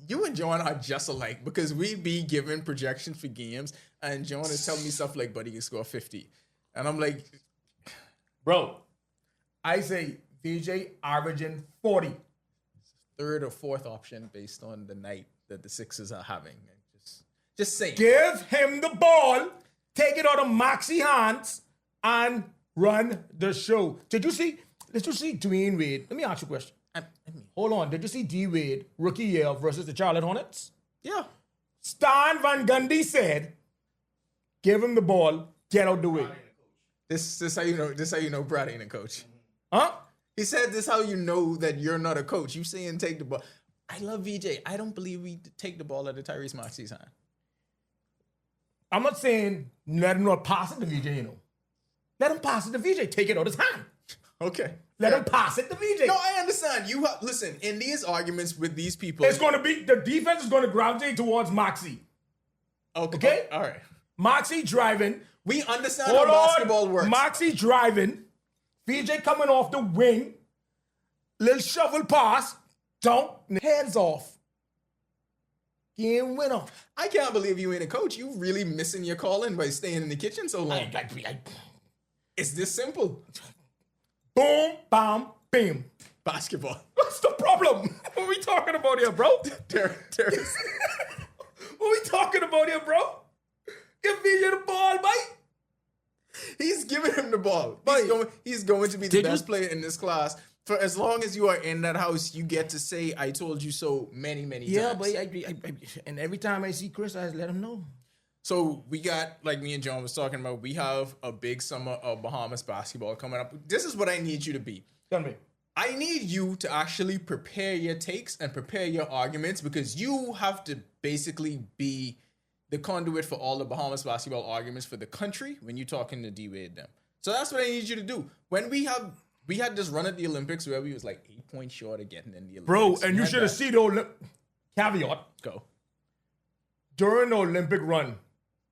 You and John are just alike because we be given projections for games, and John is telling me stuff like, "Buddy, you can score 50," and I'm like, Bro, I say VJ averaging 40. third or fourth option based on the night that the Sixers are having. Just saying. Give him the ball, take it out of Maxi hands, and run the show. Did you see Dwayne Wade? Let me ask you a question. Hold on. Did you see D Wade rookie year versus the Charlotte Hornets? Yeah. Stan Van Gundy said, give him the ball, get out the way. This how you know. This how you know Brad ain't a coach. Huh? He said this how you know that you're not a coach. You saying take the ball. I love VJ. I don't believe we take the ball out of Tyrese Maxey's hand. I'm not saying let him not pass it to VJ, you know. Let him pass it to VJ. Take it out his hand. Okay. Let him pass it to VJ. No, I understand. Listen, in these arguments with these people. It's going to be, the defense is going to gravitate towards Maxey. Okay? All right. Maxey driving. We understand how basketball works. Maxey driving. VJ coming off the wing. Little shovel pass. Hands off. Game winner. I can't believe you ain't a coach. You really missing your calling by staying in the kitchen so long. It's this simple. Boom, bam, bam. Basketball. What's the problem? What are we talking about here, bro? Terrence. What are we talking about here, bro? Give VJ the ball, mate. He's giving him the ball. He's going to be the best player in this class. For as long as you are in that house, you get to say, I told you so many times. Yeah, but and every time I see Chris, I just let him know. So we got, like me and John was talking about, we have a big summer of Bahamas basketball coming up. This is what I need you to be. Tell me. I need you to actually prepare your takes and prepare your arguments, because you have to basically be the conduit for all the Bahamas basketball arguments for the country when you're talking to D-Wade them. So that's what I need you to do. When we had this run at the Olympics where we was like 8 points short of getting in the Olympics. Bro, and you should have seen the caveat. Go. During the Olympic run,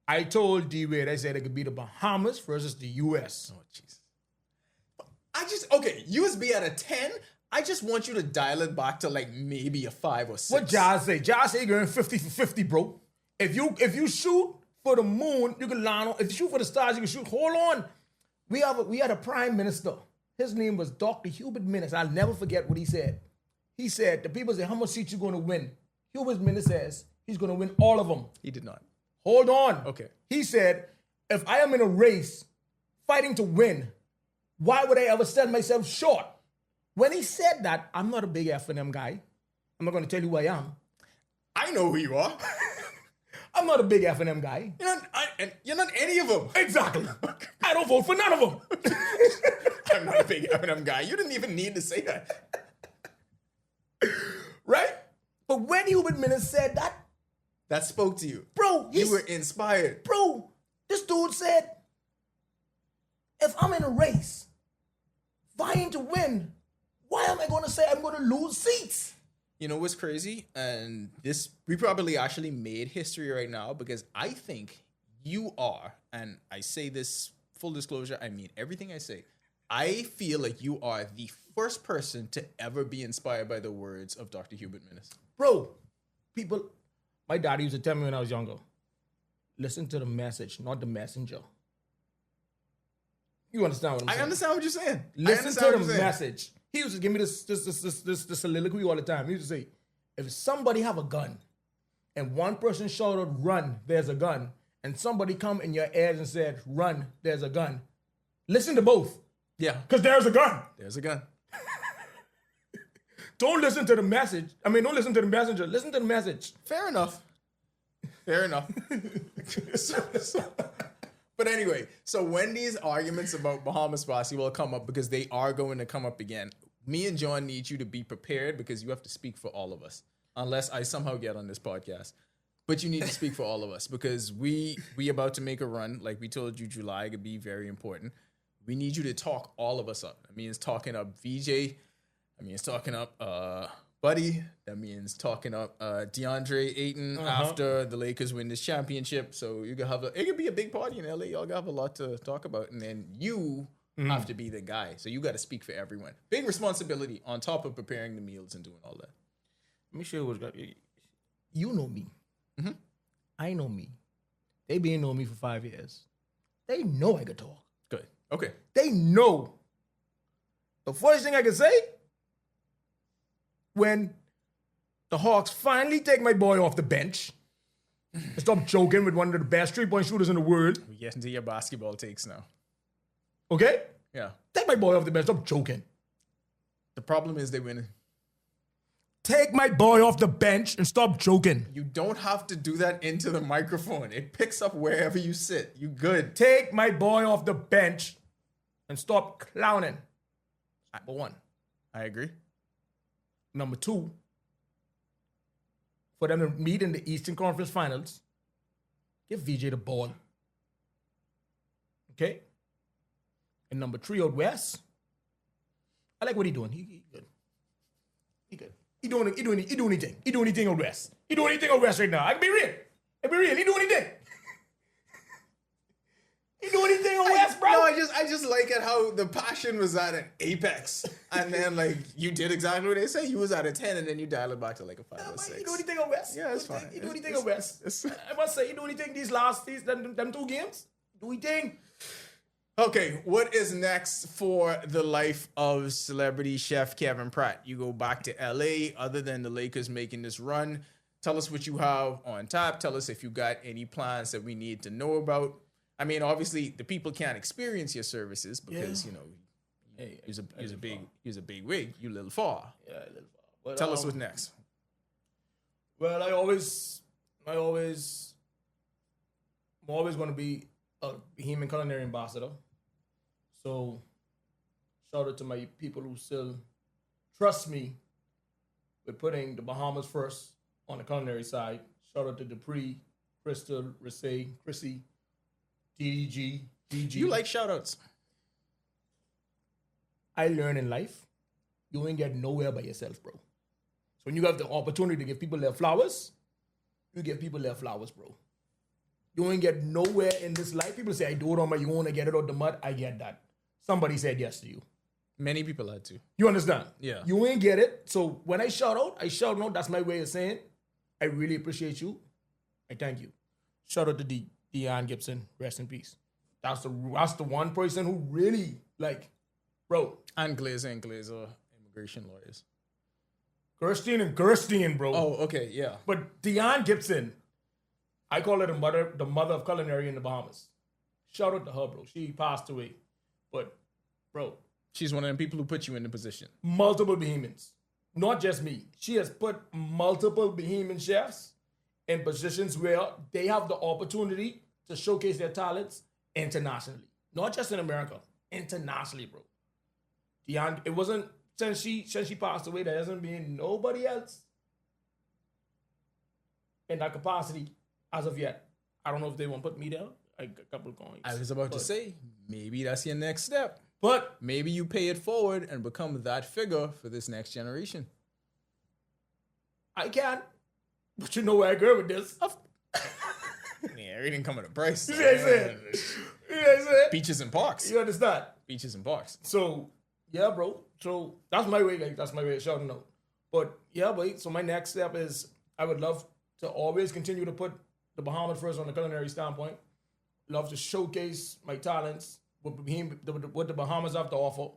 I told D-Wade, I said it could be the Bahamas versus the U.S. Oh, jeez. Okay, USB at a 10. I just want you to dial it back to like maybe a 5 or 6. What Jazz say? Jazz say you're going 50 for 50, bro. If you shoot for the moon, you can line on. If you shoot for the stars, you can shoot. Hold on. We had a prime minister. His name was Dr. Hubert Minnis. I'll never forget what he said. He said, the people say, how much seats you going to win? Hubert Minnis says he's going to win all of them. He did not. Hold on. Okay. He said, if I am in a race fighting to win, why would I ever sell myself short? When he said that, I'm not a big F&M guy. I'm not going to tell you who I am. I know who you are. I'm not a big F&M guy. You're not any of them. Exactly. I don't vote for none of them. I'm not a big F&M guy. You didn't even need to say that. Right? But when Hubert Minnis said that spoke to you. Bro, you were inspired. Bro, this dude said, if I'm in a race, vying to win, why am I going to say I'm going to lose seats? You know what's crazy? And we probably actually made history right now, because I think you are, and I say this full disclosure, I mean everything I say, I feel like you are the first person to ever be inspired by the words of Dr. Hubert Minnis. Bro, my daddy used to tell me when I was younger, listen to the message, not the messenger. You understand what I'm saying? I understand what you're saying. Listen to the message. He used to give me this soliloquy all the time. He used to say, if somebody have a gun and one person shouted, run, there's a gun, and somebody come in your ears and said, run, there's a gun, listen to both. Yeah. Because there's a gun. There's a gun. Don't listen to the message. Don't listen to the messenger. Listen to the message. Fair enough. But anyway, so when these arguments about Bahamas basketball come up, because they are going to come up again, me and John need you to be prepared, because you have to speak for all of us, unless I somehow get on this podcast. But you need to speak for all of us, because we about to make a run. Like we told you, July could be very important. We need you to talk all of us up. That means talking up VJ. That means talking up Buddy. That means talking up DeAndre Ayton after the Lakers win this championship. So you can it could be a big party in LA. Y'all gonna have a lot to talk about, and then you have to be the guy. So you got to speak for everyone. Big responsibility on top of preparing the meals and doing all that. Let me show you what's got you know me. Mm-hmm. I know me. They been knowing me for 5 years. They know I could talk. Good. Okay. They know. The first thing I can say, when the Hawks finally take my boy off the bench and stop joking with one of the best 3-point shooters in the world. We get into your basketball takes now. Okay? Yeah. Take my boy off the bench. Stop joking. The problem is they win. Take my boy off the bench and stop joking. You don't have to do that into the microphone. It picks up wherever you sit. You good. Take my boy off the bench and stop clowning. Number one. I agree. Number two, for them to meet in the Eastern Conference Finals, give VJ the ball. Okay? And number three, out west, I like what he doing. He good. He good. He doing anything. He doing anything out west. He doing anything out west right now. I can be real. He doing anything. You do anything on West, bro? No, I just like it how the passion was at an apex, and then like you did exactly what they say. You was at a 10, and then you dial it back to like a 5 or 6. You do anything on West? Yeah, it's fine. You do anything on West? I must say, you do anything them 2 games? Do anything? Okay, what is next for the life of celebrity chef Kevin Pratt? You go back to LA, other than the Lakers making this run. Tell us what you have on tap. Tell us if you got any plans that we need to know about. I mean, obviously, the people can't experience your services because you know he's a big wig. You little far. Yeah, a little far. But, Tell us what's next. Well, I'm always going to be a Bohemian culinary ambassador. So, shout out to my people who still trust me with putting the Bahamas first on the culinary side. Shout out to Dupree, Crystal, Rasay, Chrissy, DDG, DG. You like shout outs. I learn in life, you ain't get nowhere by yourself, bro. So when you have the opportunity to give people their flowers, you give people their flowers, bro. You ain't get nowhere in this life. People say, I do it on my own, I get it out the mud. I get that. Somebody said yes to you. Many people had to. You understand? Yeah. You ain't get it. So when I shout out. That's my way of saying, I really appreciate you. I thank you. Shout out to Deon Gibson. Rest in peace. That's the one person who really, like, bro. And Glazer, immigration lawyers. Gerstein, bro. Oh, okay, yeah. But Deon Gibson, I call her the mother of culinary in the Bahamas. Shout out to her, bro. She passed away. But, bro. She's one of them people who put you in the position. Multiple Bahamians. Not just me. She has put multiple Bahamian chefs in positions where they have the opportunity to showcase their talents internationally. Not just in America. Internationally, bro. Deon, it wasn't since she passed away, there hasn't been nobody else in that capacity as of yet. I don't know if they want to put me there. I got a couple of coins. I was about to say, maybe that's your next step. But maybe you pay it forward and become that figure for this next generation. I can. But you know where I go with this. Yeah, everything come at a price. You see what I'm saying? You know what I'm saying? Beaches and parks. You understand? Beaches and parks. So, yeah, bro. So that's my way. Like, that's my way of shouting out. But yeah, boy. So my next step is I would love to always continue to put the Bahamas first on the culinary standpoint. Love to showcase my talents, what the Bahamas have to offer.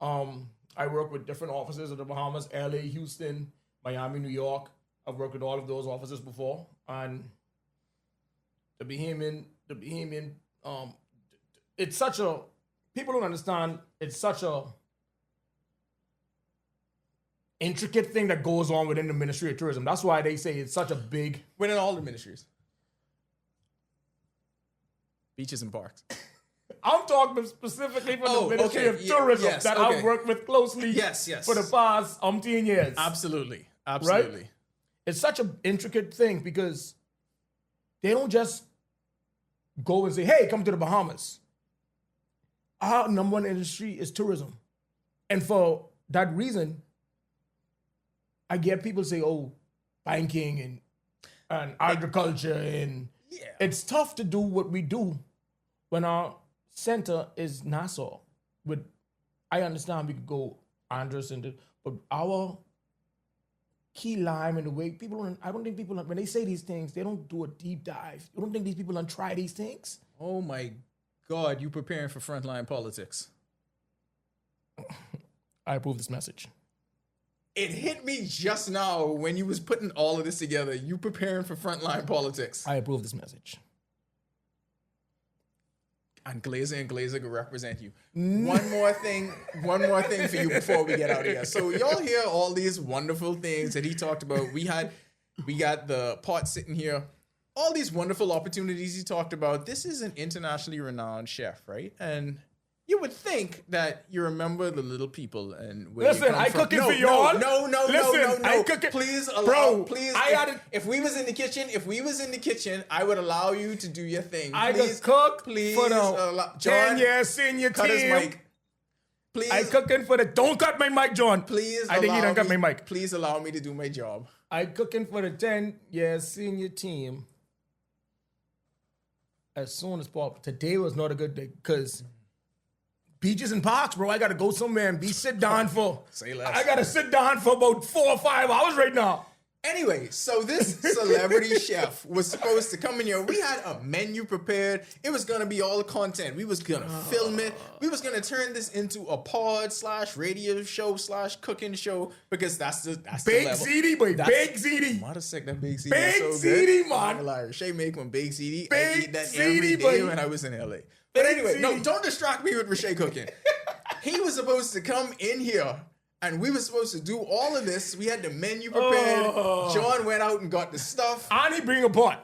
I work with different offices of the Bahamas, LA, Houston, Miami, New York. I've worked with all of those offices before. And the Bahamian, it's such a, people don't understand, it's such a intricate thing that goes on within the Ministry of Tourism. That's why they say it's such a big. Within all the ministries. Beaches and parks. I'm talking specifically for the Ministry of Tourism I've worked with closely for the past 10 years. Absolutely. Right? It's such an intricate thing because they don't just go and say, hey, come to the Bahamas. Our number one industry is tourism. And for that reason, I get people say, oh, banking and agriculture and it's tough to do what we do when our center is Nassau. But I understand we could go Andros but our key lime and the way I don't think people, when they say these things, they don't do a deep dive. You don't think these people don't try these things? Oh my God, you preparing for frontline politics. I approve this message. It hit me just now when you was putting all of this together. You preparing for frontline politics. I approve this message. And Glazer can represent you. One more thing for you before we get out of here. So y'all hear all these wonderful things that he talked about. We got the pot sitting here. All these wonderful opportunities he talked about. This is an internationally renowned chef, right? And you would think that you remember the little people and where listen, you come I from. cook it for y'all. No. I cook it. Please allow. Bro, please. If we was in the kitchen, I would allow you to do your thing. I could cook please for the John, 10-year senior cut team. his mic. Please. I cooking for the. Don't cut my mic, John. Please. I think you don't cut my mic. Please allow me to do my job. I cooking for the 10-year senior team. as soon as possible. Today was not a good day because beaches and parks, bro. I gotta go somewhere and be sit down for. Say less. I gotta sit down for about 4 or 5 hours right now. Anyway, so this celebrity chef was supposed to come in here. We had a menu prepared. It was gonna be all the content. We was gonna film it. We was gonna turn this into a pod / radio show / cooking show because that's the Big level. ZD, boy. That's- Big ZD. Mother sick that big CD. Big so CD, good. man. Like Shay make one big CD. I Big eat that CD, every day boy. when I was in LA. But anyway, no, CD. don't distract me with Rashay cooking. He was supposed to come in here and we were supposed to do all of this. We had the menu prepared. John went out and got the stuff. And he bring a pot.